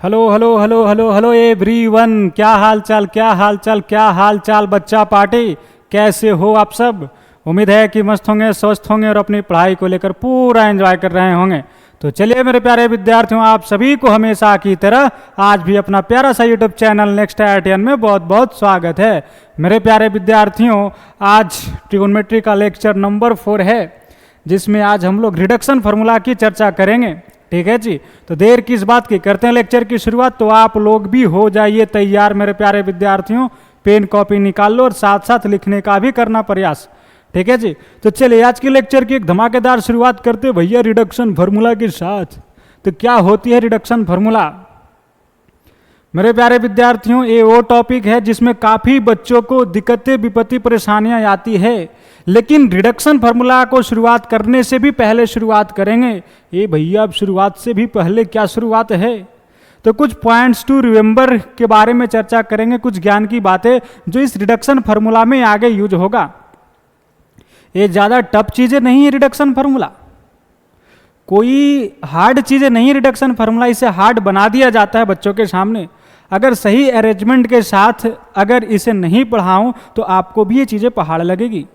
Hello hello hello hello hello everyone, क्या हाल चाल क्या हाल चाल क्या हाल चाल बच्चा पार्टी, कैसे हो आप सब। उम्मीद है कि मस्त होंगे, स्वस्थ होंगे और अपनी पढ़ाई को लेकर पूरा एंजॉय कर रहे होंगे। तो चलिए मेरे प्यारे विद्यार्थियों, आप सभी को हमेशा की तरह आज भी अपना प्यारा सा यूट्यूब चैनल नेक्स्ट IITian में बहुत बहुत स्वागत है। मेरे प्यारे विद्यार्थियों, आज ट्रिगोनोमेट्री का लेक्चर नंबर 4 है, जिसमें आज हम लोग रिडक्शन फार्मूला की चर्चा करेंगे। ठीक है जी, तो देर किस बात की, करते हैं लेक्चर की शुरुआत। तो आप लोग भी हो जाइए तैयार मेरे प्यारे विद्यार्थियों, पेन कॉपी निकाल लो और साथ साथ लिखने का भी करना प्रयास। ठीक है जी, तो चलिए आज के लेक्चर की एक धमाकेदार शुरुआत करते भैया रिडक्शन फार्मूला के साथ। तो क्या होती है रिडक्शन फार्मूला मेरे प्यारे विद्यार्थियों? ये वो टॉपिक है जिसमें काफ़ी बच्चों को दिक्कतें विपत्ति परेशानियां आती है, लेकिन रिडक्शन फार्मूला को शुरुआत करने से भी पहले शुरुआत करेंगे। ये भैया अब शुरुआत से भी पहले क्या शुरुआत है? तो कुछ पॉइंट्स टू रिमेंबर के बारे में चर्चा करेंगे, कुछ ज्ञान की बातें जो इस रिडक्शन फार्मूला में आगे यूज होगा। ये ज़्यादा टफ चीज़ें नहीं है रिडक्शन फार्मूला, कोई हार्ड चीज़ें नहीं। रिडक्शन फार्मूला इसे हार्ड बना दिया जाता है बच्चों के सामने। अगर सही अरेंजमेंट के साथ अगर इसे नहीं पढ़ाऊं तो आपको भी ये चीज़ें पहाड़ लगेगी।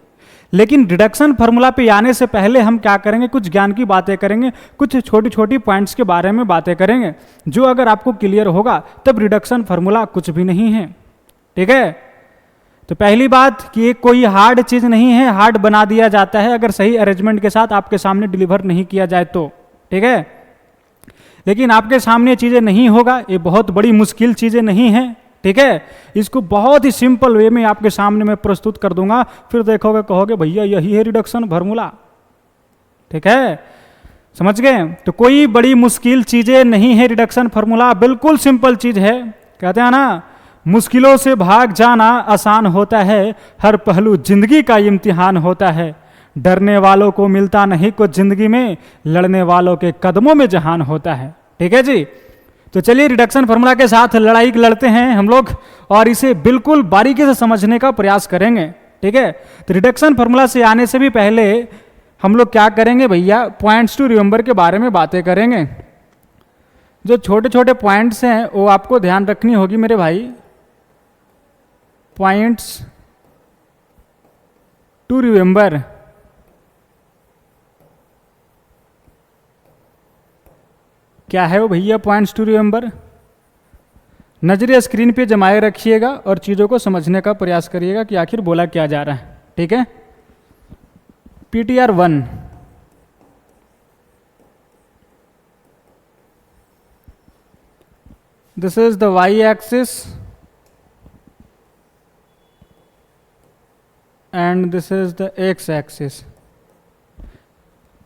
लेकिन रिडक्शन फार्मूला पे आने से पहले हम क्या करेंगे, कुछ ज्ञान की बातें करेंगे, कुछ छोटी छोटी पॉइंट्स के बारे में बातें करेंगे, जो अगर आपको क्लियर होगा तब रिडक्शन फार्मूला कुछ भी नहीं है। ठीक है, तो पहली बात कि ये कोई हार्ड चीज़ नहीं है, हार्ड बना दिया जाता है अगर सही अरेंजमेंट के साथ आपके सामने डिलीवर नहीं किया जाए तो। ठीक है, लेकिन आपके सामने चीज़ें नहीं होगा, ये बहुत बड़ी मुश्किल चीज़ें नहीं है। ठीक है, इसको बहुत ही सिंपल वे में आपके सामने मैं प्रस्तुत कर दूंगा, फिर देखोगे कहोगे भैया यही है रिडक्शन फार्मूला। ठीक है, समझ गए? तो कोई बड़ी मुश्किल चीज़ें नहीं है रिडक्शन फार्मूला, बिल्कुल सिंपल चीज़ है। कहते हैं ना, मुश्किलों से भाग जाना आसान होता है, हर पहलू जिंदगी का इम्तिहान होता है। डरने वालों को मिलता नहीं कुछ जिंदगी में, लड़ने वालों के कदमों में जहान होता है। ठीक है जी, तो चलिए रिडक्शन फार्मूला के साथ लड़ाई लड़ते हैं हम लोग और इसे बिल्कुल बारीकी से समझने का प्रयास करेंगे। ठीक है, तो रिडक्शन फार्मूला से आने से भी पहले हम लोग क्या करेंगे भैया, पॉइंट्स टू रिमेंबर के बारे में बातें करेंगे। जो छोटे छोटे पॉइंट्स हैं वो आपको ध्यान रखनी होगी मेरे भाई। पॉइंट्स टू रिमेंबर, क्या है वो भैया पॉइंट्स टू रिमेंबर? नजरें स्क्रीन पे जमाए रखिएगा और चीज़ों को समझने का प्रयास करिएगा कि आखिर बोला क्या जा रहा है। ठीक है, PTR 1, this is the Y axis and this is the X axis.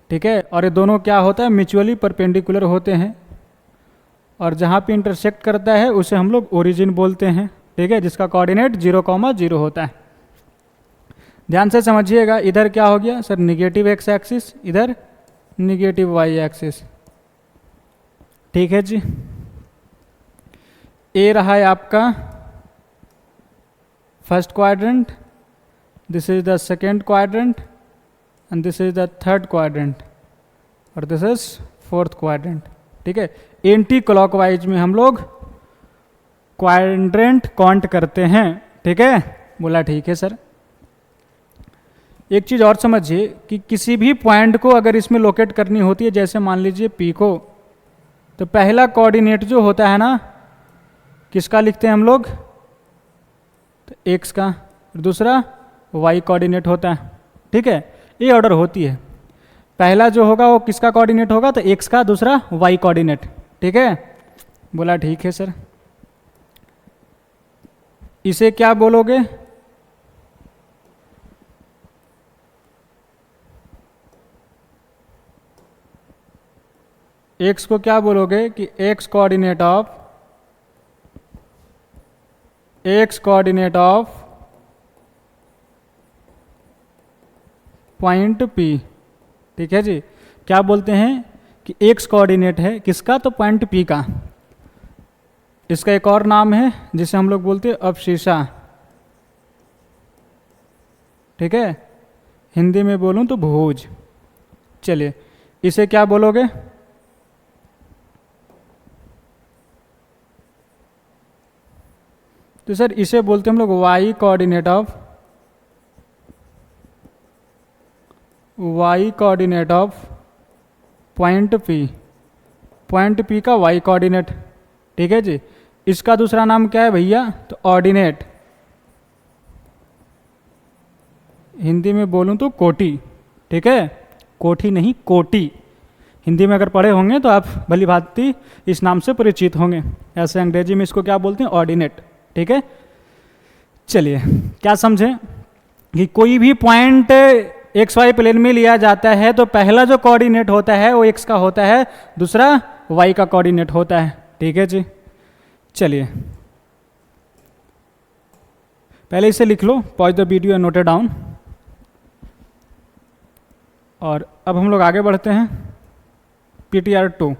ठीक है, और ये दोनों क्या होता है, म्यूचुअली परपेंडिकुलर होते हैं, और जहाँ पे इंटरसेक्ट करता है उसे हम लोग ओरिजिन बोलते हैं। ठीक है, जिसका कोऑर्डिनेट 0,0 होता है। ध्यान से समझिएगा, इधर क्या हो गया सर, निगेटिव X एक्सिस, इधर निगेटिव Y एक्सिस। ठीक है जी, ए रहा है आपका first quadrant, this is the second quadrant and this is the third quadrant, और दिस इज फोर्थ क्वाड्रेंट। ठीक है, एंटी क्लॉकवाइज में हम लोग क्वाड्रेंट काउंट करते हैं। ठीक है, बोला ठीक है सर। एक चीज़ और समझिए कि किसी भी पॉइंट को अगर इसमें लोकेट करनी होती है, जैसे मान लीजिए P को, तो पहला कोऑर्डिनेट जो होता है ना, किसका लिखते हैं हम लोग, तो X का, दूसरा Y कोऑर्डिनेट होता है। ठीक है, ये ऑर्डर होती है। पहला जो होगा वो किसका कोऑर्डिनेट होगा, तो X का, दूसरा Y कोऑर्डिनेट। ठीक है, बोला ठीक है सर। इसे क्या बोलोगे, X को क्या बोलोगे कि X coordinate of point P। ठीक है जी, क्या बोलते हैं कि X कोऑर्डिनेट है किसका, तो पॉइंट P का। इसका एक और नाम है जिसे हम लोग बोलते हैं अवशीषा। ठीक है, हिंदी में बोलूं तो भुज। चलिए, इसे क्या बोलोगे, तो सर इसे बोलते हैं हम लोग Y coordinate of point P का वाई कोऑर्डिनेट। ठीक है जी। इसका दूसरा नाम क्या है भैया? तो ऑर्डिनेट, हिंदी में बोलूं तो कोटि। ठीक है, कोठी नहीं कोटि। हिंदी में अगर पढ़े होंगे तो आप भली भांति इस नाम से परिचित होंगे। ऐसे अंग्रेजी में इसको क्या बोलते हैं? ऑर्डिनेट। ठीक है, चलिए क्या समझें कि कोई भी पॉइंट एक्स वाई प्लेन में लिया जाता है तो पहला जो कोऑर्डिनेट होता है वो एक्स का होता है, दूसरा वाई का कोऑर्डिनेट होता है। ठीक है जी। चलिए पहले इसे लिख लो, pause the video and note it down. और अब हम लोग आगे बढ़ते हैं PTR 2।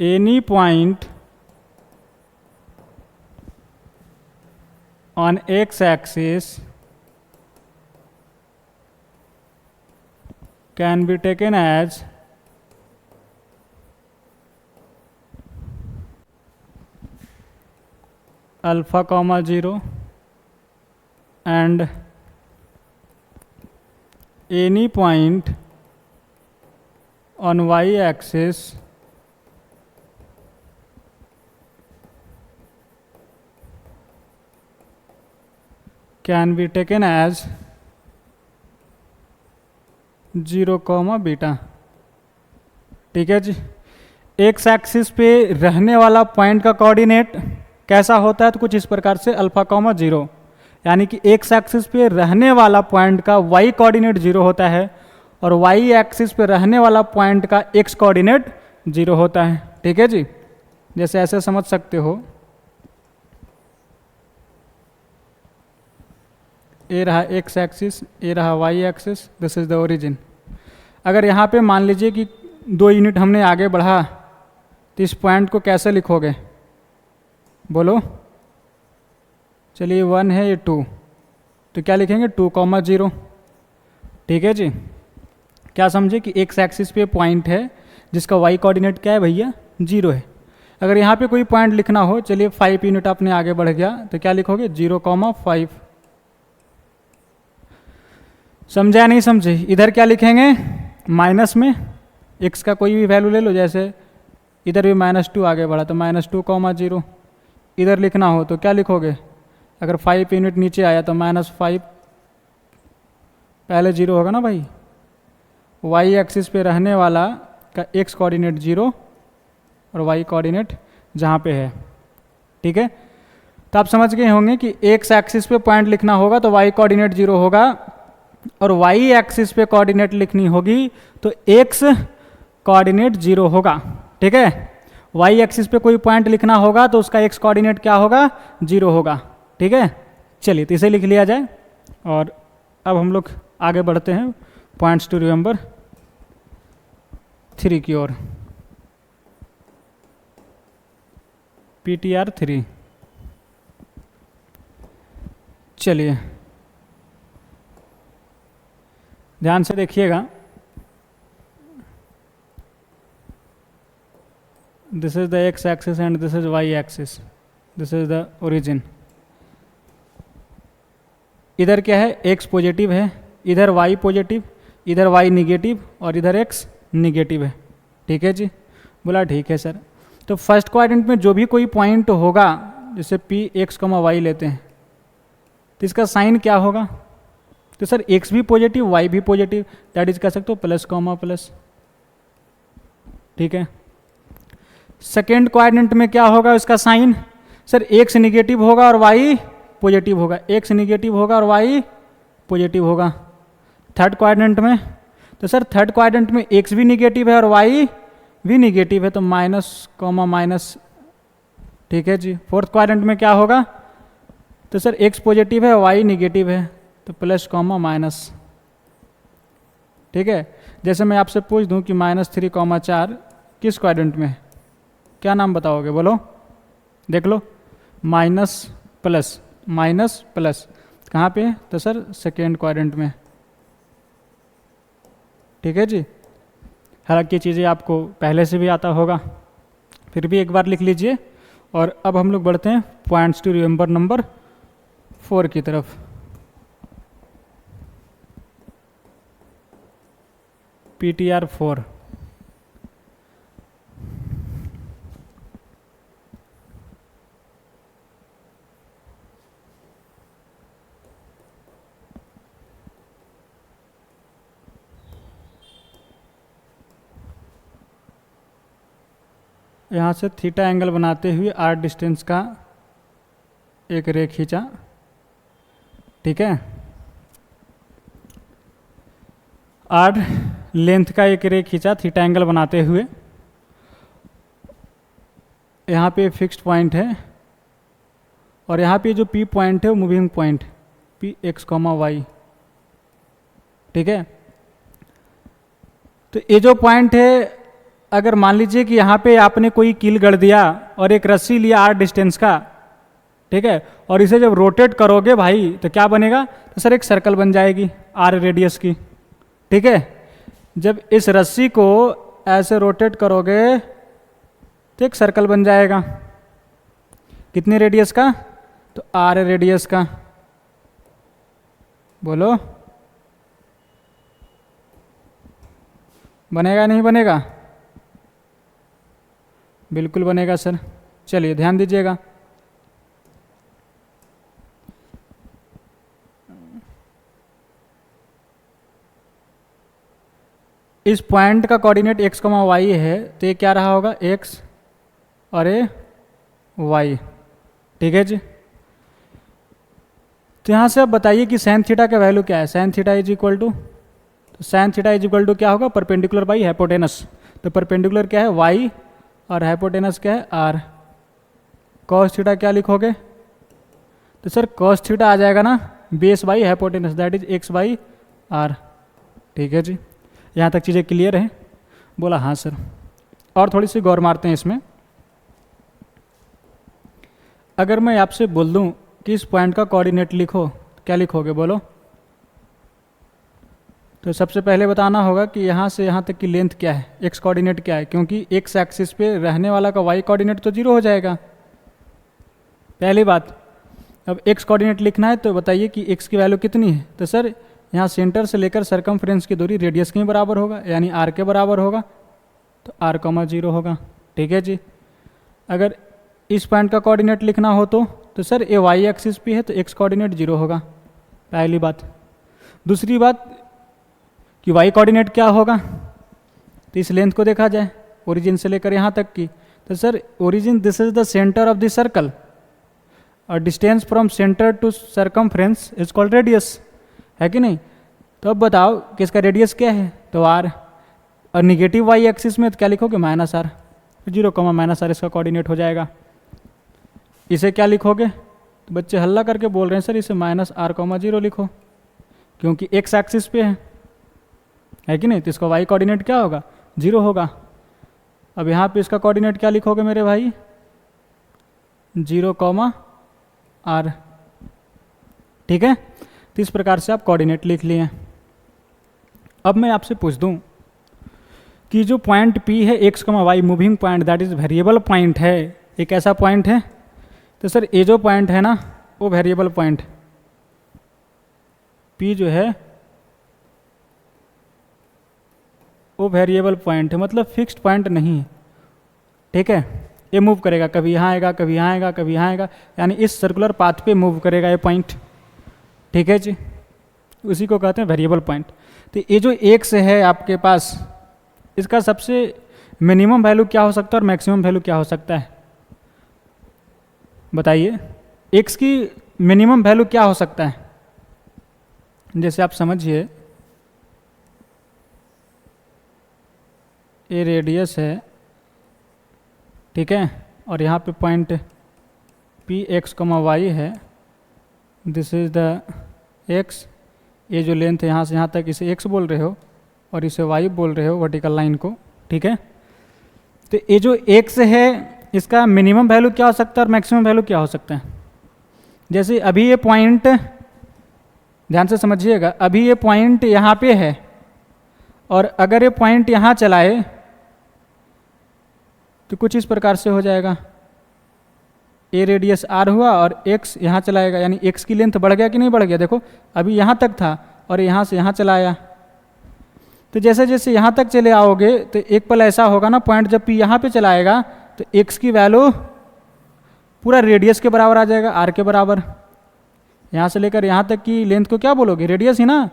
Any point on X axis can be taken as alpha comma 0 and any point on y axis can be taken as 0 comma beta. ठीक है जी। X axis पे रहने वाला पॉइंट का कोऑर्डिनेट कैसा होता है? तो कुछ इस प्रकार से अल्फा कॉमा 0, यानी कि एक्स एक्सिस पे रहने वाला पॉइंट का वाई कोऑर्डिनेट 0 होता है और वाई एक्सिस पे रहने वाला पॉइंट का एक्स कोऑर्डिनेट 0 होता है। ठीक है जी। जैसे ऐसे समझ सकते हो, ए रहा एक्स एक्सिस, ए रहा Y axis, this is the origin. अगर यहाँ पे मान लीजिए कि 2 यूनिट हमने आगे बढ़ा तो इस पॉइंट को कैसे लिखोगे? बोलो। चलिए 1 है, ये 2, तो क्या लिखेंगे? 2 कॉमा 0। ठीक है जी। क्या समझे कि एक्स एक्सिस पे पॉइंट है जिसका वाई कोऑर्डिनेट क्या है भैया? 0 है। अगर यहाँ पे कोई पॉइंट लिखना हो, चलिए 5 यूनिट आपने आगे बढ़ गया तो क्या लिखोगे? 0 कॉमा 5। समझे या नहीं समझे? इधर क्या लिखेंगे? माइनस में x का कोई भी वैल्यू ले लो, जैसे इधर भी -2 आगे बढ़ा तो -2 कॉमा 0। इधर लिखना हो तो क्या लिखोगे? अगर 5 यूनिट नीचे आया तो -5, पहले 0 होगा ना भाई। y एक्सिस पे रहने वाला का x कोऑर्डिनेट 0 और y कोऑर्डिनेट जहाँ पे है। ठीक है, तो आप समझ गए होंगे कि x एक्सिस पे पॉइंट लिखना होगा तो y कोऑर्डिनेट 0 होगा और y एक्सिस पे कोऑर्डिनेट लिखनी होगी तो x कोऑर्डिनेट 0 होगा। ठीक है, y एक्सिस पे कोई पॉइंट लिखना होगा तो उसका x कोऑर्डिनेट क्या होगा? 0 होगा। ठीक है, चलिए तो इसे लिख लिया जाए और अब हम लोग आगे बढ़ते हैं पॉइंट्स टू रिमेंबर 3 की ओर। PTR 3। चलिए ध्यान से देखिएगा। This is the X axis and this is Y axis, this is the origin. इधर क्या है? एक्स पॉजिटिव है, इधर वाई पॉजिटिव, इधर वाई निगेटिव और इधर एक्स निगेटिव है। ठीक है जी। बोला ठीक है सर। तो फर्स्ट क्वाड्रेंट में जो भी कोई पॉइंट होगा, जैसे पी एक्स कॉमा वाई लेते हैं, तो इसका साइन क्या होगा? तो सर x भी पॉजिटिव y भी पॉजिटिव, दैट इज कह सकते हो प्लस कॉमा प्लस। ठीक है। सेकेंड क्वाड्रेंट में क्या होगा इसका साइन? सर x निगेटिव होगा और y पॉजिटिव होगा, x निगेटिव होगा और y पॉजिटिव होगा। थर्ड क्वाड्रेंट में, तो सर थर्ड क्वाड्रेंट में x भी निगेटिव है और y भी निगेटिव है, तो माइनस कॉमा माइनस। ठीक है जी। फोर्थ क्वाड्रेंट में क्या होगा? तो सर x पॉजिटिव है, y निगेटिव है, तो प्लस कॉमा माइनस। ठीक है। जैसे मैं आपसे पूछ दूं कि -3 कॉमा 4 किस क्वाड्रेंट में है, क्या नाम बताओगे? बोलो, देख लो। माइनस प्लस कहाँ पे है? तो सर सेकेंड क्वाड्रेंट में। ठीक है जी। हालांकि चीज़ें आपको पहले से भी आता होगा, फिर भी एक बार लिख लीजिए। और अब हम लोग बढ़ते हैं पॉइंट्स टू रिमेंबर नंबर 4 की तरफ। PTR 4। यहाँ से थीटा एंगल बनाते हुए आर डिस्टेंस का एक रे खींचा, ठीक है। आर लेंथ का एक रे खींचा थीटा एंगल बनाते हुए। यहाँ पे फिक्स्ड पॉइंट है और यहाँ पे जो पी पॉइंट है वो moving point P X comma Y, ठीक है। तो ये जो पॉइंट है, अगर मान लीजिए कि यहाँ पे आपने कोई कील गढ़ दिया और एक रस्सी लिया आर डिस्टेंस का, ठीक है, और इसे जब रोटेट करोगे भाई तो क्या बनेगा, तो सर एक सर्कल बन जाएगी आर रेडियस की, ठीक है। जब इस रस्सी को ऐसे रोटेट करोगे तो एक सर्कल बन जाएगा, कितने रेडियस का, तो आर रेडियस का। बोलो बनेगा नहीं बनेगा, बिल्कुल बनेगा सर। चलिए ध्यान दीजिएगा। इस पॉइंट का कोऑर्डिनेट x, y है, तो ये क्या रहा होगा, x और ये y, ठीक है जी। तो यहाँ से आप बताइए कि साइन थीटा का वैल्यू क्या है। Sine theta is equal to, तो sine theta is equal to क्या होगा, परपेंडिकुलर बाई हाइपोटेनस। तो परपेंडिकुलर क्या है, y, और हाइपोटेनस क्या है, r। कॉस थीटा क्या लिखोगे, तो सर कॉस थीटा आ जाएगा ना base by hypotenuse, that is x by r, ठीक है जी। यहाँ तक चीज़ें क्लियर हैं। बोला हाँ सर। और थोड़ी सी गौर मारते हैं इसमें। अगर मैं आपसे बोल दूं कि इस पॉइंट का कोऑर्डिनेट लिखो, क्या लिखोगे बोलो। तो सबसे पहले बताना होगा कि यहाँ से यहाँ तक की लेंथ क्या है, एक्स कोऑर्डिनेट क्या है, क्योंकि एक्स एक्सिस पे रहने वाला का वाई कोऑर्डिनेट तो 0 हो जाएगा, पहली बात। अब एक्स कोऑर्डिनेट लिखना है तो बताइए कि एक्स की वैल्यू कितनी है। तो सर यहाँ सेंटर से लेकर सरकमफ्रेंस की दूरी रेडियस के बराबर होगा, यानी आर के बराबर होगा, तो आर कॉमा 0 होगा, ठीक है जी। अगर इस पॉइंट का कोऑर्डिनेट लिखना हो तो सर ये वाई एक्सिस पे है तो एक्स कोऑर्डिनेट 0 होगा, पहली बात। दूसरी बात कि वाई कोऑर्डिनेट क्या होगा, तो इस लेंथ को देखा जाए ओरिजिन से लेकर यहाँ तक की, तो sir origin this is the centre of the circle और distance from centre to circumference is called radius, है कि नहीं। तो अब बताओ कि इसका रेडियस क्या है, तो आर, और निगेटिव वाई एक्सिस में तो क्या लिखोगे, minus R, 0 comma minus R इसका कोऑर्डिनेट हो जाएगा। इसे क्या लिखोगे, तो बच्चे हल्ला करके बोल रहे हैं सर इसे माइनस आर कॉमा 0 लिखो, क्योंकि एक्स एक्सिस पे है कि नहीं। तो इसका वाई कोऑर्डिनेट क्या होगा, 0 होगा। अब यहाँ पे इसका कोऑर्डिनेट क्या लिखोगे मेरे भाई, 0 कॉमा आर, ठीक है। तो इस प्रकार से आप कोऑर्डिनेट लिख लिए। अब मैं आपसे पूछ दूं कि जो पॉइंट P है X comma Y moving point, that is variable point है, एक ऐसा पॉइंट है। तो सर ये जो पॉइंट है ना वो वेरिएबल पॉइंट, P जो है वो वेरिएबल पॉइंट है, मतलब फिक्स्ड पॉइंट नहीं है, ठीक है। ये मूव करेगा, कभी यहाँ आएगा, कभी यहाँ आएगा, कभी यहाँ आएगा, यानी इस सर्कुलर पाथ पे मूव करेगा ये पॉइंट, ठीक है जी। उसी को कहते हैं वेरिएबल पॉइंट। तो ये जो एक्स है आपके पास, इसका सबसे मिनिमम वैल्यू क्या हो सकता है और मैक्सिमम वैल्यू क्या हो सकता है, बताइए। एक्स की मिनिमम वैल्यू क्या हो सकता है, जैसे आप समझिए ये रेडियस है, ठीक है, और यहाँ पे point P X comma Y है, दिस इज द एक्स। ये जो लेंथ है यहाँ से यहाँ तक, इसे एक्स बोल रहे हो और इसे वाई बोल रहे हो वर्टिकल लाइन को, ठीक है। तो ये जो एक्स है इसका मिनिमम वैल्यू क्या हो सकता है और मैक्सिमम वैल्यू क्या हो सकता है। जैसे अभी ये पॉइंट, ध्यान से समझिएगा, अभी ये पॉइंट यहाँ पे है और अगर ये पॉइंट यहाँ चलाए तो कुछ इस प्रकार से हो जाएगा, ए रेडियस आर हुआ और एक्स यहाँ चलाएगा, यानी एक्स की लेंथ बढ़ गया कि नहीं बढ़ गया। देखो अभी यहाँ तक था और यहाँ से यहाँ चलाया, तो जैसे जैसे यहाँ तक चले आओगे तो एक पल ऐसा होगा ना, पॉइंट जब भी यहाँ पे चलाएगा तो एक्स की वैल्यू पूरा रेडियस के बराबर आ जाएगा, आर के बराबर। यहाँ से लेकर यहाँ तक की लेंथ को क्या बोलोगे, रेडियस ही ना,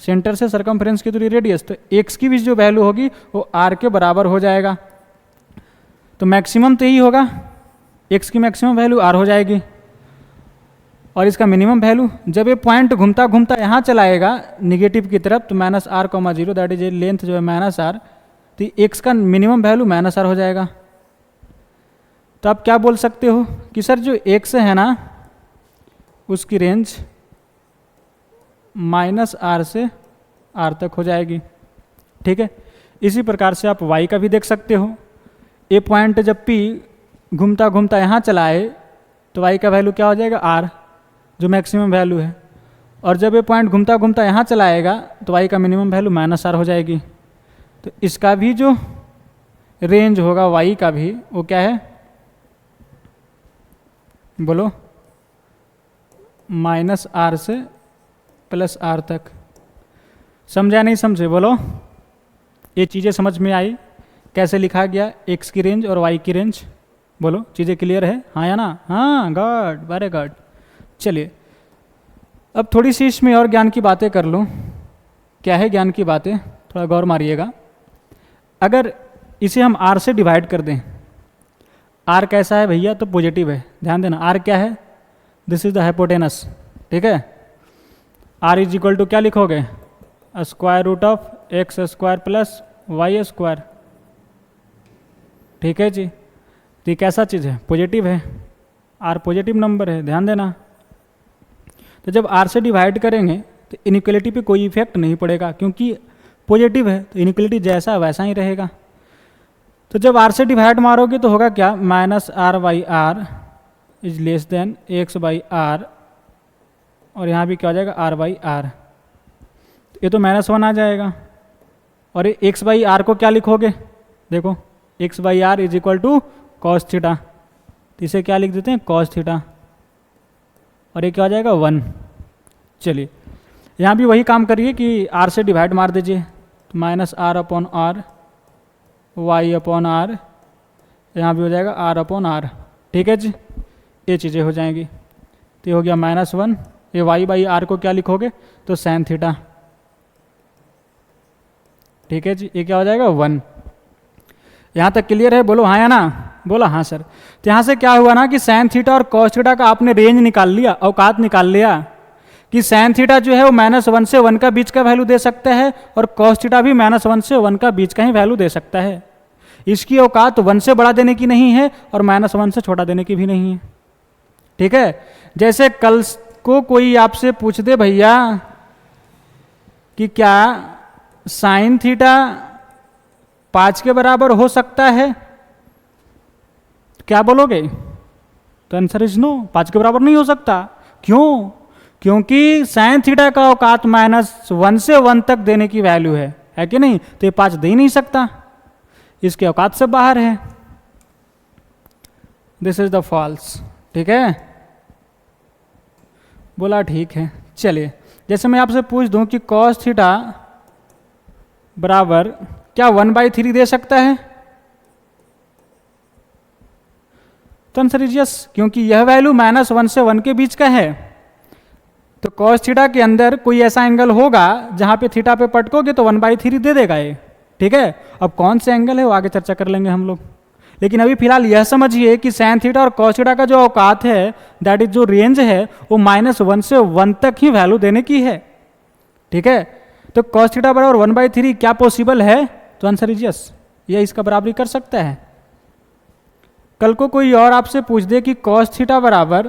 सेंटर से सरकमफ्रेंस की दूरी रेडियस, तो एक्स की भी जो वैल्यू होगी वो आर के बराबर हो जाएगा। तो मैक्सिमम तो यही होगा, एक्स की मैक्सिमम वैल्यू आर हो जाएगी और इसका मिनिमम वैल्यू, जब ये पॉइंट घूमता घूमता यहाँ चलाएगा निगेटिव की तरफ तो minus R comma zero, that is length जो है माइनस आर, तो एक्स का मिनिमम वैल्यू माइनस आर हो जाएगा। तो आप क्या बोल सकते हो कि सर जो एक्स है ना उसकी रेंज माइनस आर से आर तक हो जाएगी, ठीक है। इसी प्रकार से आप वाई का भी देख सकते हो, ए पॉइंट जब भी घूमता घूमता यहाँ चलाए तो वाई का वैल्यू क्या हो जाएगा, आर जो मैक्सिमम वैल्यू है, और जब ये पॉइंट घूमता घूमता यहाँ चलाएगा तो वाई का मिनिमम वैल्यू माइनस आर हो जाएगी। तो इसका भी जो रेंज होगा वाई का भी वो क्या है, बोलो, माइनस आर से प्लस आर तक। समझा नहीं समझे, बोलो। ये चीज़ें समझ में आई कैसे लिखा गया एक्स की रेंज और वाई की रेंज, बोलो चीज़ें क्लियर है, हाँ या ना, हाँ, गुड, वेरी गुड। चलिए अब थोड़ी सी इसमें और ज्ञान की बातें कर लूँ। क्या है ज्ञान की बातें, थोड़ा गौर मारिएगा। अगर इसे हम आर से डिवाइड कर दें, आर कैसा है भैया, तो पॉजिटिव है, ध्यान देना। आर क्या है, दिस इज द हाइपोटेनस, ठीक है। आर इज इक्वल टू क्या लिखोगे, square root of x square plus Y square, ठीक है जी। तो ये कैसा चीज़ है, पॉजिटिव है, आर पॉजिटिव नंबर है, ध्यान देना। तो जब आर से डिवाइड करेंगे तो इनइक्वलिटी पे कोई इफेक्ट नहीं पड़ेगा, क्योंकि पॉजिटिव है तो इनइक्वलिटी जैसा वैसा ही रहेगा। तो जब आर से डिवाइड मारोगे तो होगा क्या, minus R by R is less than X by R, और यहाँ भी क्या हो जाएगा, आर बाई आर। ये तो -1 आ जाएगा, और ये एक्स बाई आर को क्या लिखोगे, देखो X by R is equal to cos theta, तो इसे क्या लिख देते हैं, कॉस थीटा, और ये क्या हो जाएगा, 1। चलिए यहाँ भी वही काम करिए कि आर से डिवाइड मार दीजिए, तो minus R upon R Y upon R, यहाँ भी हो जाएगा आर अपॉन आर, ठीक है जी। ये चीज़ें हो जाएंगी, तो ये हो गया -1। ये वाई बाई आर को क्या लिखोगे, तो साइन थीटा, ठीक है जी। ये क्या हो जाएगा, 1। यहाँ तक क्लियर है, बोलो हाँ या ना, बोला हाँ सर। तो यहाँ से क्या हुआ ना कि साइन थीटा और कॉस थीटा का आपने रेंज निकाल लिया, औकात निकाल लिया कि साइन थीटा जो है वो -1 से 1 का बीच का वैल्यू दे सकता है, और कॉस थीटा भी -1 से 1 का बीच का ही वैल्यू दे सकता है। इसकी औकात 1 से बड़ा देने की नहीं है और -1 से छोटा देने की भी नहीं है, ठीक है। जैसे कल को कोई आपसे पूछ दे भैया कि क्या साइन थीटा 5 के बराबर हो सकता है, क्या बोलोगे, तो आंसर इज नो, 5 के बराबर नहीं हो सकता। क्यों, क्योंकि साइन थीटा का औकात -1 से 1 तक देने की वैल्यू है कि नहीं, तो ये 5 दे ही नहीं सकता, इसके औकात से बाहर है। दिस इज द फॉल्स, ठीक है, बोला ठीक है। चलिए जैसे मैं आपसे पूछ दूं कि कॉस थीटा बराबर क्या 1/3 दे सकता है, तो आंसर इज यस, क्योंकि यह वैल्यू -1 से 1 के बीच का है। तो कॉस थीटा के अंदर कोई ऐसा एंगल होगा जहां पे थीटा पे पटकोगे तो 1/3 दे देगा ये, ठीक है। अब कौन सा एंगल है वो आगे चर्चा कर लेंगे हम लोग, लेकिन अभी फिलहाल यह समझिए कि साइन थीटा और कॉस थीटा का जो औकात है, दैट इज जो रेंज है, वो -1 से 1 तक ही वैल्यू देने की है, ठीक है। तो कॉस थीटा बराबर 1/3 क्या पॉसिबल है, तो आंसर इज यस, यह इसका बराबरी कर सकता है। कल को कोई और आपसे पूछ दे कि कॉस थीटा बराबर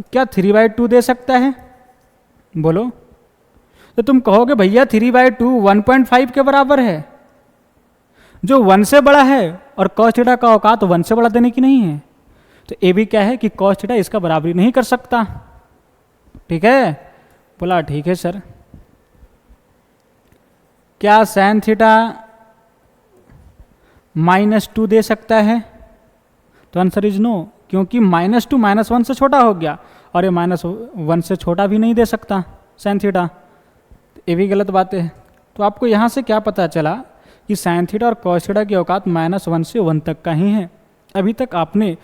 क्या 3/2 दे सकता है, बोलो, तो तुम कहोगे भैया 3/2 1.5 के बराबर है, जो 1 से बड़ा है, और कॉस थीटा का औकात 1 से बड़ा देने की नहीं है। तो ये भी क्या है कि कॉस थीटा इसका बराबरी नहीं कर सकता, ठीक है। बोला ठीक है सर। क्या साइन थीटा -2 दे सकता है? तो आंसर इज नो, क्योंकि -2 -1 से छोटा हो गया और ये -1 से छोटा भी नहीं दे सकता साइन थीटा। ये भी गलत बात है। तो आपको यहाँ से क्या पता चला कि साइन थीटा और कॉस थीटा की औकात -1 से 1 तक का ही है। अभी तक आपने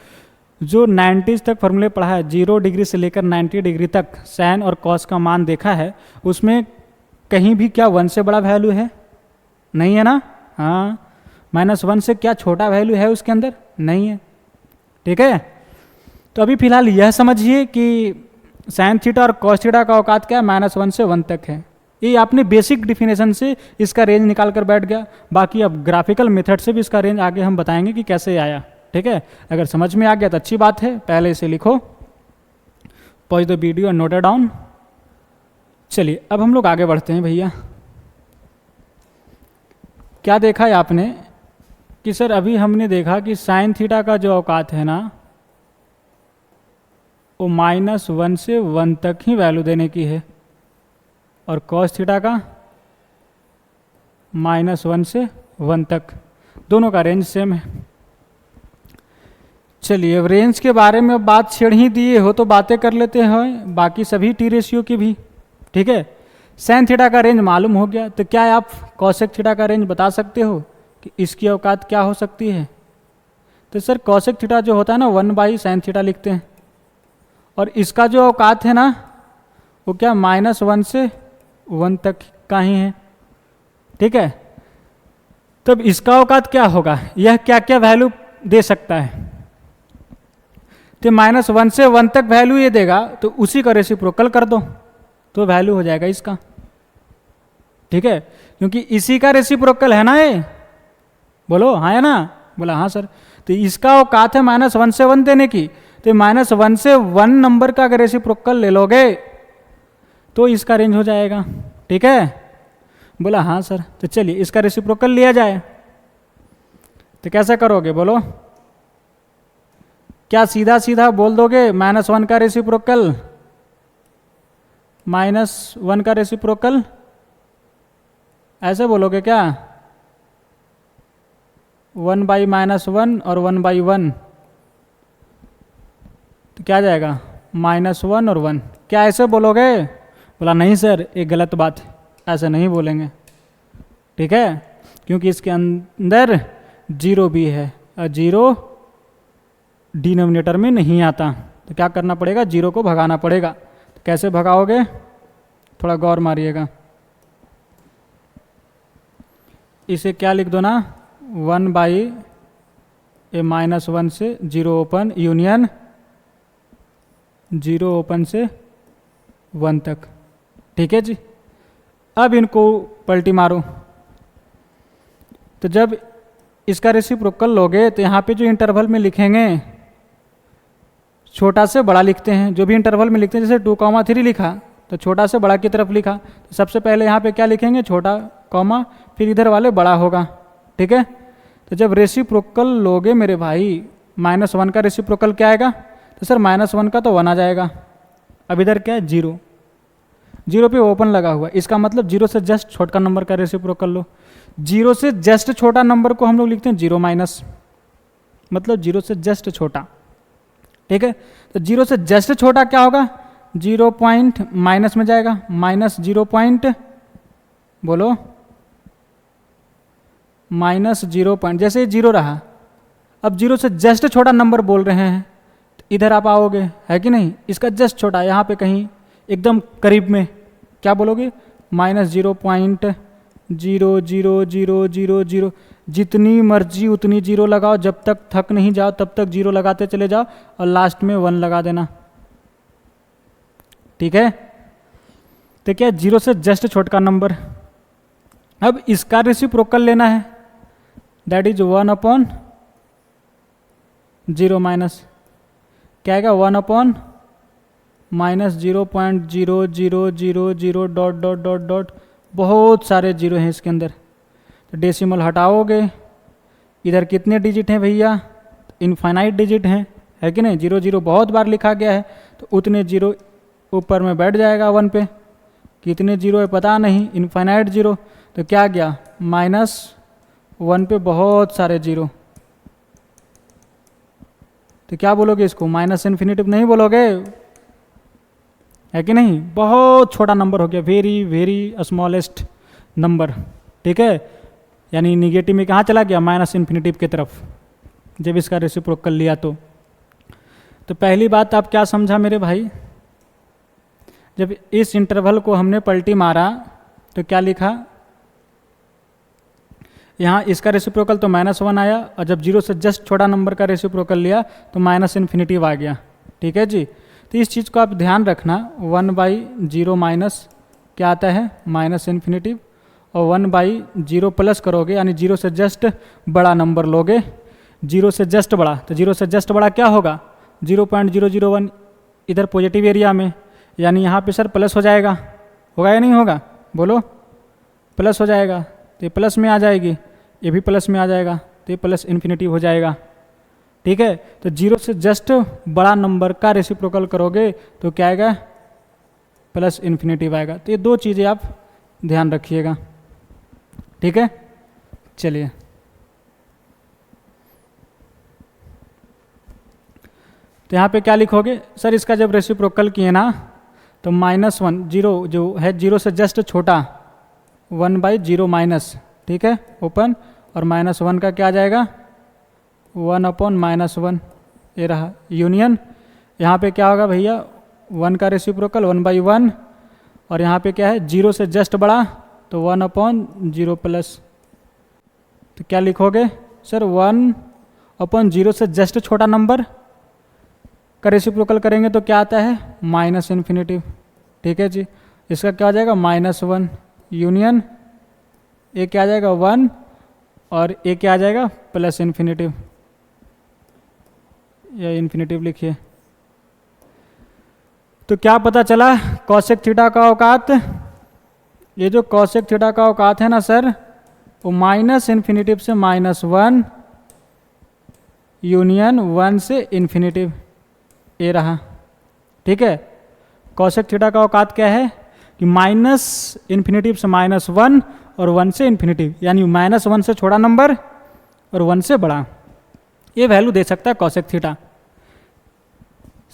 जो 90s तक फॉर्मूले पढ़ा है, 0 डिग्री से लेकर 90 डिग्री तक साइन और कॉस का मान देखा है, उसमें कहीं भी क्या 1 से बड़ा वैल्यू है? नहीं है ना। हाँ, -1 से क्या छोटा वैल्यू है उसके अंदर? नहीं है। ठीक है, तो अभी फिलहाल यह समझिए कि साइन थीटा और कॉस थीटा का औकात क्या है? -1 से 1 तक है। ये आपने बेसिक डिफिनेशन से इसका रेंज निकाल कर बैठ गया। बाकी अब ग्राफिकल मेथड से भी इसका रेंज आगे हम बताएंगे कि कैसे आया। ठीक है, अगर समझ में आ गया तो अच्छी बात है, पहले इसे लिखो, pause the video and note it down. चलिए अब हम लोग आगे बढ़ते हैं भैया। क्या देखा है आपने कि सर अभी हमने देखा कि साइन थीटा का जो औकात है ना, वो -1 से 1 तक ही वैल्यू देने की है, और कॉस थीटा का -1 से 1 तक, दोनों का रेंज सेम है। चलिए अब रेंज के बारे में बात छेड़ ही दिए हो तो बातें कर लेते हैं बाकी सभी टी रेशियो की भी। ठीक है, साइन थीटा का रेंज मालूम हो गया, तो क्या आप कॉसेक थीटा का रेंज बता सकते हो कि इसकी औकात क्या हो सकती है? तो सर कॉसेक थीटा जो होता है ना 1/sin थीटा लिखते हैं, और इसका जो औकात है ना वो क्या -1 से 1 तक का ही है। ठीक है, तब इसका औकात क्या होगा? यह क्या क्या वैल्यू दे सकता है? तो -1 से 1 तक वैल्यू ये देगा, तो उसी का रेसिप्रोकल कर दो तो वैल्यू हो जाएगा इसका। ठीक है, क्योंकि इसी का रेसिप्रोकल है ना ये। बोलो हाँ है ना? बोला हाँ सर। तो इसका औकात है -1 से 1 देने की, तो -1 से 1 नंबर का अगर रेसिप्रोकल ले लोगे तो इसका रेंज हो जाएगा। ठीक है, बोला हाँ सर। तो चलिए इसका रेसिप्रोकल लिया जाए, तो कैसे करोगे बोलो? क्या सीधा सीधा बोल दोगे -1 का रेसिप्रोकल, -1 का रेसिप्रोकल, ऐसे बोलोगे क्या? 1/-1 और 1/1, तो क्या जाएगा? -1 और 1। क्या ऐसे बोलोगे? बोला नहीं सर ये गलत बात है, ऐसे नहीं बोलेंगे। ठीक है, क्योंकि इसके अंदर 0 भी है और 0 डिनोमिनेटर में नहीं आता, तो क्या करना पड़ेगा? 0 को भगाना पड़ेगा। तो कैसे भगाओगे? थोड़ा गौर मारिएगा। इसे क्या लिख दो ना, 1/-1 से 0 ओपन यूनियन 0 ओपन से 1 तक। ठीक है जी, अब इनको पलटी मारो। तो जब इसका रेसिप्रोकल लोगे तो यहाँ पे जो इंटरवल में लिखेंगे छोटा से बड़ा लिखते हैं। जो भी इंटरवल में लिखते हैं, जैसे 2,3 लिखा तो छोटा से बड़ा की तरफ लिखा, तो सबसे पहले यहाँ पे क्या लिखेंगे? छोटा कॉमा, फिर इधर वाले बड़ा होगा। ठीक है, तो जब रेसिप्रोकल लोगे मेरे भाई, -1 का रेसिप्रोकल क्या आएगा? तो सर -1 का तो 1 आ जाएगा। अब इधर क्या है? 0 पे ओपन लगा हुआ, इसका मतलब 0 से जस्ट छोटा नंबर का रेसिप्रोकल लो। 0 से जस्ट छोटा नंबर को हम लोग लिखते हैं 0-, मतलब 0 से जस्ट छोटा। ठीक है, तो 0 से जस्ट छोटा क्या होगा? 0 पॉइंट माइनस में जाएगा, -0 पॉइंट, बोलो -0 पॉइंट, जैसे 0 रहा। अब 0 से जस्ट छोटा नंबर बोल रहे हैं, तो इधर आप आओगे, है कि नहीं? इसका जस्ट छोटा यहाँ पे कहीं एकदम करीब में क्या बोलोगे? -0.00000, जितनी मर्जी उतनी 0 लगाओ, जब तक थक नहीं जाओ तब तक 0 लगाते चले जाओ और लास्ट में 1 लगा देना। ठीक है, तो क्या 0 से जस्ट छोटा नंबर। अब इसका रेसिप्रोकल लेना है, दैट इज 1/0 क्या आएगा? 1/-0.0000 ... बहुत सारे 0 हैं इसके अंदर। तो डेसिमल हटाओगे, इधर कितने डिजिट हैं भैया? इनफाइनाइट डिजिट हैं, है कि नहीं? 0 0 बहुत बार लिखा गया है, तो उतने 0 ऊपर में बैठ जाएगा 1 पे। कितने जीरो है पता नहीं, इनफाइनाइट जीरो। तो क्या गया -1 पे बहुत सारे जीरो। तो क्या बोलोगे इसको, माइनस इन्फिनिटिव नहीं बोलोगे, है कि नहीं। बहुत छोटा नंबर हो गया, वेरी वेरी स्मॉलेस्ट नंबर, ठीक है। यानी निगेटिव में कहाँ चला गया, माइनस इन्फिनिटिव की तरफ, जब इसका रेसिप्रोकल लिया तो पहली बात आप क्या समझा मेरे भाई, जब इस इंटरवल को हमने पलटी मारा तो क्या लिखा, यहाँ इसका रेसिप्रोकल तो -1 आया, और जब जीरो से जस्ट छोटा नंबर का रेसिप्रोकल लिया तो माइनस इन्फिनिटिव आ गया, ठीक है जी। तो इस चीज़ को आप ध्यान रखना, 1/0 माइनस क्या आता है, माइनस इन्फिनिटिव, और 1/0 प्लस करोगे यानी जीरो से जस्ट बड़ा नंबर लोगे, जीरो से जस्ट बड़ा, तो जीरो से जस्ट बड़ा क्या होगा 0.001 इधर पॉजिटिव एरिया में, यानी यहाँ पे सर प्लस हो जाएगा, होगा या नहीं होगा, बोलो प्लस हो जाएगा। तो ये प्लस में आ जाएगी, ये भी प्लस में आ जाएगा, तो ये प्लस इन्फिनिटिव हो जाएगा, ठीक है। तो जीरो से जस्ट बड़ा नंबर का रेसिप्रोकल करोगे तो क्या आएगा, प्लस इन्फिनिटिव आएगा। तो ये दो चीज़ें आप ध्यान रखिएगा, ठीक है। चलिए तो यहाँ पे क्या लिखोगे, सर इसका जब रेसिप्रोकल किए ना तो -1 जीरो जो है जीरो से जस्ट छोटा 1/0 माइनस, ठीक है, ओपन, और -1 का क्या आ जाएगा 1/-1, ये रहा यूनियन। यहाँ पे क्या होगा भैया, 1 का रेसिप्रोकल 1/1, और यहाँ पे क्या है जीरो से जस्ट बड़ा तो 1/0 प्लस। तो क्या लिखोगे सर, 1/0 से जस्ट छोटा नंबर का रेसिप्रोकल करेंगे तो क्या आता है माइनस इन्फिनिटिव, ठीक है जी। इसका क्या आ जाएगा -1 यूनियन, ये क्या आ जाएगा 1, और ये क्या आ जाएगा प्लस इन्फिनिटिव, या इन्फिनिटिव लिखिए। तो क्या पता चला कॉसेक थीटा का औकात, ये जो कॉसेक थीटा का औकात है ना सर, वो माइनस इन्फिनिटिव से -1 यूनियन 1 से इन्फिनिटिव, ये रहा, ठीक है। कॉसेक थीटा का औकात क्या है कि माइनस इन्फिनिटिव से -1 और 1 से इन्फिनिटिव, यानी -1 से छोटा नंबर और 1 से बड़ा, ये वैल्यू दे सकता है कॉसेक थीटा।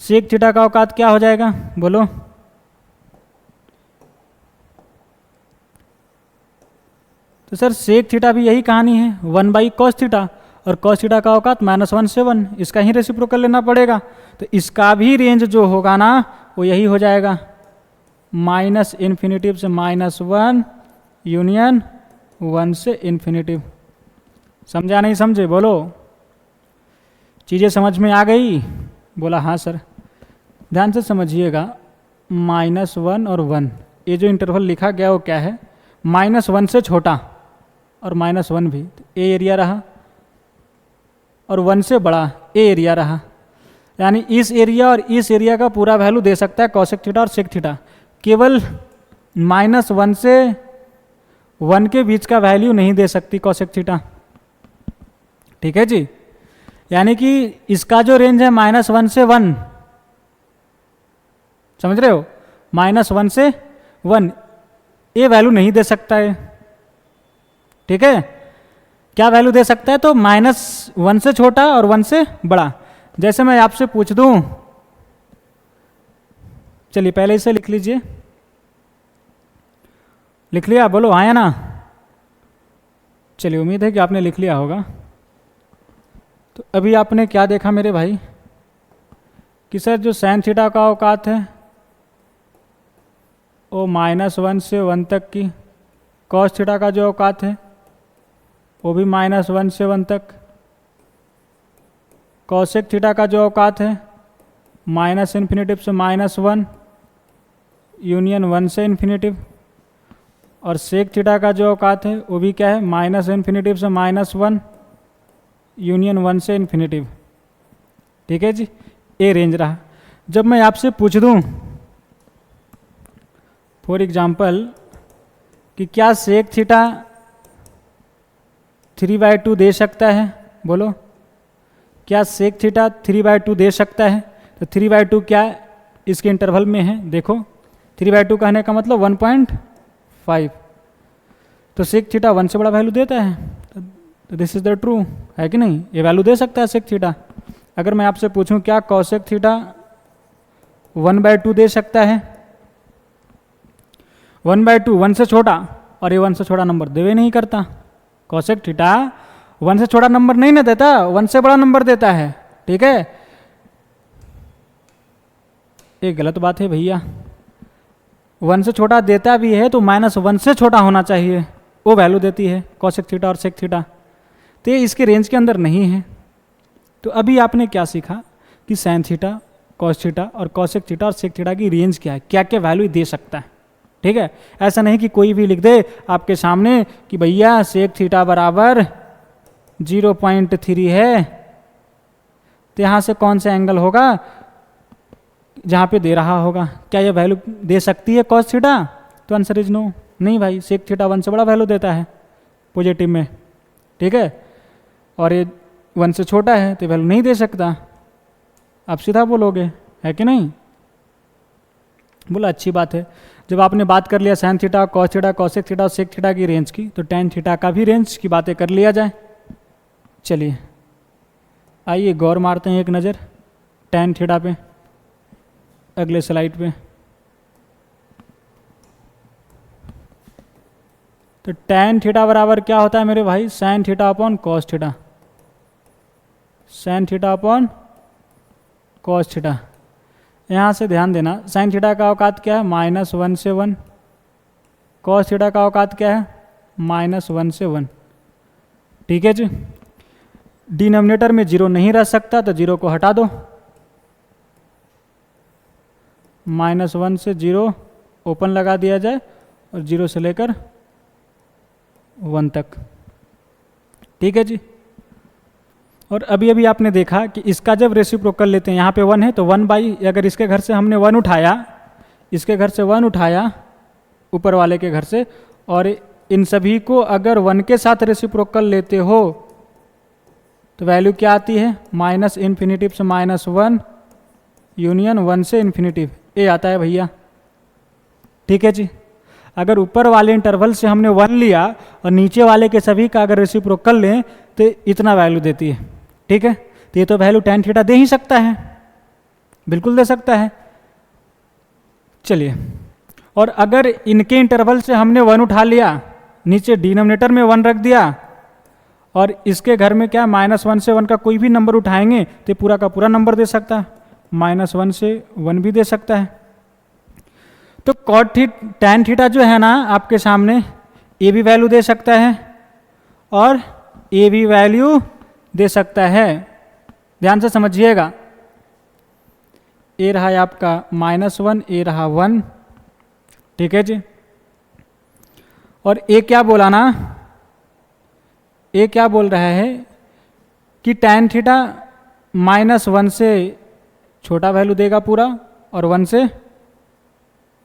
सेक थीटा का औकात क्या हो जाएगा बोलो, तो सर सेक थीटा भी यही कहानी है, 1/cos थीटा, और cos थीटा का औकात -1 से 1, इसका ही रेसिप्रोकल लेना पड़ेगा। तो इसका भी रेंज जो होगा ना वो यही हो जाएगा, माइनस इन्फिनिटिव से -1 यूनियन 1 से इन्फिनिटिव। समझा नहीं समझे बोलो, चीज़ें समझ में आ गई, बोला हाँ सर। ध्यान से समझिएगा, -1 और 1, ये जो इंटरवल लिखा गया वो क्या है, -1 से छोटा और -1 भी, ए एरिया रहा, और 1 से बड़ा ए एरिया रहा, यानी इस एरिया और इस एरिया का पूरा वैल्यू दे सकता है कॉसेक थीटा और सेक थीटा। केवल -1 से 1 के बीच का वैल्यू नहीं दे सकती कॉसेक थीटा, ठीक है जी। यानी कि इसका जो रेंज है -1 से 1, समझ रहे हो, -1 से 1 ये वैल्यू नहीं दे सकता है, ठीक है। क्या वैल्यू दे सकता है, तो -1 से छोटा और 1 से बड़ा। जैसे मैं आपसे पूछ दूं, चलिए पहले इसे लिख लीजिए, लिख लिया, बोलो हाँ या ना। चलिए उम्मीद है कि आपने लिख लिया होगा। तो अभी आपने क्या देखा मेरे भाई कि सर जो साइन थीटा का औकात है वो -1 से 1 तक की, कॉस थीटा का जो औकात है वो भी -1 से 1 तक, कॉसेक थीटा का जो औकात है माइनस इन्फिनिटिव से -1 यूनियन 1 से इन्फिनिटिव, और सेक थीटा का जो औकात है वो भी क्या है माइनस इन्फिनिटिव से -1 यूनियन 1 से इन्फिनिटिव, ठीक है जी। ए रेंज रहा। जब मैं आपसे पूछ दूं फॉर एग्जांपल कि क्या सेक थीटा 3/2 दे सकता है, बोलो क्या सेक थीटा 3/2 दे सकता है, तो 3/2 क्या इसके इंटरवल में है, देखो 3/2 कहने का मतलब 1.5। तो सेक थीटा 1 से बड़ा वैल्यू देता है, तो दिस इज द ट्रू, है कि नहीं? ये वैल्यू दे सकता है सेक थीटा। अगर मैं आपसे पूछूं क्या कॉसेक थीटा 1/2 दे सकता है? 1/2 1 से छोटा, और ये 1 से छोटा नंबर देवे नहीं करता। कॉसेक थीटा 1 से छोटा नंबर नहीं ना देता, 1 से बड़ा नंबर देता है, ठीक है? ये गलत बात है भैया। 1 से छोटा देता भी है तो -1 से छोटा होना चाहिए, वो वैल्यू देती है कॉसेक थीटा और सेक थीटा। तो ये इसके रेंज के अंदर नहीं है। तो अभी आपने क्या सीखा कि साइन थीटा, कॉस थीटा और कॉसेक थीटा और सेक थीटा की रेंज क्या है, क्या क्या वैल्यू दे सकता है, ठीक है? ऐसा नहीं कि कोई भी लिख दे आपके सामने कि भैया सेक थीटा बराबर 0.3 है, तो यहाँ से कौन सा एंगल होगा जहाँ पे दे रहा होगा, क्या ये वैल्यू दे सकती है कॉस थीटा? तो आंसर इज नो। नहीं भाई, सेक थीटा 1 से बड़ा वैल्यू देता है पॉजिटिव में, ठीक है? और ये 1 से छोटा है तो वैल्यू नहीं दे सकता। आप सीधा बोलोगे, है कि नहीं? बोला अच्छी बात है। जब आपने बात कर लिया sign theta, cos theta, cosec theta और सेक थीटा की रेंज की, तो टेन थीटा का भी रेंज की बातें कर लिया जाए। चलिए आइए गौर मारते हैं एक नज़र टेन थीटा पे, अगले स्लाइड पे। तो टेन थीटा बराबर क्या होता है मेरे भाई? Sine theta upon cos theta, sine theta upon cos theta. यहाँ से ध्यान देना, साइन थीटा का औकात क्या है? -1 से 1। कॉस थीटा का औकात क्या है? -1 से 1। ठीक है जी। डिनोमिनेटर में 0 नहीं रह सकता तो 0 को हटा दो, -1 से 0 ओपन लगा दिया जाए और 0 से लेकर 1 तक। ठीक है जी। और अभी अभी आपने देखा कि इसका जब रेसिप्रोकल लेते हैं, यहाँ पे 1 है तो 1/, अगर इसके घर से हमने 1 उठाया, इसके घर से 1 उठाया ऊपर वाले के घर से, और इन सभी को अगर 1 के साथ रेसिप्रोकल लेते हो तो वैल्यू क्या आती है? -इन्फिनिटिव से -1 यूनियन 1 से इन्फिनिटिव, ये आता है भैया। ठीक है जी। अगर ऊपर वाले इंटरवल से हमने 1 लिया और नीचे वाले के सभी का अगर रेसिप्रोकल लें तो इतना वैल्यू देती है। ठीक है, तो ये तो वैल्यू टेन थीटा दे ही सकता है, बिल्कुल दे सकता है। चलिए, और अगर इनके इंटरवल से हमने 1 उठा लिया, नीचे डिनोमिनेटर में 1 रख दिया, और इसके घर में क्या -1 से 1 का कोई भी नंबर उठाएंगे तो पूरा का पूरा नंबर दे सकता है, -1 से 1 भी दे सकता है। तो कॉट टैन थीटा जो है ना आपके सामने, ये भी वैल्यू दे सकता है और ये भी वैल्यू दे सकता है। ध्यान से समझिएगा, ये रहा है आपका -1, ये रहा 1। ठीक है जी। और ये क्या बोला ना, ये क्या बोल रहा है कि टैन थीटा -1 से छोटा वैल्यू देगा पूरा, और 1 से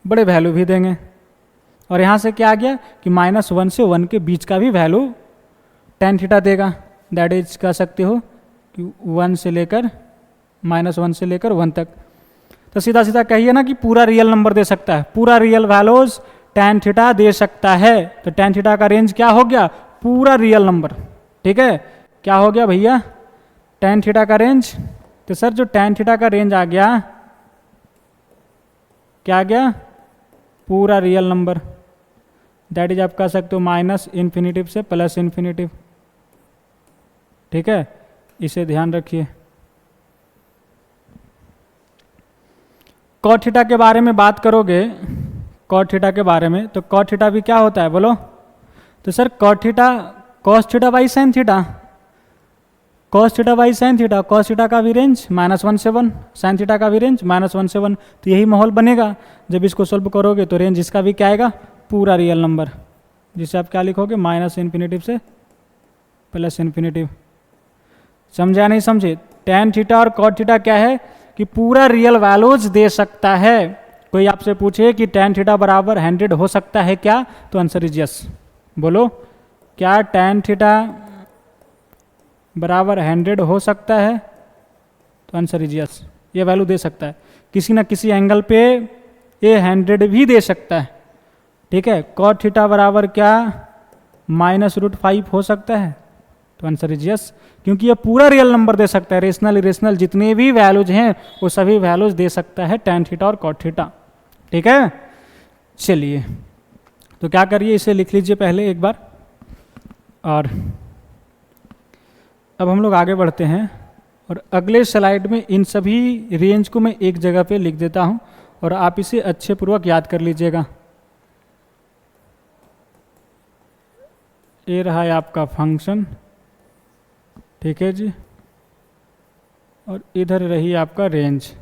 बड़े वैल्यू भी देंगे। और यहाँ से क्या आ गया कि -1 से 1 के बीच का भी वैल्यू टैन थीटा देगा। दैट इज कह सकते हो कि 1 से लेकर -1 से लेकर 1 तक। तो सीधा सीधा कहिए ना कि पूरा रियल नंबर दे सकता है, पूरा रियल वैल्यूज टैन थीटा दे सकता है। तो टैन थीटा का रेंज क्या हो गया? पूरा रियल नंबर। ठीक है, क्या हो गया भैया टैन थीटा का रेंज? तो सर जो टैन थीटा का रेंज आ गया, क्या आ गया? पूरा रियल नंबर। दैट इज आप कह सकते हो -इन्फिनिटिव से +इन्फिनिटिव। ठीक है, इसे ध्यान रखिए। कॉट थीटा के बारे में बात करोगे, कॉट थीटा के बारे में, तो कॉट थीटा भी क्या होता है बोलो? तो sir cot theta cos theta by sine theta, cos theta by sine theta. Cos theta का भी रेंज -1 से 1, साइन थीटा का भी रेंज -1 से 1। तो यही माहौल बनेगा जब इसको सोल्व करोगे, तो रेंज इसका भी क्या आएगा? पूरा रियल नंबर, जिसे आप क्या लिखोगे? -इन्फिनिटिव से +इन्फिनिटिव। समझा नहीं समझे? टैन थीटा और कॉट थीटा क्या है कि पूरा रियल वैल्यूज दे सकता है। कोई आपसे पूछे कि टैन थीटा बराबर 100 हो सकता है क्या? तो आंसर इज यस। बोलो, क्या टैन थीटा बराबर 100 हो सकता है? तो आंसर इज यस, ये वैल्यू दे सकता है। किसी ना किसी एंगल पे ये 100 भी दे सकता है, ठीक है। cot थीटा बराबर क्या -√5 हो सकता है, तो आंसर इज यस, क्योंकि ये पूरा रियल नंबर दे सकता है, रेशनल इरेशनल जितने भी वैल्यूज हैं वो सभी वैल्यूज दे सकता है tan थीटा और cot थीटा, ठीक है। चलिए तो क्या करिए, इसे लिख लीजिए पहले एक बार, और अब हम लोग आगे बढ़ते हैं और अगले स्लाइड में इन सभी रेंज को मैं एक जगह पे लिख देता हूं और आप इसे अच्छे पूर्वक याद कर लीजिएगा। ये रहा है आपका फंक्शन, ठीक है जी, और इधर रही आपका range.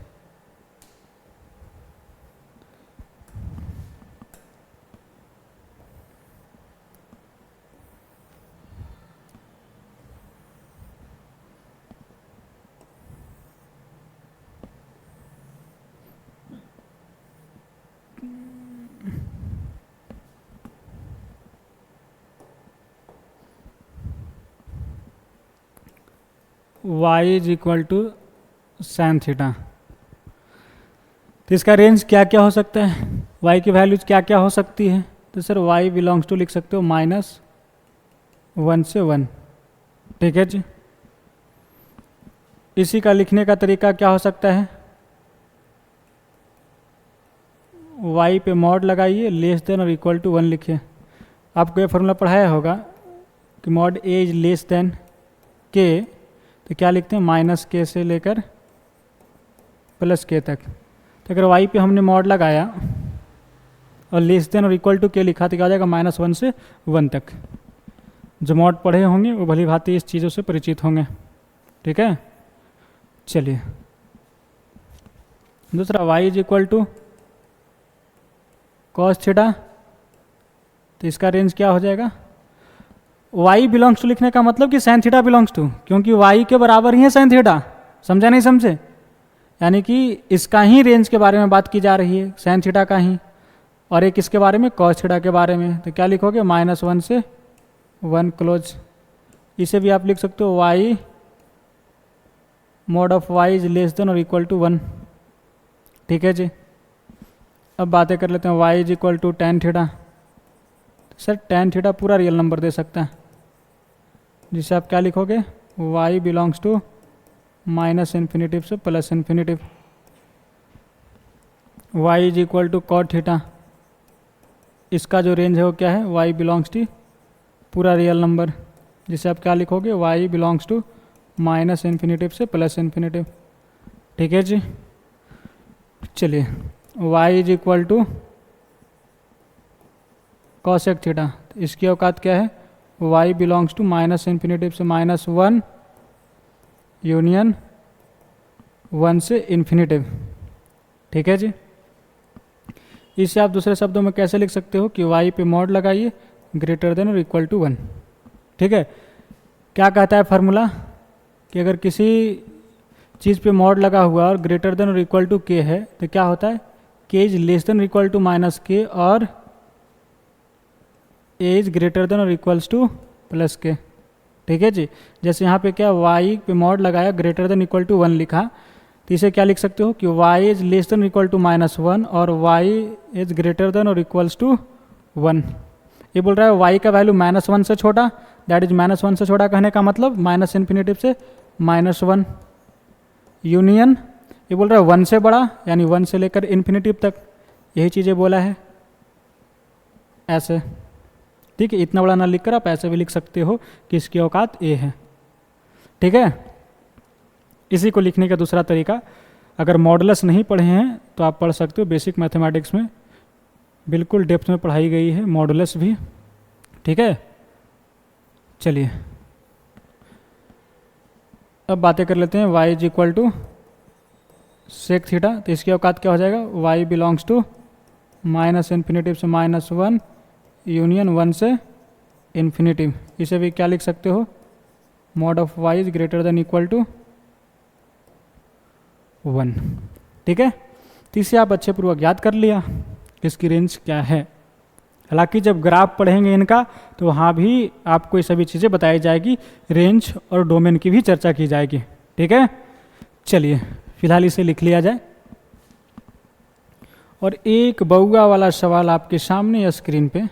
y is equal to sine theta, तो इसका रेंज क्या क्या हो सकता है, y की वैल्यूज क्या क्या हो सकती है, तो सर y बिलोंग्स टू लिख सकते हो -1 से 1, ठीक है जी। इसी का लिखने का तरीका क्या हो सकता है, y पे मॉड लगाइए, लेस देन और इक्वल टू 1 लिखिए। आपको ये फॉर्मूला पढ़ाया होगा कि mod a is less then k, तो क्या लिखते हैं -k से लेकर +k तक। तो अगर y पे हमने मॉड लगाया और लेस देन और इक्वल टू k लिखा तो क्या हो जाएगा -1 से 1 तक। जो मॉड पढ़े होंगे वो भली भांति इस चीज़ों से परिचित होंगे, ठीक है। चलिए दूसरा y is equal to cos theta, तो इसका रेंज क्या हो जाएगा, y बिलोंग्स टू लिखने का मतलब कि साइन थीटा बिलोंग्स टू, क्योंकि y के बराबर ही है साइन थीटा, समझा नहीं समझे, यानी कि इसका ही रेंज के बारे में बात की जा रही है, साइन थीटा का ही, और एक इसके बारे में cos थीटा के बारे में। तो क्या लिखोगे -1 से 1 क्लोज। इसे भी आप लिख सकते हो y mod of y is less then और इक्वल टू 1, ठीक है जी। अब बातें कर लेते हैं y is equal to tan theta. Sir tan theta पूरा रियल नंबर दे सकता है, जिसे आप क्या लिखोगे y बिलोंग्स टू -∞ से +∞। y is equal to cot theta, इसका जो रेंज है वो क्या है, y बिलोंग्स टू पूरा रियल नंबर, जिसे आप क्या लिखोगे y बिलोंग्स टू -∞ से +∞, ठीक है जी। चलिए y is equal to cosec theta, इसकी औकात क्या है, y बिलोंग्स टू -∞ से -1 यूनियन 1 से इन्फिनिटिव, ठीक है जी। इसे आप दूसरे शब्दों में कैसे लिख सकते हो कि y पे मॉड लगाइए ग्रेटर देन और इक्वल टू 1, ठीक है। क्या कहता है फार्मूला कि अगर किसी चीज़ पे मॉड लगा हुआ और ग्रेटर देन और इक्वल टू k है तो क्या होता है, k is less than equal to -k और a इज ग्रेटर देन और इक्वल्स टू +k, ठीक है जी। जैसे यहाँ पे क्या y पे मॉड लगाया ग्रेटर देन इक्वल टू 1 लिखा, तो इसे क्या लिख सकते हो कि y is less than equal to -1 और y इज ग्रेटर देन और इक्वल्स टू 1। ये बोल रहा है y का वैल्यू -1 से छोटा, दैट इज -1 से छोटा कहने का मतलब -∞ से -1 यूनियन, ये बोल रहा है 1 से बड़ा यानी 1 से लेकर इन्फिनिटिव तक, यही चीज़ें बोला है ऐसे, ठीक है। इतना बड़ा ना लिखकर आप ऐसे भी लिख सकते हो कि इसकी औकात a है, ठीक है। इसी को लिखने का दूसरा तरीका, अगर मॉडुलस नहीं पढ़े हैं तो आप पढ़ सकते हो, बेसिक मैथमेटिक्स में बिल्कुल डेप्थ में पढ़ाई गई है मॉडुलस भी, ठीक है। चलिए अब बातें कर लेते हैं y is equal to sec theta, तो इसकी औकात क्या हो जाएगा, y बिलोंग्स टू -∞ से -1 यूनियन 1 से इन्फिनिटिव। इसे भी क्या लिख सकते हो, mod of y is greater than equal to 1, ठीक है। तो इसे आप अच्छे पूर्वक याद कर लिया कि इसकी रेंज क्या है। हालांकि जब ग्राफ पढ़ेंगे इनका तो वहाँ भी आपको ये सभी चीज़ें बताई जाएगी, रेंज और डोमेन की भी चर्चा की जाएगी, ठीक है। चलिए फिलहाल इसे लिख लिया जाए और एक बउआ वाला सवाल आपके सामने या स्क्रीन पे।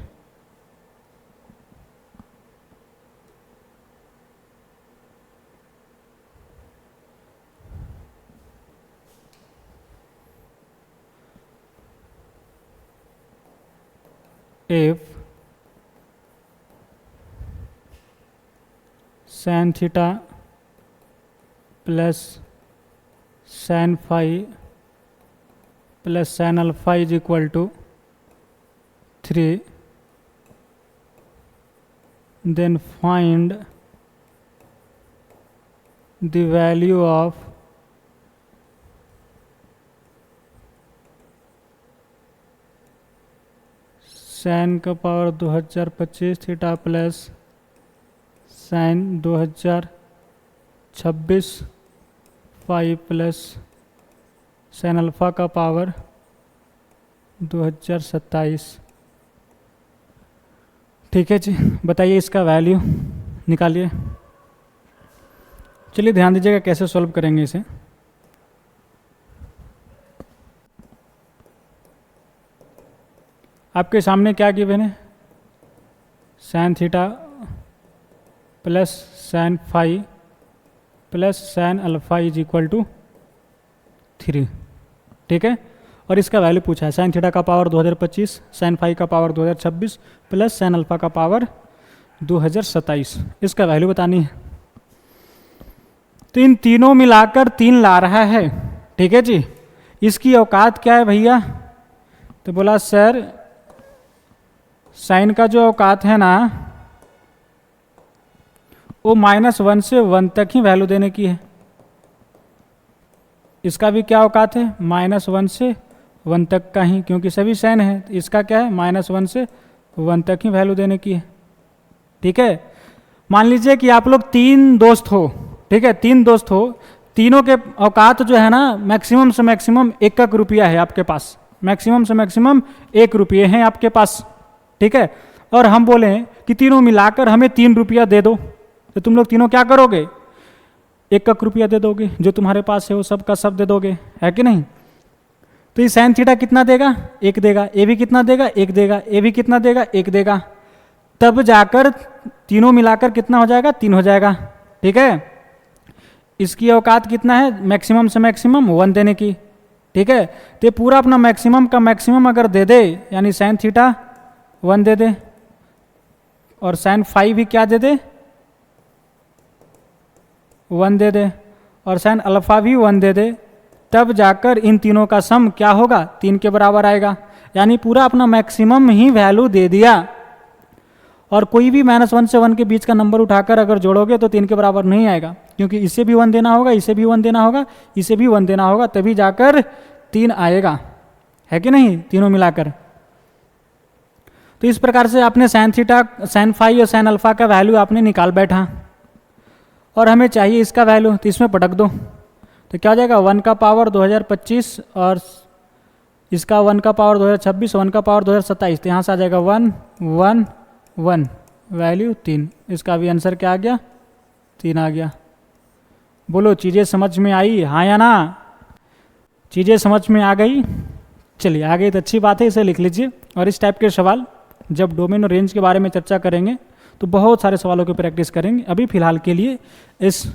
if sin theta plus sin phi plus sin alpha is equal to 3, then find the value of sin का power 2025 theta plus sin 2026 five plus sin alpha का पावर 2027। ठीक है जी, बताइए इसका वैल्यू निकालिए। चलिए ध्यान दीजिएगा कैसे सॉल्व करेंगे इसे। आपके सामने क्या गिवन है, sin theta plus sin phi plus sin alpha is equal to 3। ठीक है, और इसका वैल्यू पूछा है sin थीटा का पावर 2025, sin फाई का पावर 2026 प्लस sin अल्फ़ा का पावर 2027। इसका वैल्यू बतानी है। तो इन तीनों मिलाकर 3 ला रहा है। ठीक है जी, इसकी औकात क्या है भैया? तो बोला सर साइन का जो औकात है ना वो -1 से 1 तक ही वैल्यू देने की है। इसका भी क्या औकात है? -1 से 1 तक का ही, क्योंकि सभी साइन है। तो इसका क्या है? -1 से 1 तक ही वैल्यू देने की है। ठीक है, मान लीजिए कि आप लोग 3 दोस्त हो। ठीक है, 3 दोस्त हो, तीनों के औकात जो है ना मैक्सिमम से मैक्सिमम 1 रुपया है आपके पास, मैक्सिमम से मैक्सिमम 1 रुपये हैं आपके पास। ठीक है, और हम बोले कि तीनों मिलाकर हमें 3 रुपया दे दो, तो तुम लोग तीनों क्या करोगे? 1 रुपया दे दोगे, जो तुम्हारे पास है वो सब का सब दे दोगे, है कि नहीं? तो ये साइन थीटा कितना देगा? 1 देगा। ए भी कितना देगा? 1 देगा। ए भी कितना देगा? 1 देगा। तब जाकर तीनों मिलाकर कितना हो जाएगा? 3 हो जाएगा। ठीक है, इसकी औकात कितना है? मैक्सिमम से मैक्सिमम 1 देने की। ठीक है, तो पूरा अपना मैक्सिमम का मैक्सिमम अगर दे दे, यानी साइन थीटा 1 दे दे और साइन फाई भी क्या दे दे? 1 दे दे, और साइन अल्फा भी 1 दे दे, तब जाकर इन तीनों का सम क्या होगा? 3 के बराबर आएगा। यानी पूरा अपना मैक्सिमम ही वैल्यू दे दिया। और कोई भी -1 से 1 के बीच का नंबर उठाकर अगर जोड़ोगे तो 3 के बराबर नहीं आएगा, क्योंकि इसे भी 1 देना होगा, इसे भी 1 देना होगा, इसे भी 1 देना होगा, तभी जाकर 3 आएगा, है कि नहीं? तीनों मिलाकर। तो इस प्रकार से आपने साइन थीटा, साइन फाई और साइन अल्फा का वैल्यू आपने निकाल बैठा, और हमें चाहिए इसका वैल्यू, तो इसमें पटक दो। तो क्या हो जाएगा? 1 का पावर 2025 और इसका 1 का पावर 2026, 1 का पावर 2027। तो यहाँ से आ जाएगा 1 1 1, वैल्यू 3। इसका भी आंसर क्या आ गया? 3 आ गया। बोलो चीज़ें समझ में आई, हाँ या ना? चीज़ें समझ में आ गई? चलिए आ गई तो अच्छी बात है, इसे लिख लीजिए। और इस टाइप के सवाल जब डोमेन और रेंज के बारे में चर्चा करेंगे तो बहुत सारे सवालों की प्रैक्टिस करेंगे। अभी फ़िलहाल के लिए इस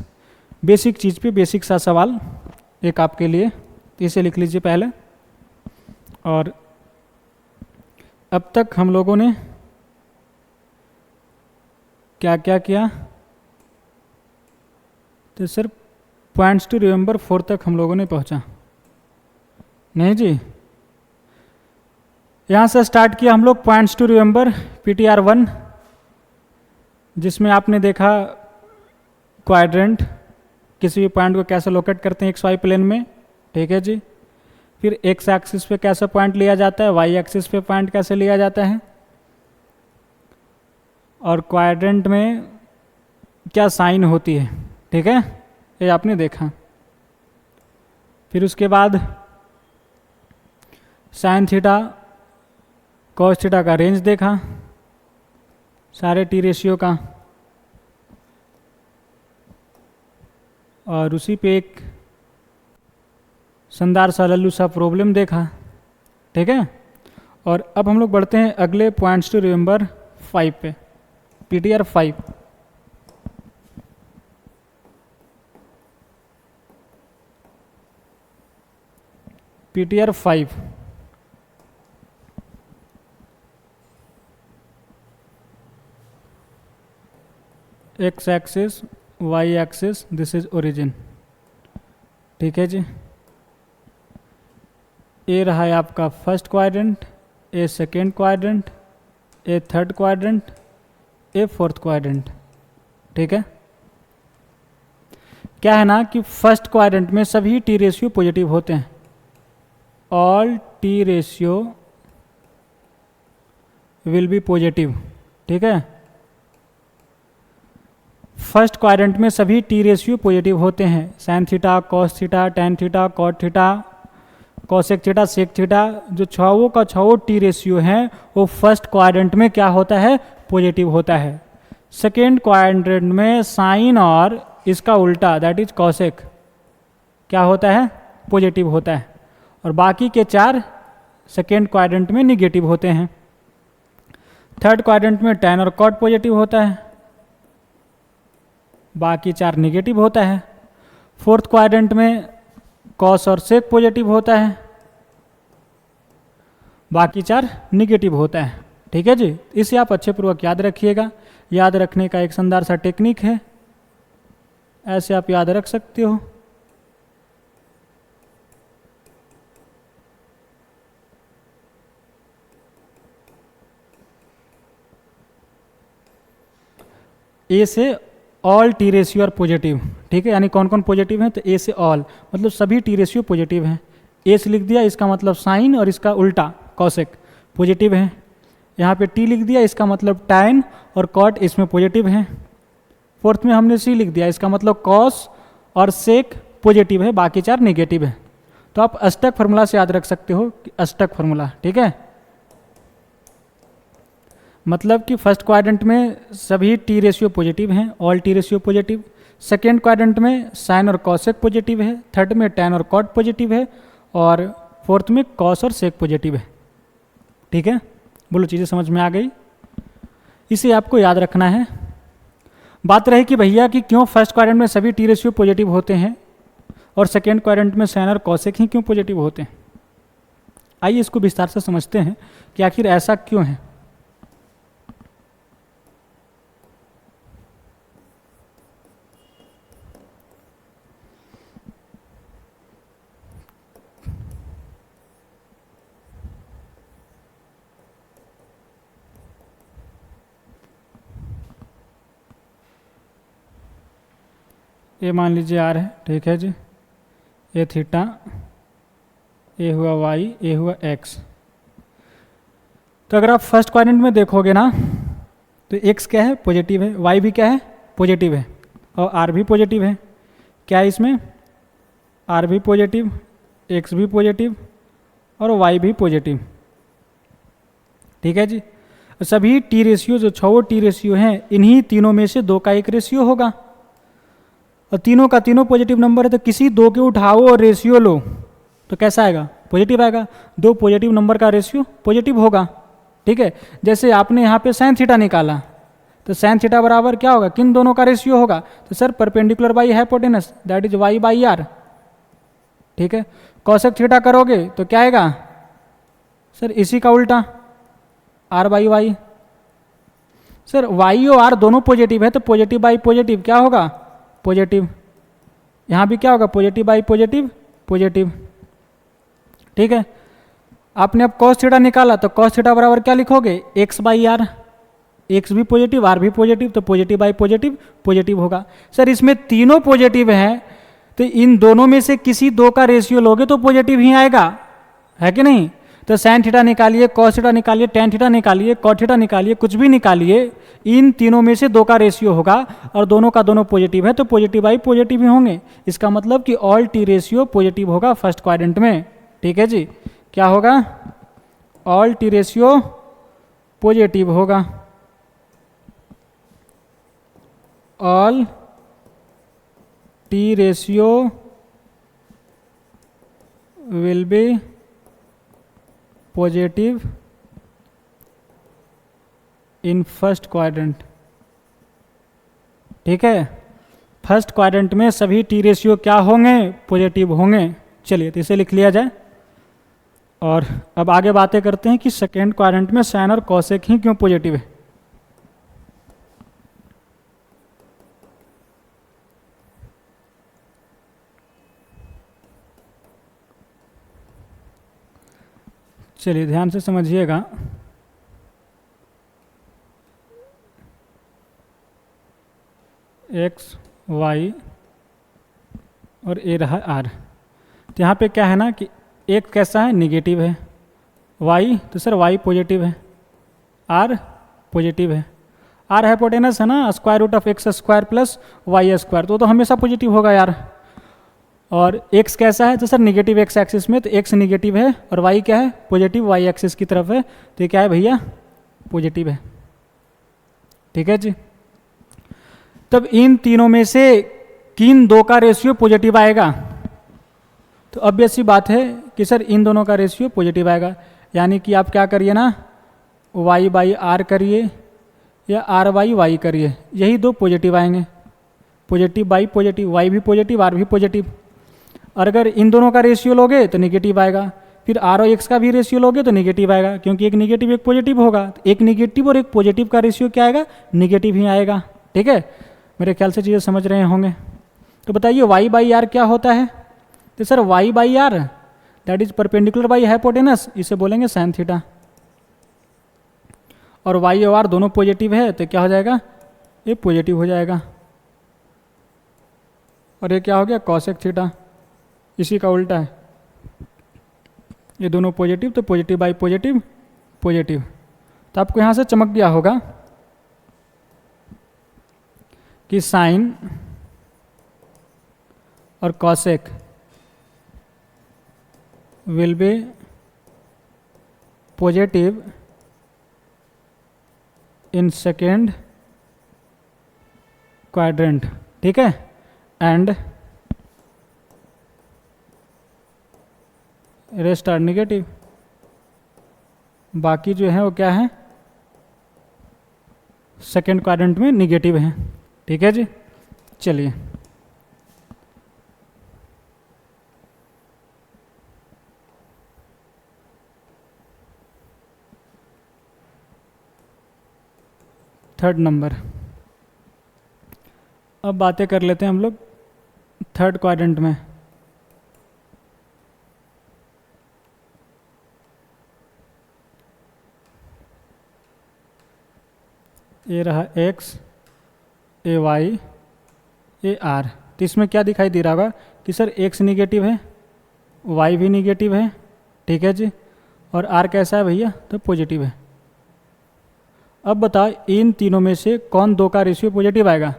बेसिक चीज़ पे बेसिक सा सवाल एक आपके लिए, तो इसे लिख लीजिए पहले। और अब तक हम लोगों ने क्या क्या किया? तो सिर्फ पॉइंट्स टू रिमेंबर 4 तक हम लोगों ने पहुंचा, नहीं जी? यहाँ से स्टार्ट किया हम लोग पॉइंट्स टू रिमेंबर PTR 1, जिसमें आपने देखा क्वाड्रेंट, किसी भी पॉइंट को कैसे लोकेट करते हैं XY प्लेन में। ठीक है जी, फिर X एक्सिस पे कैसे पॉइंट लिया जाता है, Y एक्सिस पे पॉइंट कैसे लिया जाता है, और क्वाड्रेंट में क्या साइन होती है। ठीक है, ये आपने देखा। फिर उसके बाद साइन थीटा कॉस थीटा का रेंज देखा, सारे टी रेशियो का, और उसी पे एक शानदार सा लल्लू सा प्रॉब्लम देखा ठीक है। और अब हम लोग बढ़ते हैं अगले पॉइंट्स टू रिमेंबर 5 पे, PTR 5। PTR 5 X axis, Y axis, this is origin. ठीक है जी। ए रहा है आपका फर्स्ट क्वाड्रेंट, ए सेकेंड क्वाड्रेंट, ए थर्ड क्वाड्रेंट, ए फोर्थ क्वाड्रेंट। ठीक है। क्या है ना कि फर्स्ट क्वाड्रेंट में सभी टी रेशियो पॉजिटिव होते हैं, all T ratio will be positive. ठीक है। फर्स्ट क्वाड्रेंट में सभी टी रेशियो पॉजिटिव होते हैं, sine theta, cos theta, tan theta, cot theta, cosec theta, sec theta, जो छवों का छवों टी रेशियो हैं वो फर्स्ट क्वाड्रेंट में क्या होता है, पॉजिटिव होता है। सेकेंड क्वाड्रेंट में साइन और इसका उल्टा दैट इज कॉसेक क्या होता है, पॉजिटिव होता है। और बाकी के 4 सेकेंड क्वाड्रेंट में निगेटिव होते हैं। थर्ड क्वाड्रेंट में टैन और कॉट पॉजिटिव होता है, बाकी 4 निगेटिव होता है। फोर्थ क्वाड्रेंट में कॉस और सेक पॉजिटिव होता है, बाकी 4 निगेटिव होता है। ठीक है जी। इसे आप अच्छे पूर्वक याद रखिएगा। याद रखने का एक शानदार सा टेक्निक है, ऐसे आप याद रख सकते हो। ए से all T ratio are positive. ठीक है, यानी कौन कौन पॉजिटिव हैं, तो ए से ऑल मतलब सभी टी रेशियो पॉजिटिव हैं। ए से लिख दिया, इसका मतलब साइन और इसका उल्टा कॉसेक पॉजिटिव है। यहाँ पे टी लिख दिया, इसका मतलब टैन और कॉट इसमें पॉजिटिव है। फोर्थ में हमने सी लिख दिया, इसका मतलब कॉस और सेक पॉजिटिव है, बाकी 4 नेगेटिव है। तो आप अष्टक फार्मूला से याद रख सकते हो कि अष्टक फार्मूला। ठीक है, मतलब कि फर्स्ट क्वाड्रेंट में सभी टी रेशियो पॉजिटिव हैं, all T ratio positive. Second quadrant में साइन और कॉसेक पॉजिटिव है, थर्ड में टैन और कॉट पॉजिटिव है, और फोर्थ में कॉस और सेक पॉजिटिव है। ठीक है, बोलो चीज़ें समझ में आ गई। इसे आपको याद रखना है। बात रही कि भैया कि क्यों फर्स्ट क्वाड्रेंट में सभी टी रेशियो पॉजिटिव होते हैं और सेकेंड क्वाड्रेंट में साइन और कॉसेक ही क्यों पॉजिटिव होते हैं। आइए इसको विस्तार से समझते हैं कि आखिर ऐसा क्यों है। ये मान लीजिए आर है। ठीक है जी। ए थीटा, ए हुआ वाई, ए हुआ एक्स। तो अगर आप फर्स्ट क्वाड्रेंट में देखोगे ना तो एक्स क्या है, पॉजिटिव है, वाई भी क्या है, पॉजिटिव है, और आर भी पॉजिटिव है। क्या है इसमें, आर भी पॉजिटिव, एक्स भी पॉजिटिव और वाई भी पॉजिटिव। ठीक है जी। सभी टी रेशियो जो 6 टी रेशियो हैं, इन्हीं तीनों में से 2 का एक रेशियो होगा, और तीनों का तीनों पॉजिटिव नंबर है। तो किसी 2 के उठाओ और रेशियो लो तो कैसा आएगा, पॉजिटिव आएगा। 2 पॉजिटिव नंबर का रेशियो पॉजिटिव होगा। ठीक है, जैसे आपने यहाँ पे साइन थीटा निकाला तो साइन थीटा बराबर क्या होगा, किन दोनों का रेशियो होगा, तो sir perpendicular by hypotenuse that is y by r. ठीक है, कॉसेक थीटा करोगे तो क्या आएगा, सर इसी का उल्टा r by y. Sir y और आर दोनों पॉजिटिव है तो पॉजिटिव बाई पॉजिटिव क्या होगा, पॉजिटिव। यहाँ भी क्या होगा, पॉजिटिव बाई पॉजिटिव पॉजिटिव। ठीक है, आपने अब कॉस थीटा निकाला तो कॉस थीटा बराबर क्या लिखोगे, एक्स बाई आर। एक्स भी पॉजिटिव, आर भी पॉजिटिव, तो पॉजिटिव बाई पॉजिटिव पॉजिटिव होगा। सर इसमें तीनों पॉजिटिव हैं तो इन दोनों में से किसी 2 का रेशियो लोगे तो पॉजिटिव ही आएगा, है कि नहीं। तो साइन थीटा निकालिए, कॉस थीटा निकालिए, टैन थीटा निकालिए, कॉट थीटा निकालिए, कुछ भी निकालिए, इन तीनों में से 2 का रेशियो होगा और दोनों का दोनों पॉजिटिव है तो पॉजिटिव बाई पॉजिटिव ही होंगे। इसका मतलब कि ऑल टी रेशियो पॉजिटिव होगा फर्स्ट क्वाड्रेंट में। ठीक है जी, क्या होगा, ऑल टी रेशियो पॉजिटिव होगा, all T ratio will be positive in first quadrant. ठीक है, फर्स्ट क्वाड्रेंट में सभी टी रेशियो क्या होंगे? पॉजिटिव होंगे। चलिए तो इसे लिख लिया जाए। और अब आगे बातें करते हैं कि सेकेंड क्वाड्रेंट में साइन और कॉसेक ही क्यों पॉजिटिव है। चलिए ध्यान से समझिएगा। एक्स वाई और ए रहा आर। तो यहाँ पे क्या है ना कि एक कैसा है? निगेटिव है। वाई तो सर वाई पॉजिटिव है, आर पॉजिटिव है। आर हाइपोटेनस है ना, square root of x square plus Y square, तो हमेशा पॉजिटिव होगा यार। और एक्स कैसा है? तो सर निगेटिव एक्स एक्सिस में, तो एक्स निगेटिव है और वाई क्या है? पॉजिटिव वाई एक्सिस की तरफ है, तो ये क्या है भैया? पॉजिटिव है। ठीक है जी। तब इन तीनों में से किन दो का रेशियो पॉजिटिव आएगा? तो ऑब्वियस सी बात है कि सर इन दोनों का रेशियो पॉजिटिव आएगा। यानी कि आप क्या करिए ना, वाई बाई आर करिए या आर बाई वाई करिए, यही दो पॉजिटिव आएंगे। पॉजिटिव बाई पॉजिटिव, वाई भी पॉजिटिव आर भी पॉजिटिव। और अगर इन दोनों का रेशियो लोगे तो निगेटिव आएगा। फिर आर और एक्स का भी रेशियो लोगे तो निगेटिव आएगा, क्योंकि एक निगेटिव एक पॉजिटिव होगा। तो एक निगेटिव और एक पॉजिटिव का रेशियो क्या आएगा? निगेटिव ही आएगा। ठीक है, मेरे ख्याल से चीज़ें समझ रहे होंगे। तो बताइए वाई बाई आर क्या होता है? तो sir y by r that is perpendicular by hypotenuse, इसे बोलेंगे साइन थीटा। और वाई और आर दोनों पॉजिटिव है तो क्या हो जाएगा? ये पॉजिटिव हो जाएगा। और ये क्या हो गया? कॉसेक थीटा, इसी का उल्टा है। ये दोनों पॉजिटिव, तो पॉजिटिव बाई पॉजिटिव पॉजिटिव। तो आपको यहाँ से चमक गया होगा कि साइन और cosec will be positive in second quadrant. ठीक है, एंड रेस्ट आर निगेटिव। बाकी जो है वो क्या है? सेकेंड क्वाड्रेंट में निगेटिव है। ठीक है जी। चलिए थर्ड नंबर, अब बातें कर लेते हैं हम लोग थर्ड क्वाड्रेंट में। ये रहा एक्स, ए वाई, ए आर। तो इसमें क्या दिखाई दे रहा होगा कि सर एक्स निगेटिव है, वाई भी निगेटिव है। ठीक है जी। और आर कैसा है भैया? तो पॉजिटिव है। अब बताओ इन तीनों में से कौन दो का रेशियो पॉजिटिव आएगा?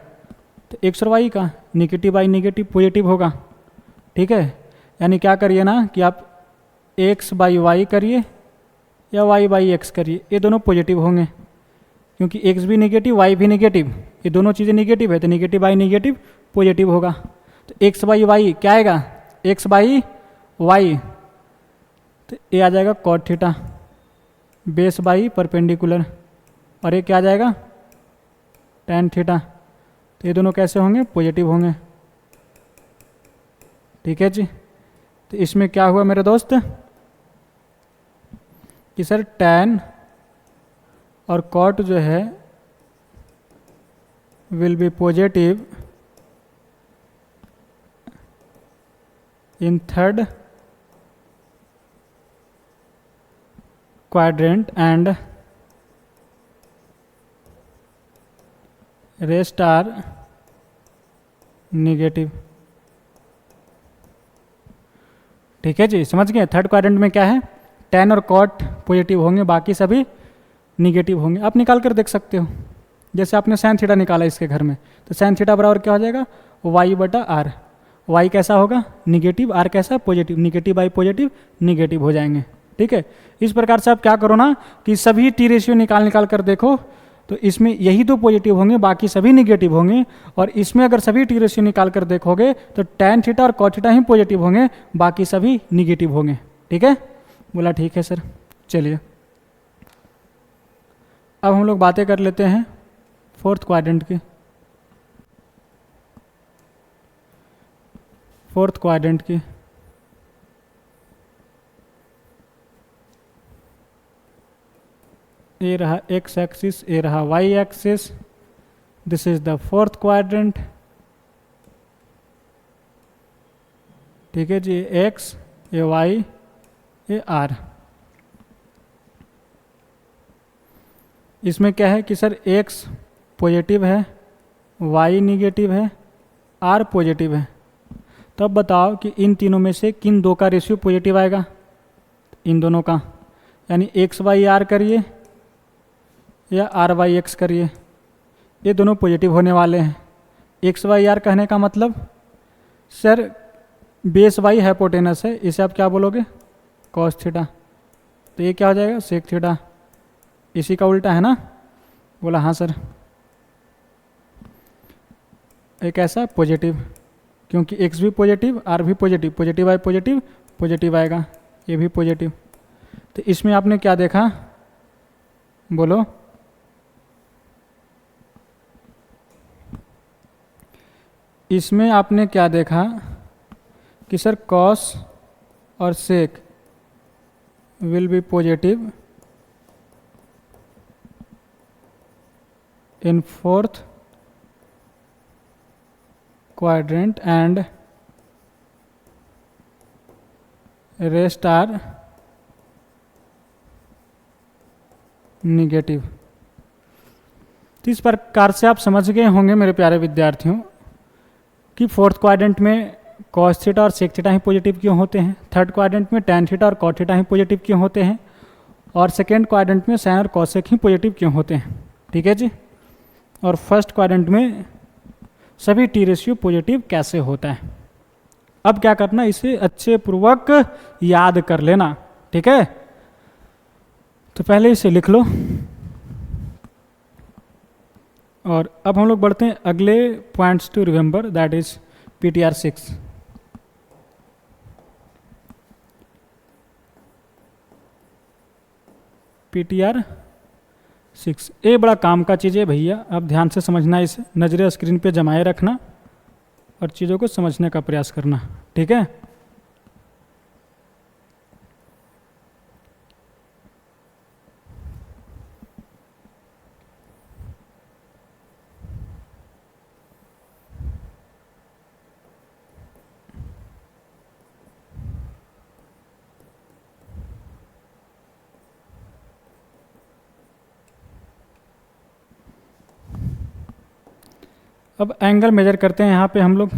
तो एक्स और वाई का निगेटिव बाई निगेटिव पॉजिटिव होगा। ठीक है, यानी क्या करिए ना कि आप एक्स बाई वाई करिए या वाई बाई एक्स करिए, ये दोनों पॉजिटिव होंगे, क्योंकि एक्स भी निगेटिव वाई भी निगेटिव, ये दोनों चीज़ें निगेटिव है, तो निगेटिव बाई निगेटिव पॉजिटिव होगा। तो एक्स बाई वाई क्या आएगा? एक्स बाई वाई, तो ये आ जाएगा cot theta base by perpendicular, और ये क्या आ जाएगा? Tan theta. तो ये दोनों कैसे होंगे? पॉजिटिव होंगे। ठीक है जी। तो इसमें क्या हुआ मेरे दोस्त कि सर टेन और कॉट जो है will be positive in third quadrant and rest are negative. ठीक है जी, समझ गए? थर्ड क्वाड्रेंट में क्या है? टेन और कॉट पॉजिटिव होंगे, बाकी सभी निगेटिव होंगे। आप निकाल कर देख सकते हो, जैसे आपने साइन थीटा निकाला इसके घर में, तो साइन थीटा बराबर क्या हो जाएगा? वाई बटा आर। वाई कैसा होगा? निगेटिव, आर कैसा? Positive. Negative by positive negative हो जाएंगे। ठीक है, इस प्रकार से आप क्या करो ना कि सभी टी रेशियो निकाल कर देखो, तो इसमें यही दो पॉजिटिव होंगे, बाकी सभी निगेटिव होंगे। और इसमें अगर सभी टी रेशियो निकाल कर देखोगे तो टेन थीटा और कॉट थीटा ही पॉजिटिव होंगे, बाकी सभी निगेटिव होंगे। ठीक है, बोला ठीक है सर। चलिए अब हम लोग बातें कर लेते हैं फोर्थ क्वाड्रेंट की। फोर्थ क्वाड्रेंट की ये रहा एक्स एक्सिस, ये रहा Y axis, this is the fourth quadrant. ठीक है जी, ये एक्स, ये वाई, ये आर। इसमें क्या है कि सर एक्स पॉजिटिव है, वाई निगेटिव है, आर पॉजिटिव है। तो अब बताओ कि इन तीनों में से किन दो का रेशियो पॉजिटिव आएगा? इन दोनों का, यानी एक्स वाई आर करिए या आर वाई एक्स करिए, ये दोनों पॉजिटिव होने वाले हैं। एक्स वाई आर कहने का मतलब सर बेस वाई हाइपोटेनस है, इसे आप क्या बोलोगे? Cos theta. तो ये क्या हो जाएगा? Sec theta. इसी का उल्टा है ना? बोला हाँ सर। एक ऐसा पॉजिटिव, क्योंकि एक्स भी पॉजिटिव, आर भी पॉजिटिव, पॉजिटिव आई पॉजिटिव, पॉजिटिव आएगा, ये भी पॉजिटिव। तो इसमें आपने क्या देखा? बोलो। इसमें आपने क्या देखा कि सर कॉस और sec will be positive in fourth quadrant and rest are negative. तो इस प्रकार से आप समझ गए होंगे मेरे प्यारे विद्यार्थियों कि फोर्थ क्वाड्रेंट में कॉस थीटा और सेक थीटा ही पॉजिटिव क्यों होते हैं, थर्ड क्वाड्रेंट में टैन थीटा और कॉट थीटा ही पॉजिटिव क्यों होते हैं, और सेकेंड क्वाड्रेंट में साइन और कॉसेक ही पॉजिटिव क्यों होते हैं। ठीक है जी। और फर्स्ट क्वाड्रेंट में सभी टी रेशियो पॉजिटिव कैसे होता है। अब क्या करना, इसे अच्छे पूर्वक याद कर लेना। ठीक है, तो पहले इसे लिख लो। और अब हम लोग बढ़ते हैं अगले points to remember, that is PTR 6। PTR 6 ये बड़ा काम का चीज़ है भैया, अब ध्यान से समझना, इसे नज़रें स्क्रीन पे जमाए रखना और चीज़ों को समझने का प्रयास करना। ठीक है, अब एंगल मेजर करते हैं यहाँ पे हम लोग।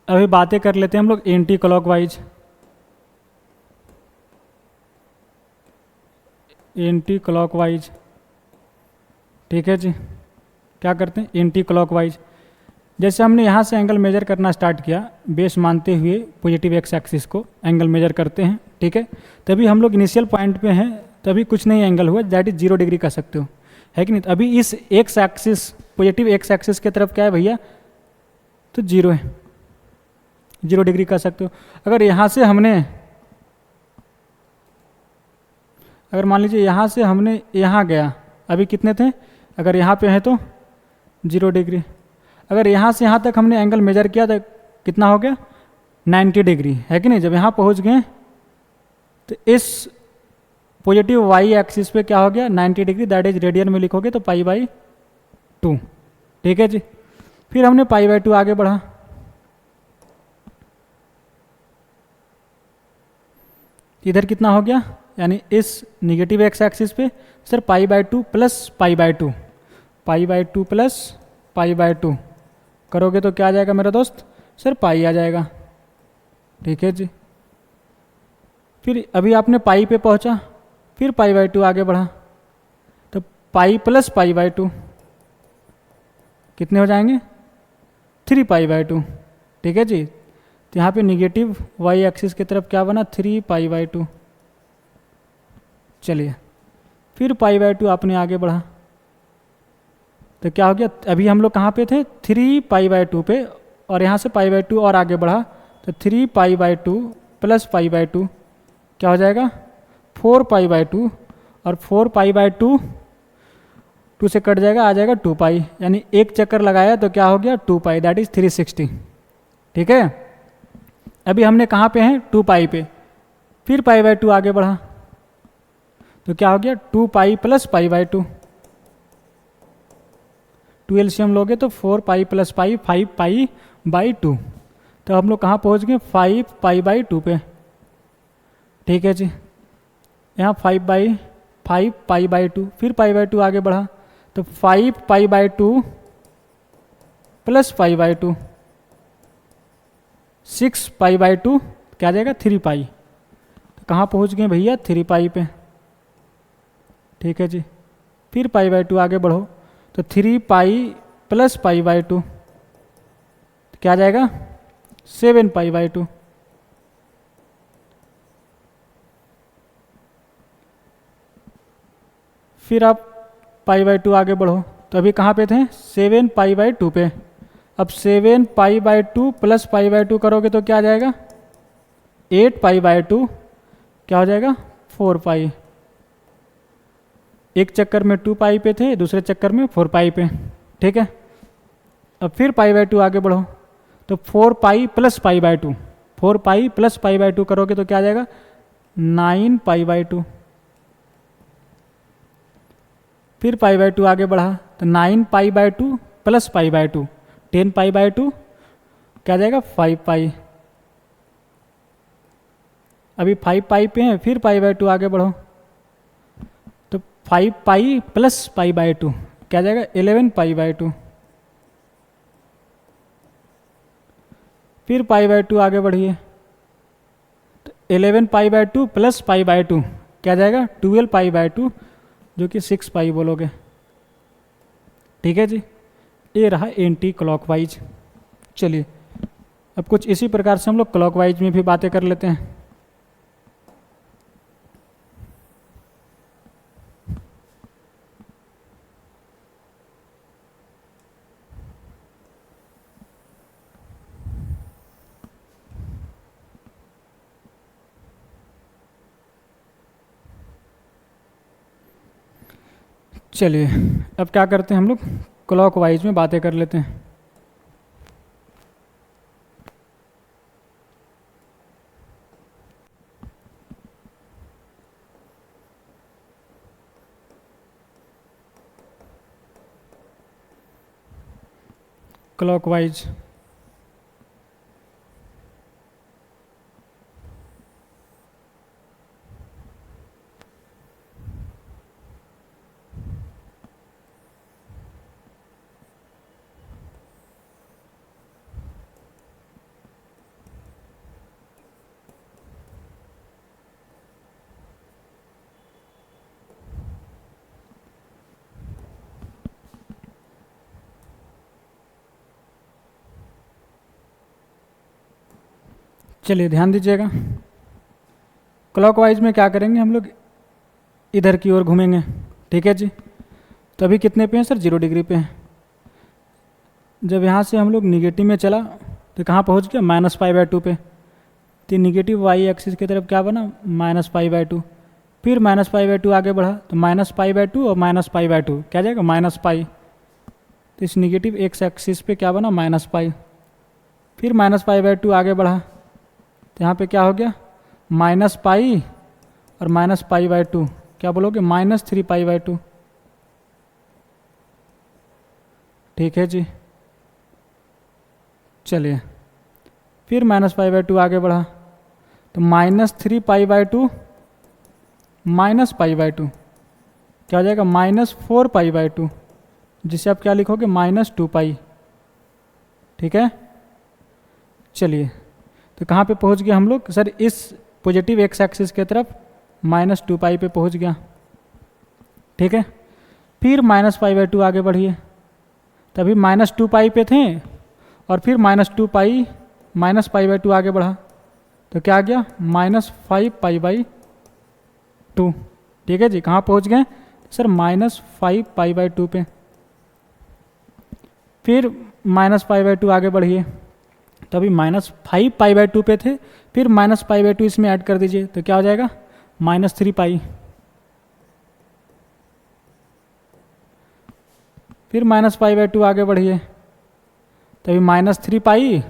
अभी बातें कर लेते हैं हम लोग एंटी क्लॉकवाइज। एंटी क्लॉकवाइज, ठीक है जी। क्या करते हैं? Anti clockwise. जैसे हमने यहाँ से एंगल मेजर करना स्टार्ट किया, बेस मानते हुए पॉजिटिव एक्स एक्सिस को एंगल मेजर करते हैं। ठीक है, तभी हम लोग इनिशियल पॉइंट पे हैं, तभी कुछ नहीं एंगल हुआ, दैट इज 0 डिग्री कह सकते हो, है कि नहीं? तो अभी इस x axis, positive x axis की तरफ क्या है भैया? तो 0 है, 0 डिग्री कह सकते हो। अगर यहाँ से हमने, अगर मान लीजिए यहाँ से हमने यहाँ गया, अभी कितने थे? अगर यहाँ पे है तो 0 डिग्री। अगर यहाँ से यहाँ तक हमने एंगल मेजर किया तो कितना हो गया? 90 डिग्री, है कि नहीं? जब यहाँ पहुँच गए तो इस पॉजिटिव वाई एक्सिस पे क्या हो गया? 90 डिग्री, दैट इज रेडियन में लिखोगे तो π/2। ठीक है जी। फिर हमने π/2 आगे बढ़ा, इधर कितना हो गया? यानी इस निगेटिव एक्स एक्सिस पे सर π/2 प्लस π/2, π/2 प्लस π/2 करोगे तो क्या आ जाएगा मेरा दोस्त? सर पाई आ जाएगा। ठीक है जी। फिर अभी आपने पाई पे पहुंचा, फिर π/2 आगे बढ़ा, तो पाई प्लस π/2 कितने हो जाएंगे? 3π/2। ठीक है जी। तो यहाँ पे निगेटिव वाई एक्सिस की तरफ क्या बना? 3π/2। चलिए, फिर π/2 आपने आगे बढ़ा तो क्या हो गया? अभी हम लोग कहाँ पे थे? 3π/2 पे, और यहाँ से π/2 और आगे बढ़ा तो 3π/2 प्लस π/2 क्या हो जाएगा? 4π/2 और 4π/2 2 से कट जाएगा, आ जाएगा 2π, यानी एक चक्कर लगाया तो क्या हो गया 2π, दैट इज 360। ठीक है, अभी हमने कहाँ पे हैं 2π पे, फिर π/2 आगे बढ़ा तो क्या हो गया 2π + π/2, 2 एलसीएम लोगे तो 4π + π 5π/2, तो हम लोग कहाँ पहुँच गए 5π/2 पे। ठीक है जी, यहाँ 5π/2, फिर π/2 आगे बढ़ा तो 5π/2 + π/2, 6π/2 क्या आ जाएगा 3π, तो कहाँ पहुँच गए भैया 3π पे। ठीक है जी, फिर π/2 आगे बढ़ो तो 3π + π/2 तो क्या आ जाएगा 7π/2। फिर आप π/2 आगे बढ़ो तो अभी कहाँ पे थे 7π/2 पे, अब 7π/2 + π/2 करोगे तो क्या आ जाएगा 8π/2, क्या हो जाएगा 4π। एक चक्कर में 2π पे थे, दूसरे चक्कर में 4π पे। ठीक है, अब फिर π/2 आगे बढ़ो तो 4π + π/2, 4π + π/2 करोगे तो क्या आ जाएगा 9π/2। फिर π/2 आगे बढ़ा तो 9π/2 + π/2 10π/2 क्या आ जाएगा 5π। अभी 5π पे हैं, फिर π/2 आगे बढ़ो तो 5π + π/2 क्या आ जाएगा 11π/2। फिर π/2 आगे बढ़िए तो 11π/2 + π/2 क्या आ जाएगा 12π/2, जो कि 6π बोलोगे। ठीक है जी, ये रहा एंटी क्लॉकवाइज। चलिए अब कुछ इसी प्रकार से हम लोग क्लॉकवाइज में भी बातें कर लेते हैं। चलिए अब क्या करते हैं हम लोग क्लॉकवाइज में बातें कर लेते हैं। क्लॉकवाइज चलिए ध्यान दीजिएगा, क्लॉकवाइज में क्या करेंगे हम लोग इधर की ओर घूमेंगे। ठीक है जी, तो अभी कितने पे हैं सर 0 डिग्री पे हैं। जब यहाँ से हम लोग निगेटिव में चला तो कहाँ पहुँच गया -π/2 पे, तो निगेटिव वाई एक्सिस की तरफ क्या बना -π/2। फिर -π/2 आगे बढ़ा तो -π/2 और -π/2 क्या जाएगा -π, तो इस निगेटिव एक्स एक्सिस पे क्या बना -π। फिर -π/2 आगे बढ़ा तो यहाँ पे क्या हो गया -π और -π/2 क्या बोलोगे -3π/2। ठीक है जी, चलिए फिर -π/2 आगे बढ़ा तो -3π/2 -π/2 क्या हो जाएगा -4π/2, जिसे आप क्या लिखोगे -2π। ठीक है, चलिए तो कहाँ पे पहुँच गया हम लोग सर इस पॉजिटिव एक्स एक्सिस के तरफ -2π पे पहुँच गया। ठीक है, फिर -π/2 आगे बढ़िए, तभी -2π पे थे और फिर -2π -π/2 आगे बढ़ा तो क्या आ गया -5π/2। ठीक है जी, कहाँ पहुँच गए सर -5π/2 पे। फिर -π/2 आगे बढ़िए तो अभी -5π/2 पे थे, फिर -π/2 इसमें ऐड कर दीजिए तो क्या हो जाएगा -3 पाई, फिर -π/2 आगे बढ़िए, तो अभी -3 पाई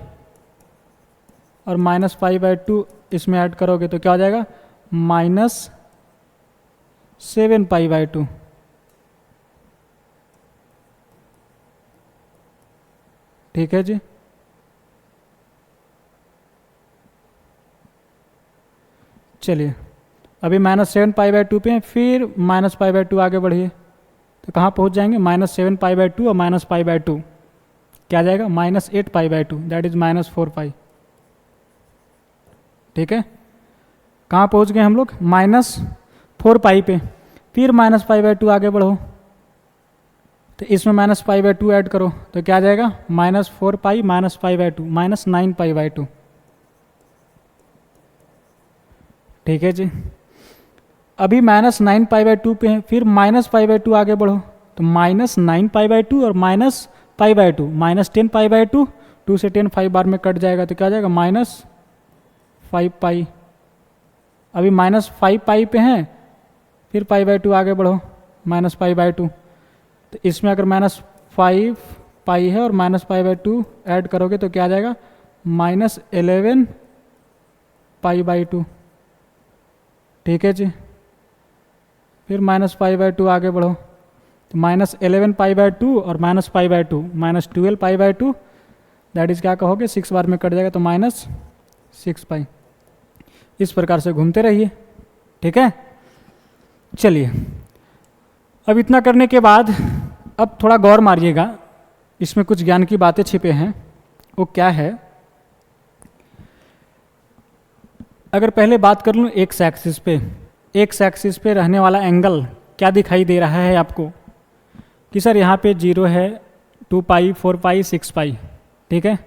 और -π/2 इसमें ऐड करोगे तो क्या हो जाएगा, -7π/2। ठीक है जी। चलिए अभी -7π/2 पे हैं, फिर -π/2 आगे बढ़िए तो कहाँ पहुँच जाएंगे, -7π/2 और -π/2 क्या जाएगा, -8π/2, दैट इज -4π। ठीक है, कहाँ पहुँच गए हम लोग, -4π पे, फिर -π/2 आगे बढ़ो तो इसमें -π/2 ऐड करो तो क्या आ जाएगा, -4π -π/2 -9π/2। ठीक है जी। अभी -9π/2 पे है, फिर -π/2 आगे बढ़ो तो -9π/2 और -π/2 -10π/2, 2 से 10 5 बार में कट जाएगा तो क्या आ जाएगा, -5π। अभी -5π पे हैं, फिर π/2 आगे बढ़ो -π/2, तो इसमें अगर -5π है और -π/2 ऐड करोगे तो क्या आ जाएगा, -11π/2। ठीक है जी। फिर -π/2 आगे बढ़ो तो -11π/2 और -π/2 -12π/2, दैट इज क्या कहोगे, 6 बार में कट जाएगा तो -6π। इस प्रकार से घूमते रहिए। ठीक है, चलिए अब इतना करने के बाद अब थोड़ा गौर मारिएगा, इसमें कुछ ज्ञान की बातें छिपे हैं। वो क्या है, अगर पहले बात कर लूँ एक्स एक्सिस पे रहने वाला एंगल क्या दिखाई दे रहा है आपको, कि सर यहाँ पे 0 है, 2π 4π 6π। ठीक है,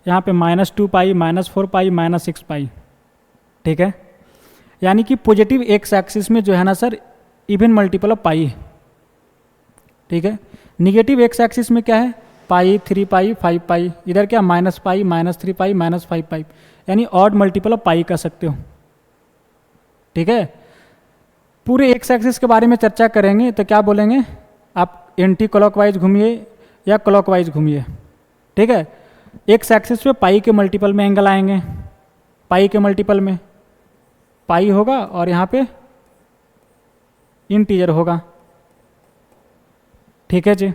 यहाँ पे -2π -4π -6π। ठीक है, यानी कि पॉजिटिव एक्स एक्सिस में जो है ना सर, इवन मल्टीपल ऑफ पाई है। ठीक है, निगेटिव एक्स एक्सिस में क्या है, पाई 3π 5π, इधर क्या -π -3π -5π, यानी ऑड मल्टीपल ऑफ पाई कह सकते हो। ठीक है, पूरे एक्स एक्सिस के बारे में चर्चा करेंगे तो क्या बोलेंगे, आप एंटी क्लॉकवाइज घूमिए या क्लॉकवाइज घूमिए। ठीक है, एक्स एक्सिस पे पाई के मल्टीपल में एंगल आएंगे, पाई के मल्टीपल में पाई होगा और यहाँ पे इंटीजर होगा। ठीक है जी,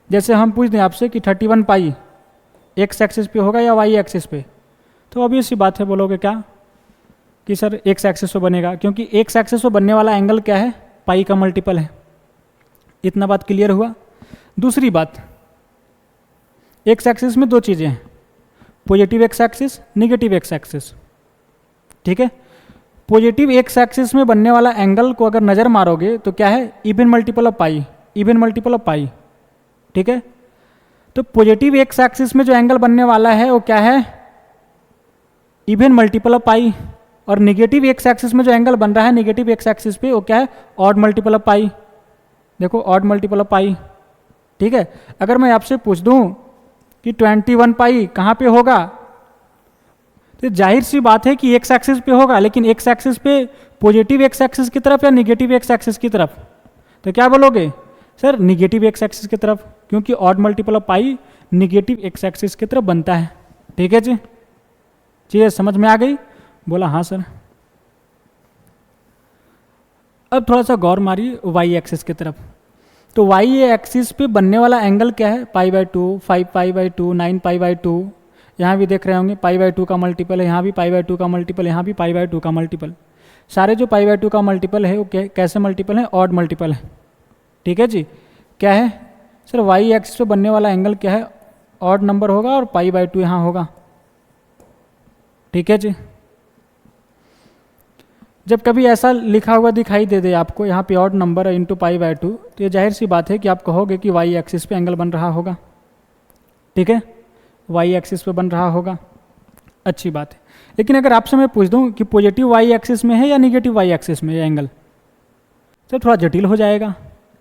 जैसे हम पूछ दें आपसे कि 31π एक्स एक्सिस पे होगा या वाई एक्सिस पे, तो ऑब्वियस सी बात है, बोलोगे क्या कि सर एक्स एक्सिस पे बनेगा, क्योंकि एक्स एक्सिस पे बनने वाला एंगल क्या है, पाई का मल्टीपल है। इतना बात क्लियर हुआ। दूसरी बात, एक्स एक्सिस में दो चीज़ें हैं, positive x axis, negative x axis. ठीक है, पॉजिटिव एक्स एक्सिस में बनने वाला एंगल को अगर नज़र मारोगे तो क्या है, even multiple of pi, even multiple of pi. ठीक है, तो पॉजिटिव एक्स एक्सिस में जो एंगल बनने वाला है वो क्या है, इवन मल्टीपल ऑफ पाई, और निगेटिव एक्स एक्सिस में जो एंगल बन रहा है निगेटिव एक्स एक्सिस पे वो क्या है, ऑड मल्टीपल ऑफ पाई। देखो ऑड मल्टीपल ऑफ पाई। ठीक है, अगर मैं आपसे पूछ दूं कि 21π कहाँ पे होगा, तो जाहिर सी बात है कि एक्स एक्सिस पे होगा, लेकिन एक्स एक्सिस पे पॉजिटिव एक्स एक्सिस की तरफ या निगेटिव एक्स एक्सिस की तरफ, तो क्या बोलोगे सर, निगेटिव एक्स एक्सिस की तरफ, क्योंकि odd multiple of pi negative x axis की तरफ बनता है। ठीक है जी, चीज़ें समझ में आ गई, बोला हाँ सर। अब थोड़ा सा गौर मारिए वाई एक्सिस की तरफ, तो वाई एक्सिस पे बनने वाला एंगल क्या है, π/2 5π/2 9π/2, यहाँ भी देख रहे होंगे π/2 का मल्टीपल है, यहाँ भी π/2 का मल्टीपल, यहाँ भी π/2 का मल्टीपल। सारे जो π/2 का मल्टीपल है वो कैसे मल्टीपल है, ऑड मल्टीपल है। ठीक है जी, क्या है सर, वाई एक्सिस पे बनने वाला एंगल क्या है, ऑड नंबर होगा और π/2 यहाँ होगा। ठीक है जी, जब कभी ऐसा लिखा हुआ दिखाई दे आपको यहाँ पे ऑड नंबर है इंटू π/2, तो ये जाहिर सी बात है कि आप कहोगे कि वाई एक्सिस पे एंगल बन रहा होगा। ठीक है, वाई एक्सिस पे बन रहा होगा, अच्छी बात है। लेकिन अगर आपसे मैं पूछ दूं कि पॉजिटिव वाई एक्सिस में है या निगेटिव वाई एक्सिस में ये एंगल, तो थोड़ा जटिल हो जाएगा,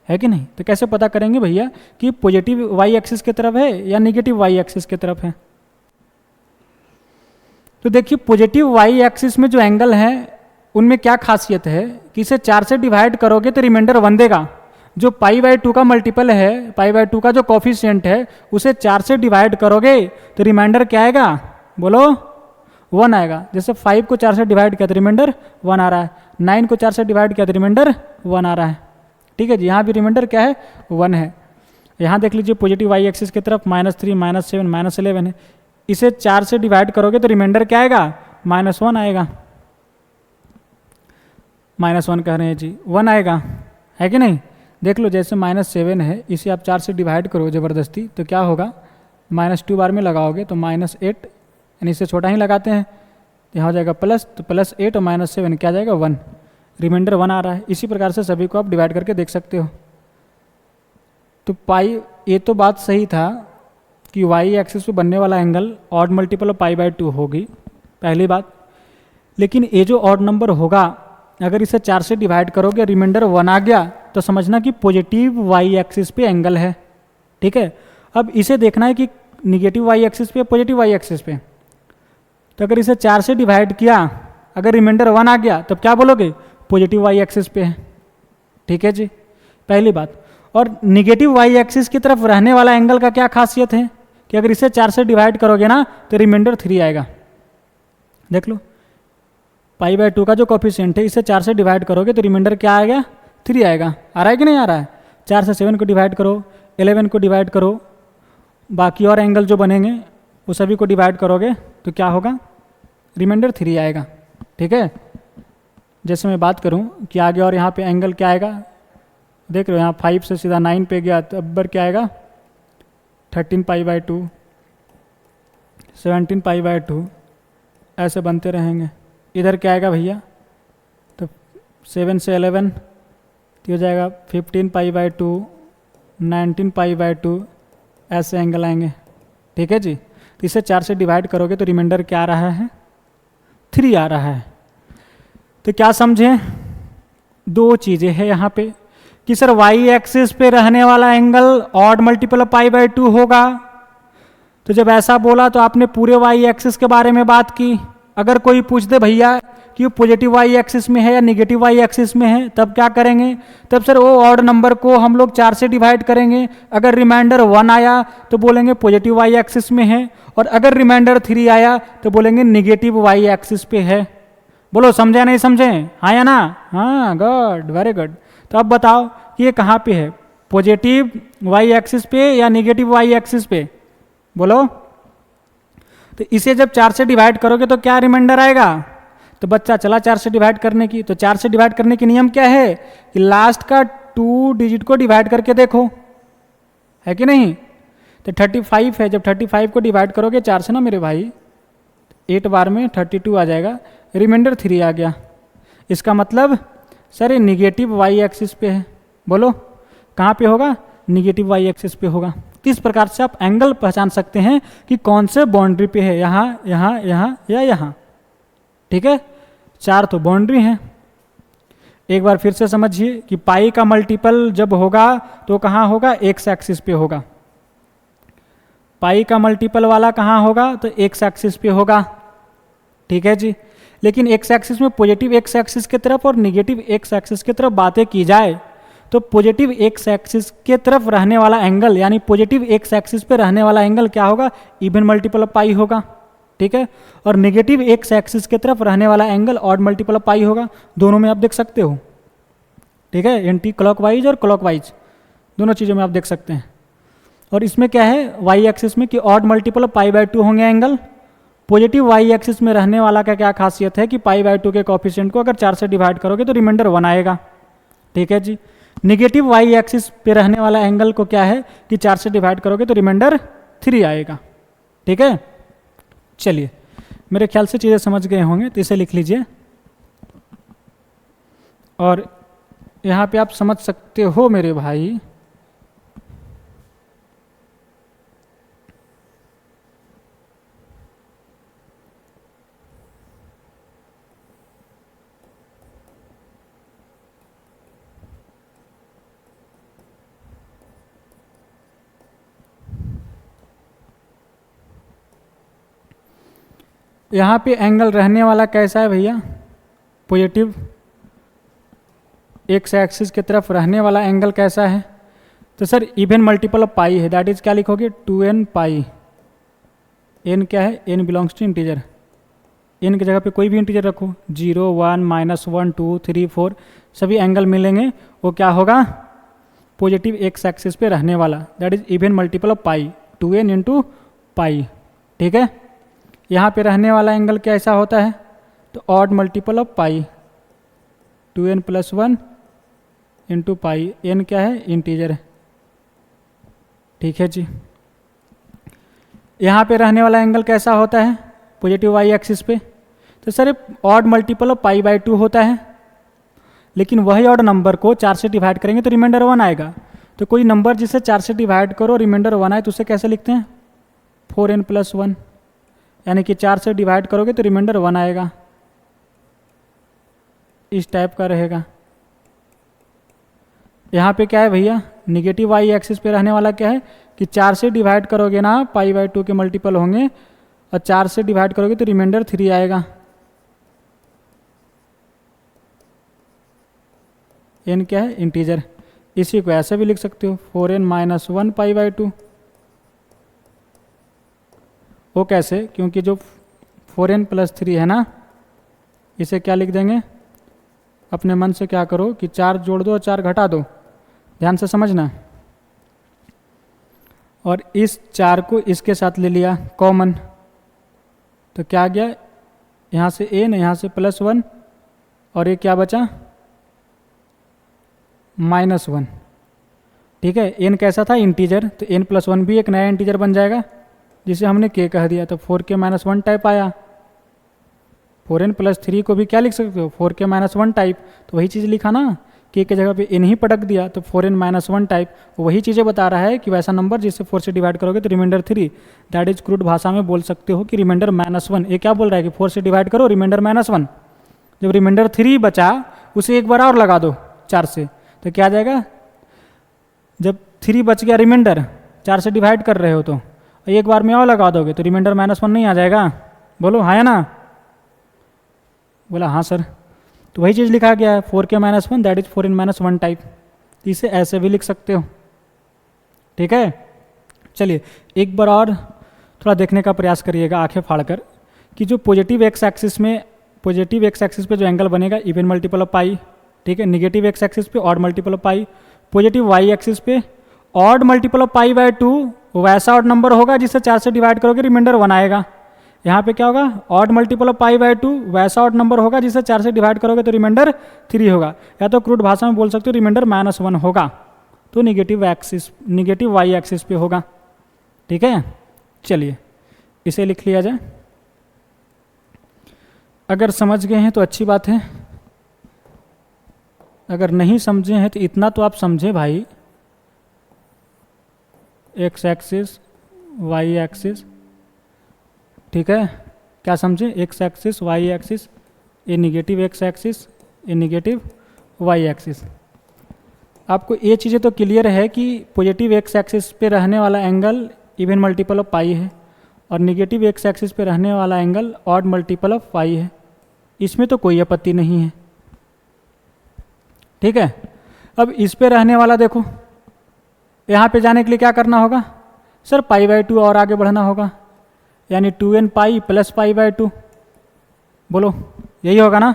है कि नहीं। तो कैसे पता करेंगे भैया कि पॉजिटिव वाई एक्सिस की तरफ है या निगेटिव वाई एक्सिस की तरफ है। तो देखिए पॉजिटिव वाई एक्सिस में जो एंगल है उनमें क्या खासियत है कि इसे 4 से डिवाइड करोगे तो रिमाइंडर 1 देगा। जो पाई बाय 2 का मल्टीपल है, पाई बाय 2 का जो कोफिशिएंट है, उसे 4 से डिवाइड करोगे तो रिमाइंडर क्या आएगा? बोलो 1 आएगा। जैसे 5 को 4 से डिवाइड किया तो रिमाइंडर 1 आ रहा है, 9 को 4 से डिवाइड किया तो रिमाइंडर 1 आ रहा है। ठीक है जी, यहाँ भी रिमाइंडर क्या है? 1 है। यहाँ देख लीजिए पॉजिटिव वाई एक्सिस की तरफ -3, -7, -11 है। इसे 4 से डिवाइड करोगे तो रिमाइंडर क्या आएगा? -1 आएगा। -1 कह रहे हैं जी, 1 आएगा, है कि नहीं? देख लो जैसे -7 है, इसे आप 4 से डिवाइड करो ज़बरदस्ती तो क्या होगा? -2 बार में लगाओगे तो -8, यानी इससे छोटा ही लगाते हैं, यहाँ हो जाएगा प्लस, तो +8 और -7 क्या जाएगा? 1। रिमाइंडर 1 आ रहा है। इसी प्रकार से सभी को आप डिवाइड करके देख सकते हो। तो पाई, ये तो बात सही था कि वाई एक्सिस पे बनने वाला angle odd multiple of pi by 2 होगी, पहली बात। लेकिन ये जो ऑड नंबर होगा, अगर इसे 4 से डिवाइड करोगे रिमाइंडर 1 आ गया तो समझना कि पॉजिटिव वाई एक्सिस पे एंगल है। ठीक है, अब इसे देखना है कि निगेटिव वाई एक्सिस पे, पॉजिटिव वाई एक्सिस पे। तो अगर इसे 4 से डिवाइड किया, अगर रिमाइंडर 1 आ गया तब क्या बोलोगे? पॉजिटिव वाई एक्सिस पे है। ठीक है जी, पहली बात। और निगेटिव वाई एक्सिस की तरफ रहने वाला एंगल का क्या खासियत है कि अगर इसे 4 से डिवाइड करोगे ना तो रिमाइंडर 3 आएगा। देख लो पाई बाय 2 का जो कोफिशिएंट है, इसे 4 से डिवाइड करोगे तो रिमाइंडर क्या आएगा? 3 आएगा। आ रहा है कि नहीं आ रहा है? 4 से 7 को डिवाइड करो, 11 को डिवाइड करो, बाकी और एंगल जो बनेंगे वो सभी को डिवाइड करोगे तो क्या होगा? रिमाइंडर 3 आएगा। ठीक है, जैसे मैं बात करूं कि आगे और यहाँ पे एंगल क्या आएगा, देख रहे हो यहाँ 5 से सीधा 9 पे गया तो अब्बर क्या आएगा? 13 पाई बाय 2, 17 पाई बाय 2, ऐसे बनते रहेंगे। इधर क्या आएगा भैया? तो 7 से 11 तो हो जाएगा 15 पाई बाय 2, 19 पाई बाय 2, ऐसे एंगल आएंगे। ठीक है जी, तो इसे 4 से डिवाइड करोगे तो रिमाइंडर क्या आ रहा है? 3 आ रहा है। तो क्या समझें? 2 चीज़ें हैं यहाँ पे कि सर वाई एक्सिस पे रहने वाला angle odd multiple of pi by 2 होगा। तो जब ऐसा बोला तो आपने पूरे वाई एक्सिस के बारे में बात की। अगर कोई पूछ दे भैया कि वो पॉजिटिव वाई एक्सिस में है या निगेटिव वाई एक्सिस में है, तब क्या करेंगे? तब सर वो ऑड नंबर को हम लोग 4 से डिवाइड करेंगे। अगर रिमाइंडर 1 आया तो बोलेंगे पॉजिटिव वाई एक्सिस में है, और अगर रिमाइंडर 3 आया तो बोलेंगे निगेटिव वाई एक्सिस पे है। बोलो समझे नहीं समझे? हाँ या ना? हाँ, गुड, वेरी गुड। तो अब बताओ कि ये कहाँ पे है, पॉजिटिव वाई एक्सिस पे या निगेटिव वाई एक्सिस पे? बोलो। तो इसे जब 4 से डिवाइड करोगे तो क्या रिमाइंडर आएगा? तो बच्चा चला 4 से डिवाइड करने की, तो 4 से डिवाइड करने की नियम क्या है कि लास्ट का 2 डिजिट को डिवाइड करके देखो, है कि नहीं? तो 35 है, जब 35 को डिवाइड करोगे 4 से ना मेरे भाई, 8 बार में 32 आ जाएगा, रिमाइंडर 3 आ गया। इसका मतलब सर ये निगेटिव वाई एक्सिस पे है। बोलो कहाँ पे होगा? निगेटिव वाई एक्सिस पे होगा। किस प्रकार से आप एंगल पहचान सकते हैं कि कौन से बाउंड्री पे है, यहाँ, यहाँ, यहाँ या यहाँ? ठीक है, 4 तो बाउंड्री हैं। एक बार फिर से समझिए कि पाई का मल्टीपल जब होगा तो कहाँ होगा? एक्स एक्सिस पे होगा। पाई का मल्टीपल वाला कहाँ होगा? तो एक्स एक्सिस पे होगा। ठीक है जी, लेकिन एक्स एक्सिस में पॉजिटिव एक्स एक्सिस की तरफ और निगेटिव एक्स एक्सिस की तरफ बातें की जाए तो पॉजिटिव एक्स एक्सिस के तरफ रहने वाला एंगल, यानी पॉजिटिव एक्स एक्सिस पे रहने वाला एंगल क्या होगा? इवन मल्टीपल ऑफ पाई होगा। ठीक है, और नेगेटिव एक्स एक्सिस की तरफ रहने वाला एंगल ऑड मल्टीपल ऑफ पाई होगा। दोनों में आप देख सकते हो। ठीक है, एंटी क्लॉकवाइज और क्लॉकवाइज दोनों चीज़ों में आप देख सकते हैं। और इसमें क्या है वाई एक्सिस में कि odd multiple of pi by 2 होंगे एंगल। पॉजिटिव वाई एक्सिस में रहने वाला का क्या खासियत है कि पाई बाय 2 के कोफिशिएंट को अगर 4 से डिवाइड करोगे तो रिमाइंडर 1 आएगा। ठीक है जी, निगेटिव वाई एक्सिस पे रहने वाला एंगल को क्या है कि 4 से डिवाइड करोगे तो रिमाइंडर 3 आएगा। ठीक है, चलिए मेरे ख्याल से चीज़ें समझ गए होंगे, तो इसे लिख लीजिए। और यहाँ पे आप समझ सकते हो मेरे भाई, यहाँ पे एंगल रहने वाला कैसा है भैया? पॉजिटिव एक्स एक्सिस की तरफ रहने वाला एंगल कैसा है? तो सर इवन मल्टीपल ऑफ पाई है, दैट इज क्या लिखोगे 2n पाई। n क्या है? n belongs to integer. n की जगह पे कोई भी इंटीजर रखो, 0 1 -1 2 3 4 सभी एंगल मिलेंगे, वो क्या होगा? पॉजिटिव एक्स एक्सिस पे रहने वाला, that is even multiple of pi 2n into pi. ठीक है, यहाँ पे रहने वाला एंगल कैसा होता है? तो odd multiple of pi 2n + 1 into pi. n क्या है? इंटीजर है। ठीक है जी। यहाँ पे रहने वाला एंगल कैसा होता है पॉजिटिव वाई एक्सिस पे? तो सर ऑड मल्टीपल ऑफ π/2 होता है, लेकिन वही ऑड नंबर को 4 से डिवाइड करेंगे तो रिमाइंडर 1 आएगा। तो कोई नंबर जिसे 4 से डिवाइड करो रिमाइंडर 1 आए तो उसे कैसे लिखते हैं? 4n + 1, यानी कि 4 से डिवाइड करोगे तो रिमाइंडर 1 आएगा, इस टाइप का रहेगा। यहाँ पे क्या है भैया? निगेटिव वाई एक्सिस पे रहने वाला क्या है कि 4 से डिवाइड करोगे ना π/2 के मल्टीपल होंगे, और 4 से डिवाइड करोगे तो रिमाइंडर 3 आएगा। n क्या है? इंटीजर। इसी को ऐसे भी लिख सकते हो 4n - 1 π/2। वो कैसे? क्योंकि जो 4n + 3 है ना, इसे क्या लिख देंगे? अपने मन से क्या करो कि 4 जोड़ दो और 4 घटा दो, ध्यान से समझना। और इस 4 को इसके साथ ले लिया कॉमन, तो क्या आ गया? यहाँ से n, यहाँ से +1, और ये क्या बचा? -1। ठीक है, n कैसा था? इंटीजर, तो n + 1 भी एक नया इंटीजर बन जाएगा, जिसे हमने k कह दिया, तो 4k - 1 टाइप आया। 4n + 3 को भी क्या लिख सकते हो? 4k - 1 type. तो वही चीज़ लिखा ना, k की जगह पे n ही पटक दिया, तो 4n - 1 टाइप। वही चीज़ें बता रहा है कि वैसा नंबर जिससे 4 से डिवाइड करोगे तो रिमाइंडर 3, दैट इज क्रूड भाषा में बोल सकते हो कि रिमाइंडर -1। ये क्या बोल रहा है कि 4 से डिवाइड करो रिमाइंडर -1। जब रिमाइंडर 3 बचा उसे एक बार और लगा दो 4 से, तो क्या आ जाएगा? जब 3 बच गया रिमाइंडर, 4 से डिवाइड कर रहे हो तो एक बार में और लगा दोगे तो रिमाइंडर -1 नहीं आ जाएगा? बोलो हाँ या ना? बोला हाँ सर। तो वही चीज़ लिखा गया है 4k - 1, that is 4n - 1 type. इसे ऐसे भी लिख सकते हो। ठीक है, चलिए एक बार और थोड़ा देखने का प्रयास करिएगा आंखें फाड़कर कि जो पॉजिटिव एक्स एक्सिस पे जो एंगल बनेगा इवन मल्टीपल ऑफ पाई। ठीक है, निगेटिव एक्स एक्सिस पे odd multiple of pi, positive y axis पे ऑड मल्टीपल ऑफ π/2 वैसा ऑड नंबर होगा जिससे 4 से डिवाइड करोगे रिमाइंडर 1 आएगा। यहाँ पे क्या होगा? ऑड मल्टीपल ऑफ π/2 वैसा ऑड नंबर होगा जिससे 4 से डिवाइड करोगे तो रिमाइंडर 3 होगा, या तो क्रूड भाषा में बोल सकते हो रिमाइंडर -1 होगा, तो निगेटिव वाई एक्सिस पे होगा। ठीक है, चलिए इसे लिख लिया जाए। अगर समझ गए हैं तो अच्छी बात है, अगर नहीं समझे हैं तो इतना तो आप समझे भाई, एक्स एक्सिस वाई एक्सिस। ठीक है, क्या समझे? एक्स एक्सिस वाई एक्सिस, ए निगेटिव एक्स एक्सिस, ए निगेटिव वाई एक्सिस। आपको ये चीज़ें तो क्लियर है कि पॉजिटिव एक्स एक्सिस पे रहने वाला एंगल इवन मल्टीपल ऑफ पाई है, और निगेटिव एक्स एक्सिस पे रहने वाला एंगल ऑड मल्टीपल ऑफ पाई है। इसमें तो कोई आपत्ति नहीं है। ठीक है, अब इस पे रहने वाला देखो, यहाँ पे जाने के लिए क्या करना होगा? सर π/2 और आगे बढ़ना होगा, यानी 2n पाई + π/2। बोलो यही होगा ना?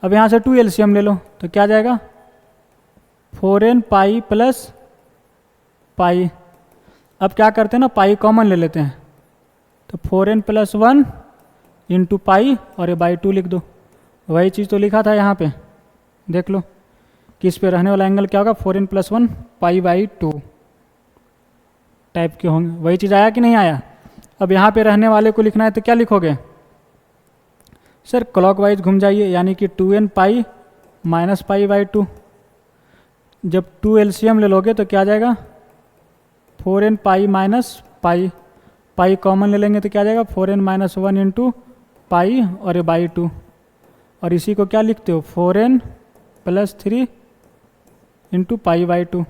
अब यहाँ से 2 LCM ले लो तो क्या जाएगा? 4n पाई + पाई। अब क्या करते हैं ना, पाई कॉमन ले लेते हैं, तो 4n + 1 इंटू पाई और ये /2 लिख दो। वही चीज़ तो लिखा था यहाँ पे, देख लो कि इस पे रहने वाला एंगल क्या होगा? 4n + 1 π/2 टाइप के होंगे। वही चीज़ आया कि नहीं आया? अब यहाँ पे रहने वाले को लिखना है तो क्या लिखोगे? सर क्लॉकवाइज घूम जाइए, यानी कि 2n पाई - π/2। जब 2 LCM ले लोगे तो क्या आ जाएगा? 4n पाई - पाई, पाई कॉमन ले लेंगे तो क्या आ जाएगा? 4n - 1 इंटू पाई और ये /2। और इसी को क्या लिखते हो? 4n + 3 into π/2।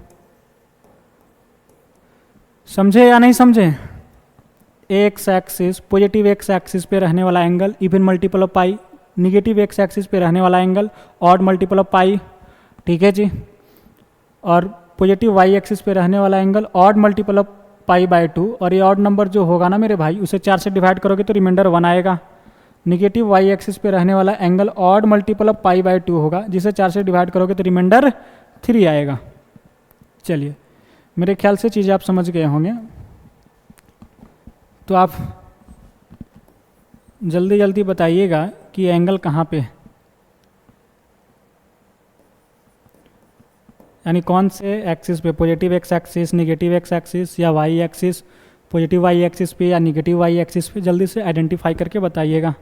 समझे या नहीं समझे? X axis, positive x axis पे रहने वाला angle even multiple of pi, negative x axis पे रहने वाला angle odd multiple of pi, ठीक है जी। और पॉजिटिव वाई एक्सिस पे रहने वाला angle odd multiple of pi by 2, और ये ऑड नंबर जो होगा ना मेरे भाई उसे 4 से डिवाइड करोगे तो रिमाइंडर 1 आएगा। निगेटिव वाई एक्सिस पे रहने वाला angle odd multiple of pi by 2 होगा, जिसे 4 से डिवाइड करोगे तो रिमाइंडर 3 आएगा। चलिए, मेरे ख्याल से चीज़ें आप समझ गए होंगे, तो आप जल्दी जल्दी बताइएगा कि एंगल कहाँ पे है, यानी कौन से एक्सिस पे, positive x axis, negative x axis या y axis, positive y axis पे या नेगेटिव वाई एक्सिस पे, जल्दी से आइडेंटिफाई करके बताइएगा।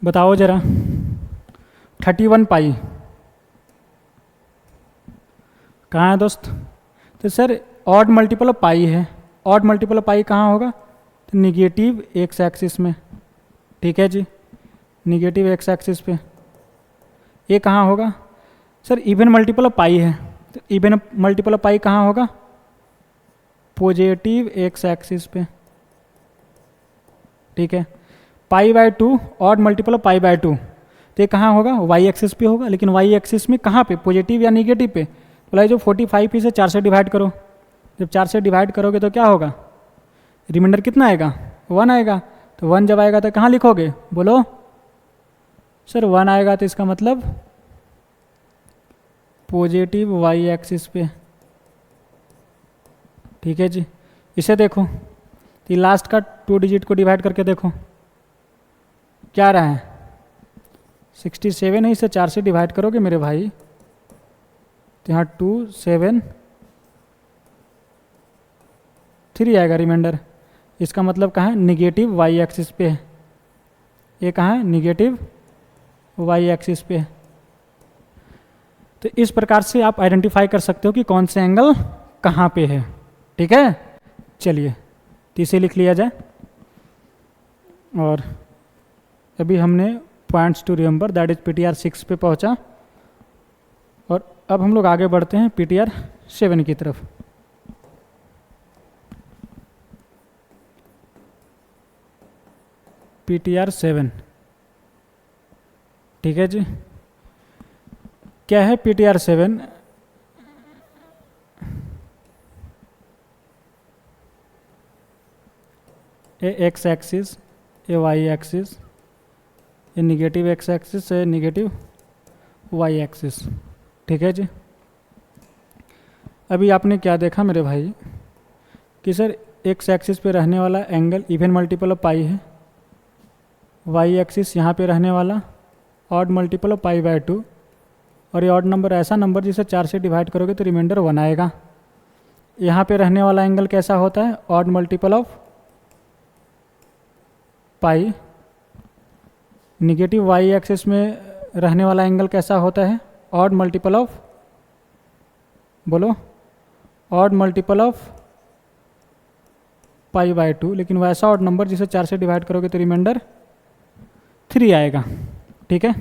बताओ जरा। 31 पाई कहाँ है दोस्त? तो सर ऑड मल्टीपल ऑफ पाई है। ऑड मल्टीपल ऑफ पाई कहाँ होगा? तो निगेटिव एक्स एक्सिस में, ठीक है जी, निगेटिव एक्स एक्सिस पे। ये कहाँ होगा? सर इवन मल्टीपल ऑफ पाई है, तो इवन मल्टीपल ऑफ पाई कहाँ होगा? पॉजिटिव एक्स एक्सिस पे, ठीक है। पाई by 2 odd multiple of pi by 2, तो ये कहाँ होगा? वाई एक्सिस पे होगा, लेकिन वाई एक्सिस में कहाँ पे? पॉजिटिव या निगेटिव पे? बोला जो 45 इसे 4 से डिवाइड करो, जब 4 से डिवाइड करोगे तो क्या होगा? रिमाइंडर कितना आएगा? 1 आएगा। तो 1 जब आएगा तो कहाँ लिखोगे? बोलो सर 1 आएगा, तो इसका मतलब पॉजिटिव वाई एक्सिस पे, ठीक है जी। इसे देखो, तो लास्ट का 2 डिजिट को डिवाइड करके देखो क्या रहा है? 67 है, इसे 4 से डिवाइड करोगे मेरे भाई तो यहाँ 2 7 3 आएगा रिमाइंडर। इसका मतलब कहाँ है? निगेटिव वाई एक्सिस पे है। ये कहाँ है? निगेटिव वाई एक्सिस पे है। तो इस प्रकार से आप आइडेंटिफाई कर सकते हो कि कौन से एंगल कहाँ पे है, ठीक है। चलिए, तो इसे लिख लिया जाए। और अभी हमने points to remember that is PTR 6 पे पहुंचा, और अब हम लोग आगे बढ़ते हैं पीटीआर 7 की तरफ। पीटीआर 7, ठीक है जी। क्या है पीटीआर 7? ए एक्स एक्सिस, ए वाई एक्सिस, ये निगेटिव एक्स एक्सिस है, निगेटिव वाई एक्सिस, ठीक है जी। अभी आपने क्या देखा मेरे भाई कि सर एक्स एक्सिस पे रहने वाला एंगल इवन मल्टीपल ऑफ पाई है, वाई एक्सिस यहाँ पे रहने वाला odd multiple of pi by 2, और ये ऑड नंबर ऐसा नंबर जिसे 4 से डिवाइड करोगे तो रिमाइंडर 1 आएगा। यहाँ पे रहने वाला एंगल कैसा होता है? Odd multiple of pi. Negative y axis में रहने वाला एंगल कैसा होता है? ऑड मल्टीपल ऑफ, बोलो, odd multiple of pi by 2, लेकिन वैसा ऑड नंबर जिसे 4 से डिवाइड करोगे तो रिमाइंडर 3 आएगा, ठीक है।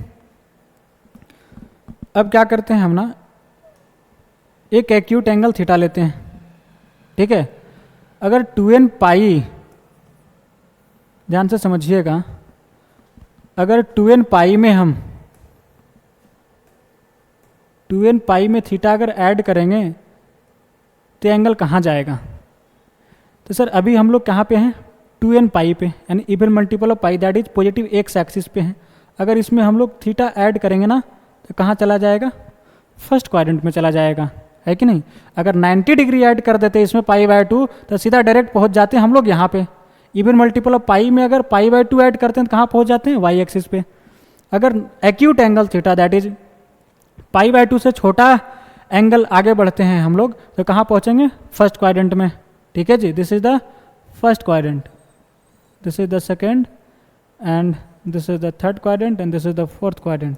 अब क्या करते हैं हम ना, एक एक्यूट एंगल थीटा लेते हैं, ठीक है। अगर 2n पाई, ध्यान से समझिएगा, अगर 2n पाई में हम 2n पाई में थीटा अगर ऐड करेंगे तो एंगल कहाँ जाएगा? तो सर अभी हम लोग कहाँ पे हैं? 2n पाई पे, यानी even multiple of pi that is positive x axis पे हैं। अगर इसमें हम लोग थीटा ऐड करेंगे ना तो कहाँ चला जाएगा? फर्स्ट क्वाड्रेंट में चला जाएगा, है कि नहीं। अगर 90 डिग्री ऐड कर देते इसमें पाई बाय 2 तो सीधा डायरेक्ट पहुँच जाते हैं हम लोग यहाँ पे। इवन मल्टीपल ऑफ पाई में अगर पाई बाय 2 ऐड करते हैं तो कहाँ पहुँच जाते हैं? वाई एक्सिस पे। अगर acute angle theta that is pi by 2 से छोटा एंगल आगे बढ़ते हैं हम लोग तो कहाँ पहुँचेंगे? फर्स्ट क्वाड्रेंट में, ठीक है जी। This is the first quadrant, this is the second, and this is the third quadrant, and this is the fourth quadrant.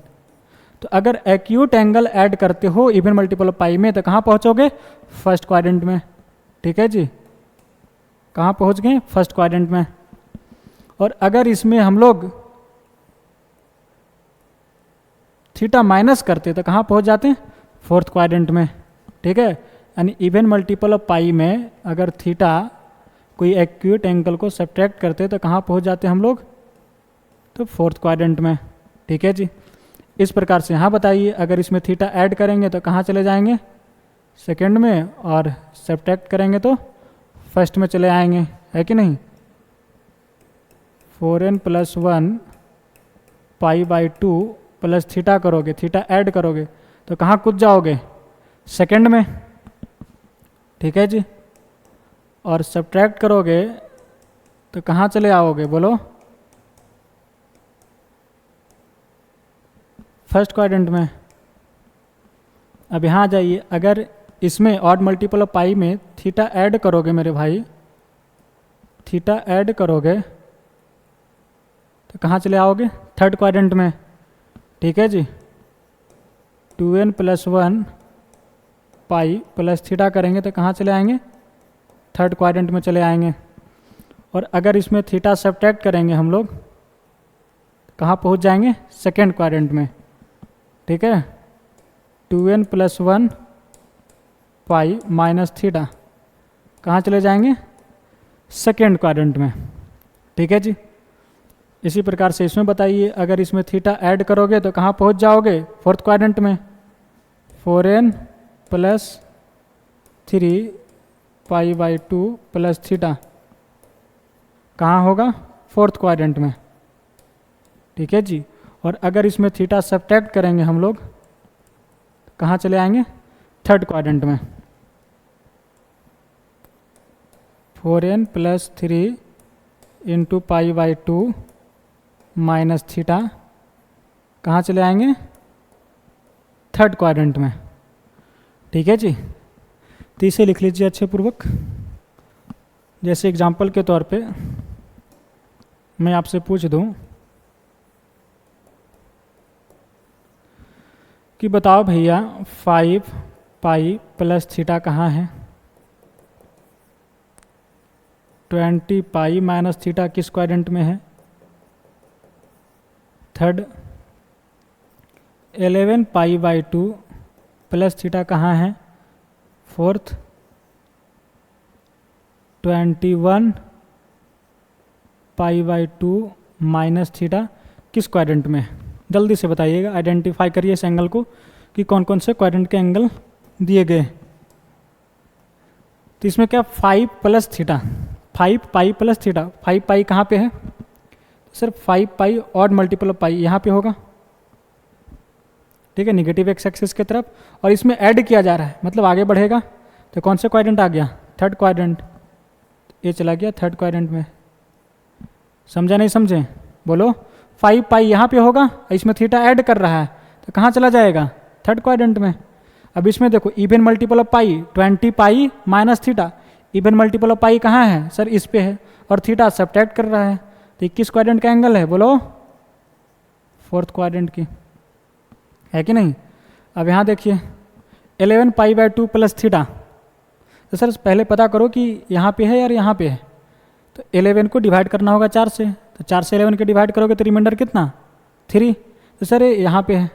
तो अगर एक्यूट एंगल ऐड करते हो इवन मल्टीपल ऑफ पाई में तो कहाँ पहुँचोगे? फर्स्ट क्वाड्रेंट में, ठीक है जी। कहाँ पहुँच गए? फर्स्ट क्वाड्रेंट में। और अगर इसमें हम लोग थीटा माइनस करते तो कहाँ पहुँच जाते हैं? फोर्थ क्वाड्रेंट में। ठीक है, यानी इवन मल्टीपल ऑफ पाई में अगर थीटा कोई एक्यूट एंगल को सब्ट्रैक्ट करते तो कहाँ पहुँच जाते हम लोग? तो फोर्थ क्वाड्रेंट में। ठीक है जी, इस प्रकार से यहाँ बताइए अगर इसमें थीटा ऐड करेंगे तो कहाँ चले जाएंगे? सेकंड में, और सब्ट्रैक्ट करेंगे तो फर्स्ट में चले आएंगे, है कि नहीं? 4n + 1 π/2 प्लस थीटा करोगे, थीटा ऐड करोगे तो कहाँ कूद जाओगे? सेकंड में। ठीक है जी, और सब्ट्रैक्ट करोगे तो कहाँ चले आओगे बोलो? फर्स्ट क्वाड्रेंट में। अब यहाँ आ जाइए, अगर इसमें ऑड मल्टीपल ऑफ पाई में थीटा ऐड करोगे मेरे भाई, थीटा ऐड करोगे तो कहाँ चले आओगे? थर्ड क्वाड्रेंट में। ठीक है जी, 2n + 1 पाई प्लस थीटा करेंगे तो कहाँ चले आएंगे? थर्ड क्वाड्रेंट में चले आएंगे। और अगर इसमें थीटा सब्ट्रैक्ट करेंगे हम लोग, कहाँ पहुँच जाएंगे? सेकेंड क्वाड्रेंट में। ठीक है, 2n + 1 पाई माइनस थीटा कहाँ चले जाएंगे? सेकेंड क्वाड्रेंट में। ठीक है जी, इसी प्रकार से इसमें बताइए अगर इसमें थीटा ऐड करोगे तो कहाँ पहुँच जाओगे? फोर्थ क्वाड्रेंट में। 4n + 3 π/2 प्लस थीटा कहाँ होगा? फोर्थ क्वाड्रेंट में। ठीक है जी, और अगर इसमें थीटा सब्ट्रैक्ट करेंगे हम लोग कहाँ चले आएंगे? थर्ड क्वाड्रेंट में। 4n + 3 × π/2 माइनस थीटा कहाँ चले आएंगे? थर्ड क्वाड्रेंट में। ठीक है जी, तो इसे लिख लीजिए अच्छे पूर्वक। जैसे एग्जाम्पल के तौर पे मैं आपसे पूछ दूं कि बताओ भैया 5 पाई प्लस थीटा कहाँ है? 20 पाई माइनस थीटा किस क्वाड्रेंट में है? थर्ड। 11 π/2 प्लस थीटा कहाँ है? फोर्थ। 21 π/2 माइनस थीटा किस क्वाड्रेंट में है? जल्दी से बताइएगा, आइडेंटिफाई करिए इस एंगल को कि कौन कौन से क्वाड्रेंट के एंगल दिए गए। तो इसमें क्या 5 प्लस थीटा, 5 पाई प्लस थीटा, 5 पाई कहाँ पे है? सिर्फ 5 पाई ऑड मल्टीपल ऑफ पाई यहाँ पे होगा। ठीक है, निगेटिव एक्स एक्सिस की तरफ, और इसमें ऐड किया जा रहा है मतलब आगे बढ़ेगा। तो कौन से क्वाड्रेंट आ गया? Third quadrant. ये चला गया थर्ड क्वाड्रेंट में। समझा नहीं समझे? बोलो। 5 पाई यहाँ पे होगा, इसमें थीटा ऐड कर रहा है तो कहाँ चला जाएगा? थर्ड क्वाड्रेंट में। अब इसमें देखो even multiple of pi 20 pi minus theta, even multiple of pi कहाँ है सर? इस पे है, और थीटा सब्ट्रैक्ट कर रहा है। तो 21 क्वाड्रेंट का एंगल है, बोलो। फोर्थ क्वाड्रेंट की, है कि नहीं? अब यहाँ देखिए 11 π/2 प्लस थीटा, तो सर पहले पता करो कि यहाँ पे है या यहाँ पे है। तो 11 को डिवाइड करना होगा 4 से, तो 4 से 11 के डिवाइड करोगे तो रिमाइंडर कितना? 3। तो सर यहाँ पे है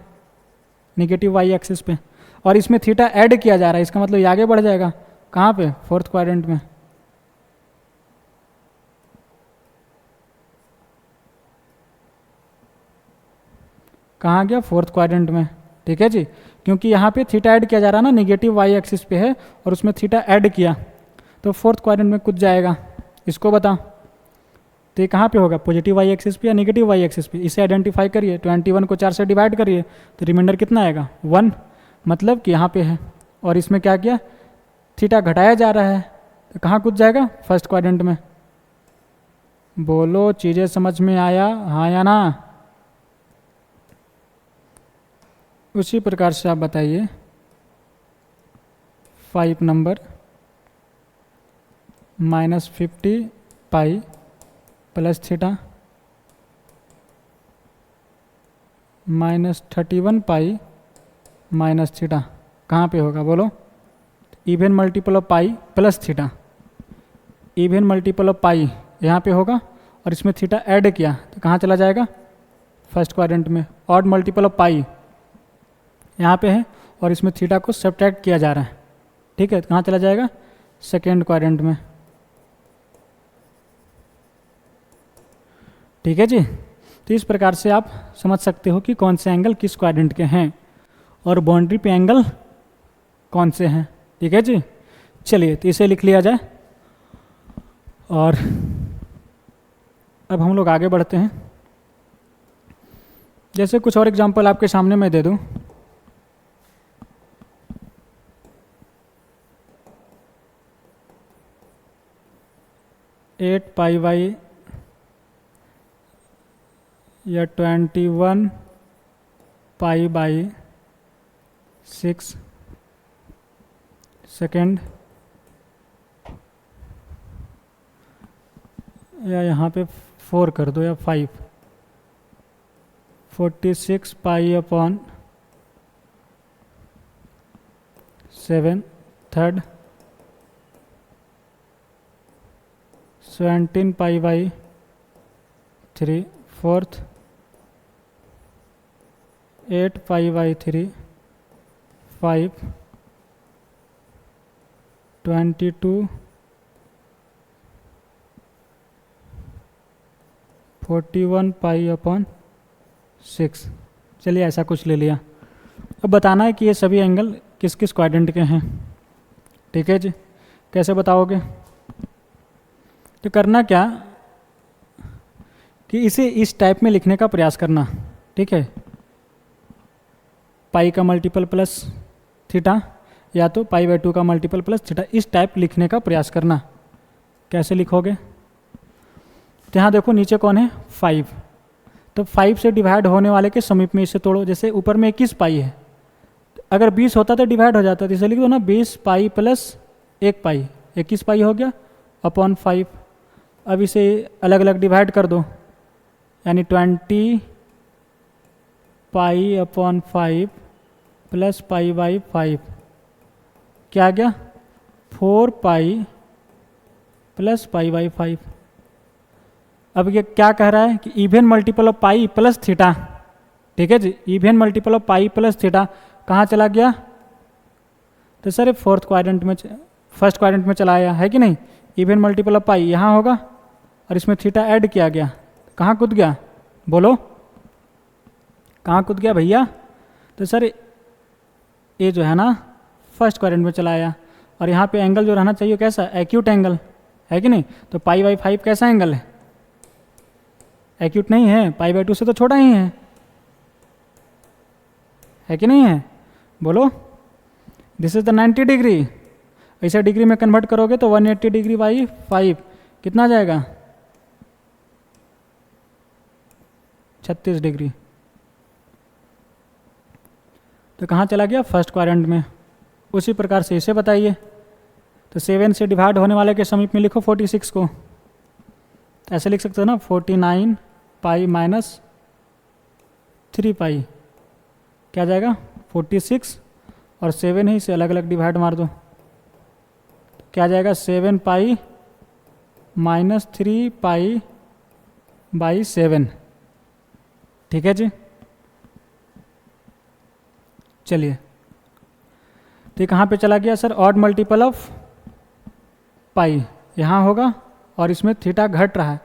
निगेटिव वाई एक्सिस पे, और इसमें थीटा ऐड किया जा रहा है, इसका मतलब ये आगे बढ़ जाएगा। कहाँ पे? फोर्थ क्वाड्रेंट में। कहाँ गया? फोर्थ क्वाड्रेंट में। ठीक है जी, क्योंकि यहाँ पे थीटा ऐड किया जा रहा है ना, निगेटिव वाई एक्सिस पे है और उसमें थीटा ऐड किया तो फोर्थ क्वाड्रेंट में कूद जाएगा। इसको बता, तो ये कहाँ पे होगा? पॉजिटिव वाई एक्सिस पे या निगेटिव वाई एक्सिस पे? इसे आइडेंटिफाई करिए। 21 को 4 से डिवाइड करिए तो रिमाइंडर कितना आएगा? 1, मतलब कि यहाँ पे है। और इसमें क्या किया? थीटा घटाया जा रहा है तो कहाँ कूद जाएगा? फर्स्ट क्वाड्रेंट में। बोलो, चीज़ें समझ में आया? हाँ या ना? उसी प्रकार से आप बताइए 5 number -50 pi plus theta -31 pi minus theta कहाँ पे होगा? बोलो। Even multiple of pi plus theta, even multiple of pi यहाँ पे होगा, और इसमें थीटा ऐड किया तो कहाँ चला जाएगा, फर्स्ट क्वाड्रेंट में। ऑड मल्टीपल ऑफ पाई यहाँ पे है और इसमें थीटा को सब्ट्रैक्ट किया जा रहा है, ठीक है, तो कहाँ चला जाएगा, सेकेंड क्वाड्रेंट में। ठीक है जी। तो इस प्रकार से आप समझ सकते हो कि कौन से एंगल किस क्वाड्रेंट के हैं और बाउंड्री पे एंगल कौन से हैं। ठीक है जी। चलिए तो इसे लिख लिया जाए और अब हम लोग आगे बढ़ते हैं। जैसे कुछ और एग्जांपल आपके सामने मैं दे दूं। एट पाई बाई या 21 पाई बाई 6 सेकेंड, या यहाँ पे 4 कर दो या 5, 46 pi upon 7 third, 17 pi by 3 fourth, 8 pi by 3 5, 22 41 pi upon 6। चलिए ऐसा कुछ ले लिया। अब बताना है कि ये सभी एंगल किस किस क्वाड्रेंट के हैं। ठीक है जी। कैसे बताओगे, तो करना क्या कि इसे इस टाइप में लिखने का प्रयास करना। ठीक है, पाई का मल्टीपल प्लस थीटा या तो पाई बाई 2 का मल्टीपल प्लस थीटा, इस टाइप लिखने का प्रयास करना। कैसे लिखोगे, तो यहाँ देखो नीचे कौन है, 5, तो 5 से डिवाइड होने वाले के समीप में इसे तोड़ो। जैसे ऊपर में 21 पाई है, अगर 20 होता तो डिवाइड हो जाता, तो इसे लिख दो ना 20 पाई प्लस 1 पाई, 21 पाई हो गया अपॉन 5। अब इसे अलग अलग डिवाइड कर दो, यानी 20 pi upon 5 plus pi by 5, क्या आ गया 4 पाई प्लस पाई बाई 5। अब ये क्या कह रहा है कि even multiple of pi plus theta. ठीक है जी, even multiple of pi plus theta कहाँ चला गया, तो सर फोर्थ क्वाड्रेंट में, फर्स्ट क्वाड्रेंट में चला आया है कि नहीं। इवन मल्टीपल ऑफ पाई यहाँ होगा और इसमें थीटा ऐड किया गया, कहाँ कूद गया, बोलो कहाँ कूद गया भैया, तो सर ये जो है ना फर्स्ट क्वाड्रेंट में चला आया। और यहाँ पे एंगल जो रहना चाहिए कैसा, एक्यूट एंगल है कि नहीं। तो पाई बाई 5 कैसा एंगल है, एक्यूट नहीं है, पाई बाई 2 से तो छोटा ही है कि नहीं है, बोलो। This is the 90 degree. ऐसे डिग्री में कन्वर्ट करोगे तो 180 डिग्री बाई 5 कितना आ जाएगा, 36 डिग्री। तो कहाँ चला गया, फर्स्ट क्वाड्रेंट में। उसी प्रकार से इसे बताइए, तो 7 से डिवाइड होने वाले के समीप में लिखो 46 को, ऐसे लिख सकते हो ना 49 पाई माइनस 3 पाई, क्या जाएगा 46, और 7 है इसे अलग अलग डिवाइड मार दो, क्या जाएगा 7 पाई माइनस 3 पाई बाई 7। ठीक है जी। चलिए, तो कहाँ पे चला गया sir, odd multiple of pi यहाँ होगा और इसमें थीटा घट रहा है,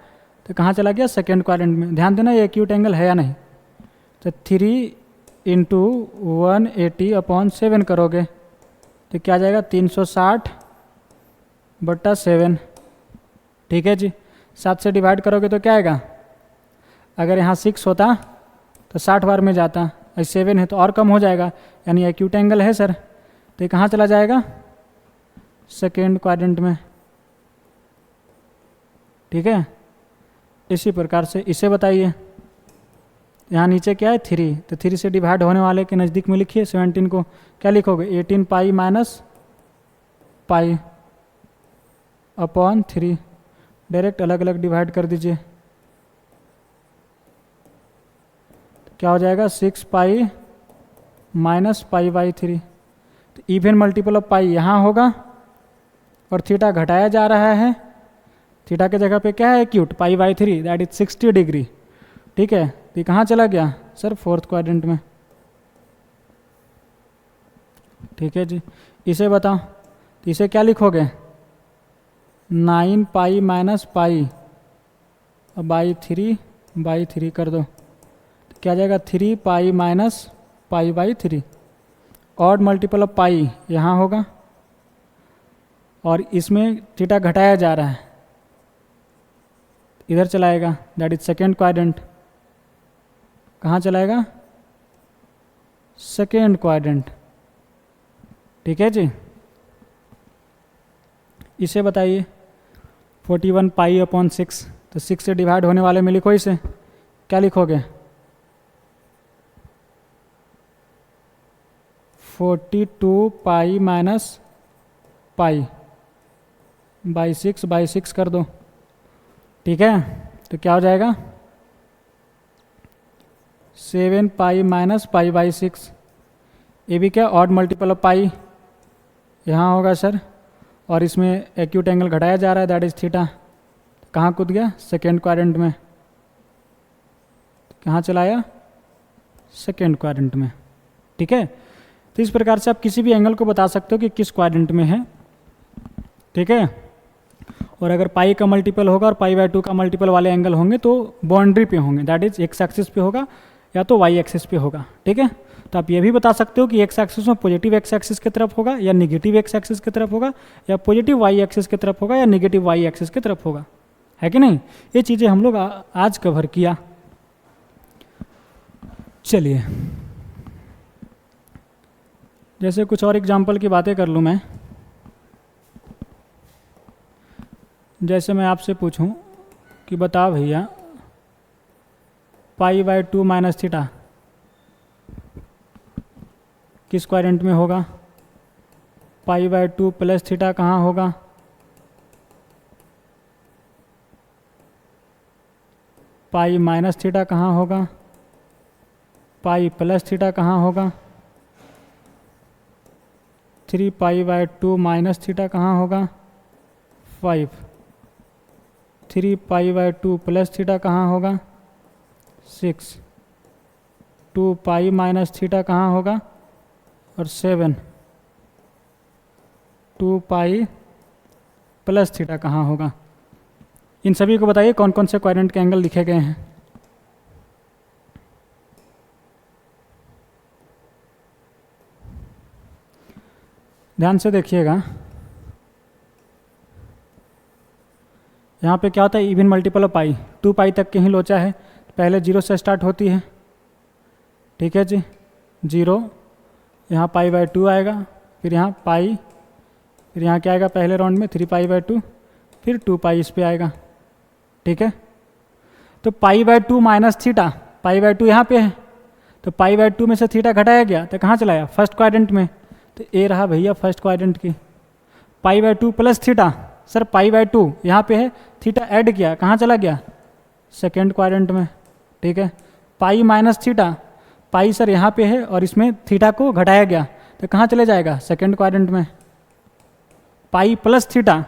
तो कहाँ चला गया, सेकेंड क्वाड्रेंट में। ध्यान देना ये एक्यूट एंगल है या नहीं। तो 3 इंटू 180 अपॉन 7 करोगे तो क्या जाएगा 360 बट्टा 7। ठीक है जी। 7 से डिवाइड करोगे तो क्या आएगा, अगर यहाँ 6 होता तो 60 बार में जाता, 7 है तो और कम हो जाएगा, यानी एक्यूट एंगल है सर। तो ये कहाँ चला जाएगा, सेकेंड क्वाड्रेंट में। ठीक है, इसी प्रकार से इसे बताइए। यहाँ नीचे क्या है 3, तो 3 से डिवाइड होने वाले के नज़दीक में लिखिए 17 को, क्या लिखोगे 18 pi minus pi upon 3, direct अलग अलग डिवाइड कर दीजिए, क्या हो जाएगा 6 पाई माइनस पाई बाई 3। तो इवन मल्टीपल ऑफ पाई यहाँ होगा और थीटा घटाया जा रहा है, थीटा के जगह पे क्या है एक्यूट, π/3 दैट इज 60 डिग्री। ठीक है, तो ये कहाँ चला गया सर, फोर्थ क्वाड्रेंट में। ठीक है जी, इसे बताओ, तो इसे क्या लिखोगे, 9π - π बाई 3 कर दो, तो क्या जाएगा 3π - π/3। ऑड मल्टीपल ऑफ पाई यहाँ होगा और इसमें थीटा घटाया जा रहा है, इधर चलाएगा, दैट इज सेकेंड क्वाड्रेंट। कहाँ चलाएगा, सेकेंड क्वाड्रेंट। ठीक है जी, इसे बताइए 41π/6, तो 6 से डिवाइड होने वाले में लिखो इसे, क्या लिखोगे 42π - π/6 कर दो। ठीक है, तो क्या हो जाएगा 7π - π/6। ये भी क्या, ऑड मल्टीपल ऑफ पाई यहाँ होगा सर, और इसमें एक्यूट एंगल घटाया जा रहा है, दैट इज थीटा। कहाँ कूद गया, सेकेंड क्वाड्रेंट में। कहाँ चलाया, सेकेंड क्वाड्रेंट में। ठीक है, तो इस प्रकार से आप किसी भी एंगल को बता सकते हो कि किस क्वाड्रेंट में है। ठीक है, और अगर पाई का मल्टीपल होगा और π/2 का मल्टीपल वाले एंगल होंगे तो बाउंड्री पे होंगे, दैट इज एक्स एक्सिस पे होगा या तो वाई एक्सिस पे होगा। ठीक है, तो आप ये भी बता सकते हो कि एक्स एक्सिस में पॉजिटिव एक्स एक्सिस की तरफ होगा या निगेटिव एक्स एक्सिस की तरफ होगा, या पॉजिटिव वाई एक्सिस की तरफ होगा या निगेटिव वाई एक्सिस की तरफ होगा, है कि नहीं। ये चीज़ें हम लोग आज कवर किया। चलिए, जैसे कुछ और एग्जाम्पल की बातें कर लूँ मैं। जैसे मैं आपसे पूछूं कि बताओ भैया π/2 - थीटा किस क्वाड्रेंट में होगा, π/2 + थीटा कहाँ होगा, π - थीटा कहाँ होगा, π + थीटा कहाँ होगा, 3π/2 - थीटा कहाँ होगा, 5। 3π/2 + थीटा कहाँ होगा, 6। 2π - थीटा कहाँ होगा, और 7। 2π + थीटा कहाँ होगा। इन सभी को बताइए कौन कौन से क्वाड्रेंट के एंगल लिखे गए हैं। ध्यान से देखिएगा, यहाँ पे क्या होता है, इवन मल्टीपल ऑफ पाई, 2π तक के ही लोचा है, पहले 0 से स्टार्ट होती है। ठीक है जी, 0, यहाँ π/2 आएगा, फिर यहाँ पाई, फिर यहाँ क्या आएगा पहले राउंड में 3π/2, फिर 2π इस पे आएगा। ठीक है, तो π/2 - थीटा, π/2 यहाँ पे है, तो π/2 में से थीटा घटाया गया तो कहाँ चलाया, फर्स्ट क्वाड्रेंट में, तो ए रहा भैया फर्स्ट क्वाड्रेंट की। π/2 + थीटा, सर π/2 यहाँ पे है, थीटा ऐड किया, कहाँ चला गया, सेकेंड क्वाड्रेंट में। ठीक है, π - थीटा, पाई सर यहाँ पे है और इसमें थीटा को घटाया गया तो कहाँ चले जाएगा, सेकेंड क्वाड्रेंट में। π + थीटा,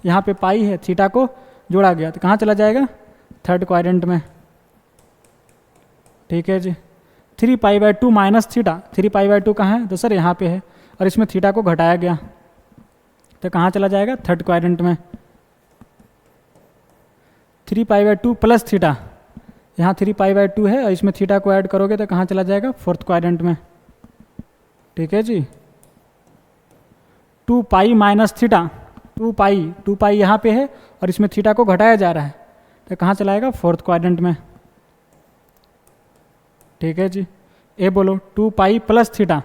यहाँ पे पाई है, थीटा को जोड़ा गया तो कहाँ चला जाएगा, थर्ड क्वाड्रेंट में। ठीक है जी, 3π/2 - थीटा, 3π/2 कहाँ है, तो सर यहाँ पे है और इसमें थीटा को घटाया गया तो कहाँ चला जाएगा, थर्ड क्वाड्रेंट में। 3π/2 + थीटा, यहाँ 3π/2 है और इसमें थीटा को ऐड करोगे तो कहाँ चला जाएगा, फोर्थ क्वाड्रेंट में। ठीक है जी, 2π - थीटा, 2π यहाँ पे है और इसमें थीटा को घटाया जा रहा है तो कहाँ चलाएगा, फोर्थ क्वाड्रेंट में। ठीक है जी, ए बोलो 2π + थीटा,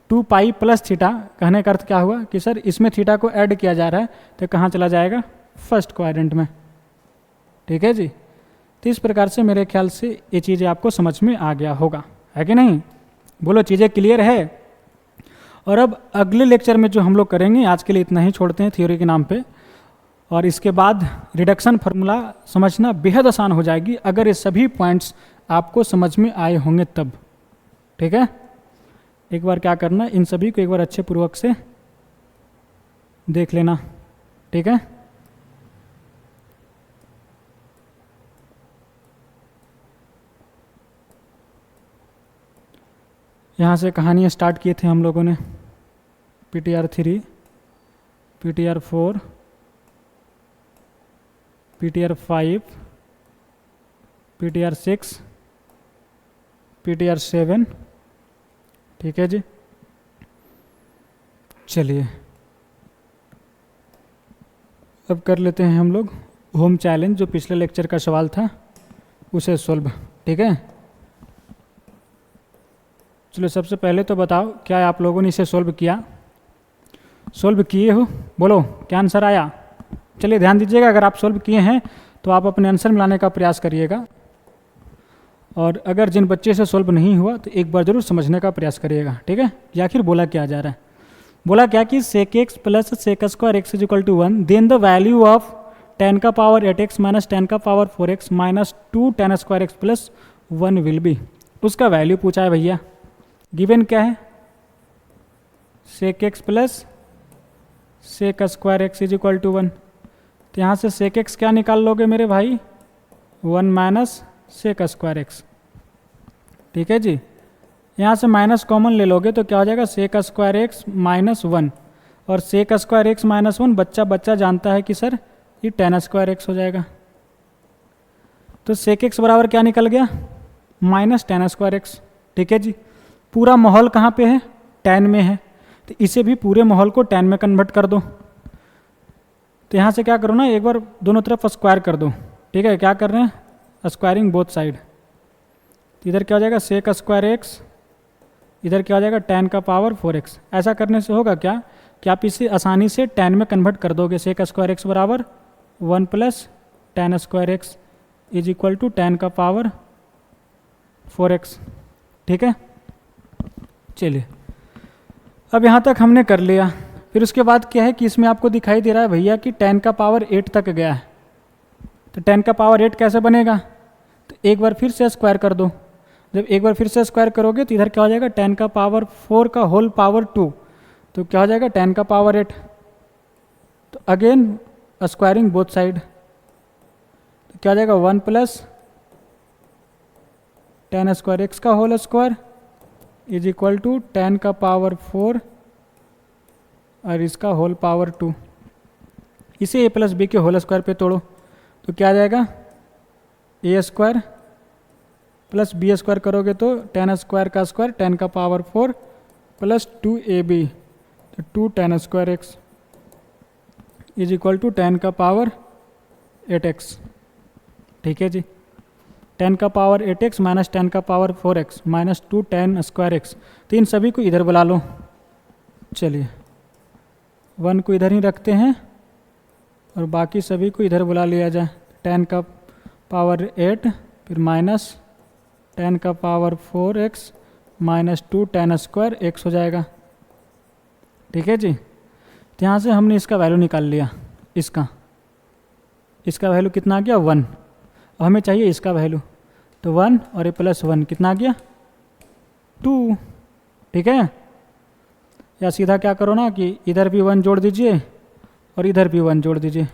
2π + थीटा कहने का अर्थ क्या हुआ कि सर इसमें थीटा को ऐड किया जा रहा है तो कहाँ चला जाएगा, फर्स्ट क्वाड्रेंट में। ठीक है जी, तो इस प्रकार से मेरे ख्याल से ये चीज़ें आपको समझ में आ गया होगा, है कि नहीं, बोलो चीज़ें क्लियर है। और अब अगले लेक्चर में जो हम लोग करेंगे, आज के लिए इतना ही छोड़ते हैं थ्योरी के नाम पे, और इसके बाद रिडक्शन फार्मूला समझना बेहद आसान हो जाएगी अगर ये सभी पॉइंट्स आपको समझ में आए होंगे तब। ठीक है, एक बार क्या करना, इन सभी को एक बार अच्छे पूर्वक से देख लेना। ठीक है, यहाँ से कहानियाँ स्टार्ट किए थे हम लोगों ने। PTR 3, PTR 4, PTR 5, PTR 6, PTR 7। ठीक है जी, चलिए अब कर लेते हैं हम लोग होम चैलेंज, जो पिछले लेक्चर का सवाल था उसे सोल्व। ठीक है, चलो सबसे पहले तो बताओ क्या आप लोगों ने इसे सोल्व किया? सोल्व किए हो? बोलो क्या आंसर आया। चलिए ध्यान दीजिएगा, अगर आप सोल्व किए हैं तो आप अपने आंसर मिलाने का प्रयास करिएगा, और अगर जिन बच्चे से सोल्व नहीं हुआ तो एक बार जरूर समझने का प्रयास करिएगा। ठीक है, या आखिर बोला क्या जा रहा है? बोला क्या कि sec x plus sec square x is equal to 1, then the value of 10 का पावर 8x माइनस 10 का power 4x minus 2 10 square x plus 1 will be. उसका वैल्यू पूछा है भैया। गिवन क्या है? sec x plus sec square x is equal to 1। तो यहाँ से sec x क्या निकाल लोगे मेरे भाई? 1 माइनस sec स्क्वायर एक्स। ठीक है जी, यहाँ से माइनस कॉमन ले लोगे तो क्या हो जाएगा? sec स्क्वायर एक्स माइनस 1, और sec स्क्वायर एक्स माइनस 1 बच्चा जानता है कि सर ये tan स्क्वायर एक्स हो जाएगा। तो sec x बराबर क्या निकल गया? Minus tan square x. ठीक है जी, पूरा माहौल कहाँ पे है? tan में है, तो इसे भी पूरे माहौल को tan में कन्वर्ट कर दो। तो यहाँ से क्या करो ना, एक बार दोनों तरफ स्क्वायर कर दो। ठीक है, क्या कर रहे हैं? Squaring both side. इधर क्या हो जाएगा? sec स्क्वायर एक्स, इधर क्या हो जाएगा? tan का पावर 4x। ऐसा करने से होगा क्या कि आप इसे आसानी से tan में कन्वर्ट कर दोगे। sec स्क्वायर एक्स बराबर 1 plus tan square x is equal to tan का पावर 4x। ठीक है, चलिए अब यहाँ तक हमने कर लिया। फिर उसके बाद क्या है कि इसमें आपको दिखाई दे रहा है भैया कि tan का पावर 8 तक गया है। तो tan का पावर 8 कैसे बनेगा? तो एक बार फिर से स्क्वायर कर दो। जब एक बार फिर से स्क्वायर करोगे तो इधर क्या हो जाएगा? tan का पावर 4 का होल पावर 2, तो क्या हो जाएगा? tan का पावर 8। तो अगेन स्क्वायरिंग बोथ साइड, तो क्या हो जाएगा? 1 प्लस tan स्क्वायर एक्स का whole square is equal to tan का पावर 4 और इसका होल पावर 2। इसे a प्लस बी के होल स्क्वायर पे तोड़ो तो क्या आ जाएगा? a square plus b square करोगे तो tan स्क्वायर का स्क्वायर tan का पावर 4 प्लस 2ab, तो 2 tan square x is equal to tan का पावर 8x। ठीक है जी, tan का पावर 8x माइनस tan का power 4x minus 2 tan square x. तो इन सभी को इधर बुला लो। चलिए 1 को इधर ही रखते हैं और बाकी सभी को इधर बुला लिया जाए। tan का पावर 8 फिर माइनस tan का power 4x minus 2 tan square x हो जाएगा। ठीक है जी, तो यहाँ से हमने इसका वैल्यू निकाल लिया। इसका वैल्यू कितना आ गया? 1। और हमें चाहिए इसका वैल्यू, तो 1 और a प्लस 1 कितना आ गया? 2। ठीक है, या सीधा क्या करो ना कि इधर भी 1 जोड़ दीजिए और इधर भी 1 जोड़ दीजिए,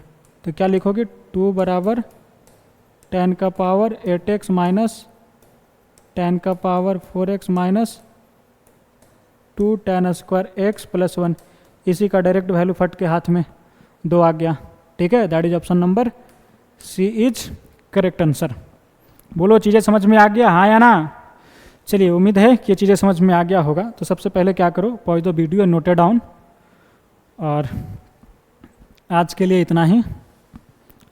तो क्या लिखोगे? 2 बराबर tan का पावर 8x माइनस tan का power 4x minus 2 tan square x plus 1। इसी का डायरेक्ट वैल्यू फट के हाथ में 2 आ गया। ठीक है, that is option number c is correct answer. बोलो चीज़ें समझ में आ गया, हाँ या ना? चलिए उम्मीद है कि ये चीज़ें समझ में आ गया होगा। तो सबसे पहले क्या करो, pause the video and note it down. और आज के लिए इतना ही।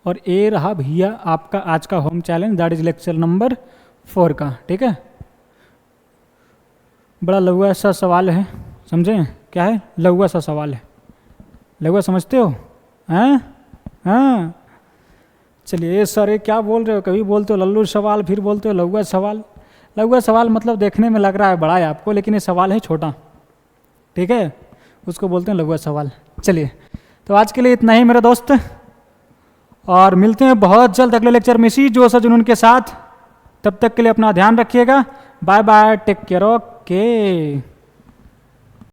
और ये रहा भैया आपका आज का home challenge, that is lecture number 4 का। ठीक है, बड़ा लघुआ सा सवाल है, समझे? क्या है? लघुआ सा सवाल है। लघुआ समझते हो? हैं? हाँ, चलिए सर ये क्या बोल रहे हो? कभी बोलते हो लल्लू सवाल, फिर बोलते हो लघुआ सवाल। लघुआ सवाल मतलब देखने में लग रहा है बड़ा है आपको, लेकिन ये सवाल है छोटा। ठीक है, उसको बोलते हैं लघुआ सवाल। चलिए तो आज के लिए इतना ही मेरे दोस्त, और मिलते हैं बहुत जल्द अगले लेक्चर में इसी जोश और जुनून के साथ। तब तक के लिए अपना ध्यान रखिएगा। Bye bye, take care, okay.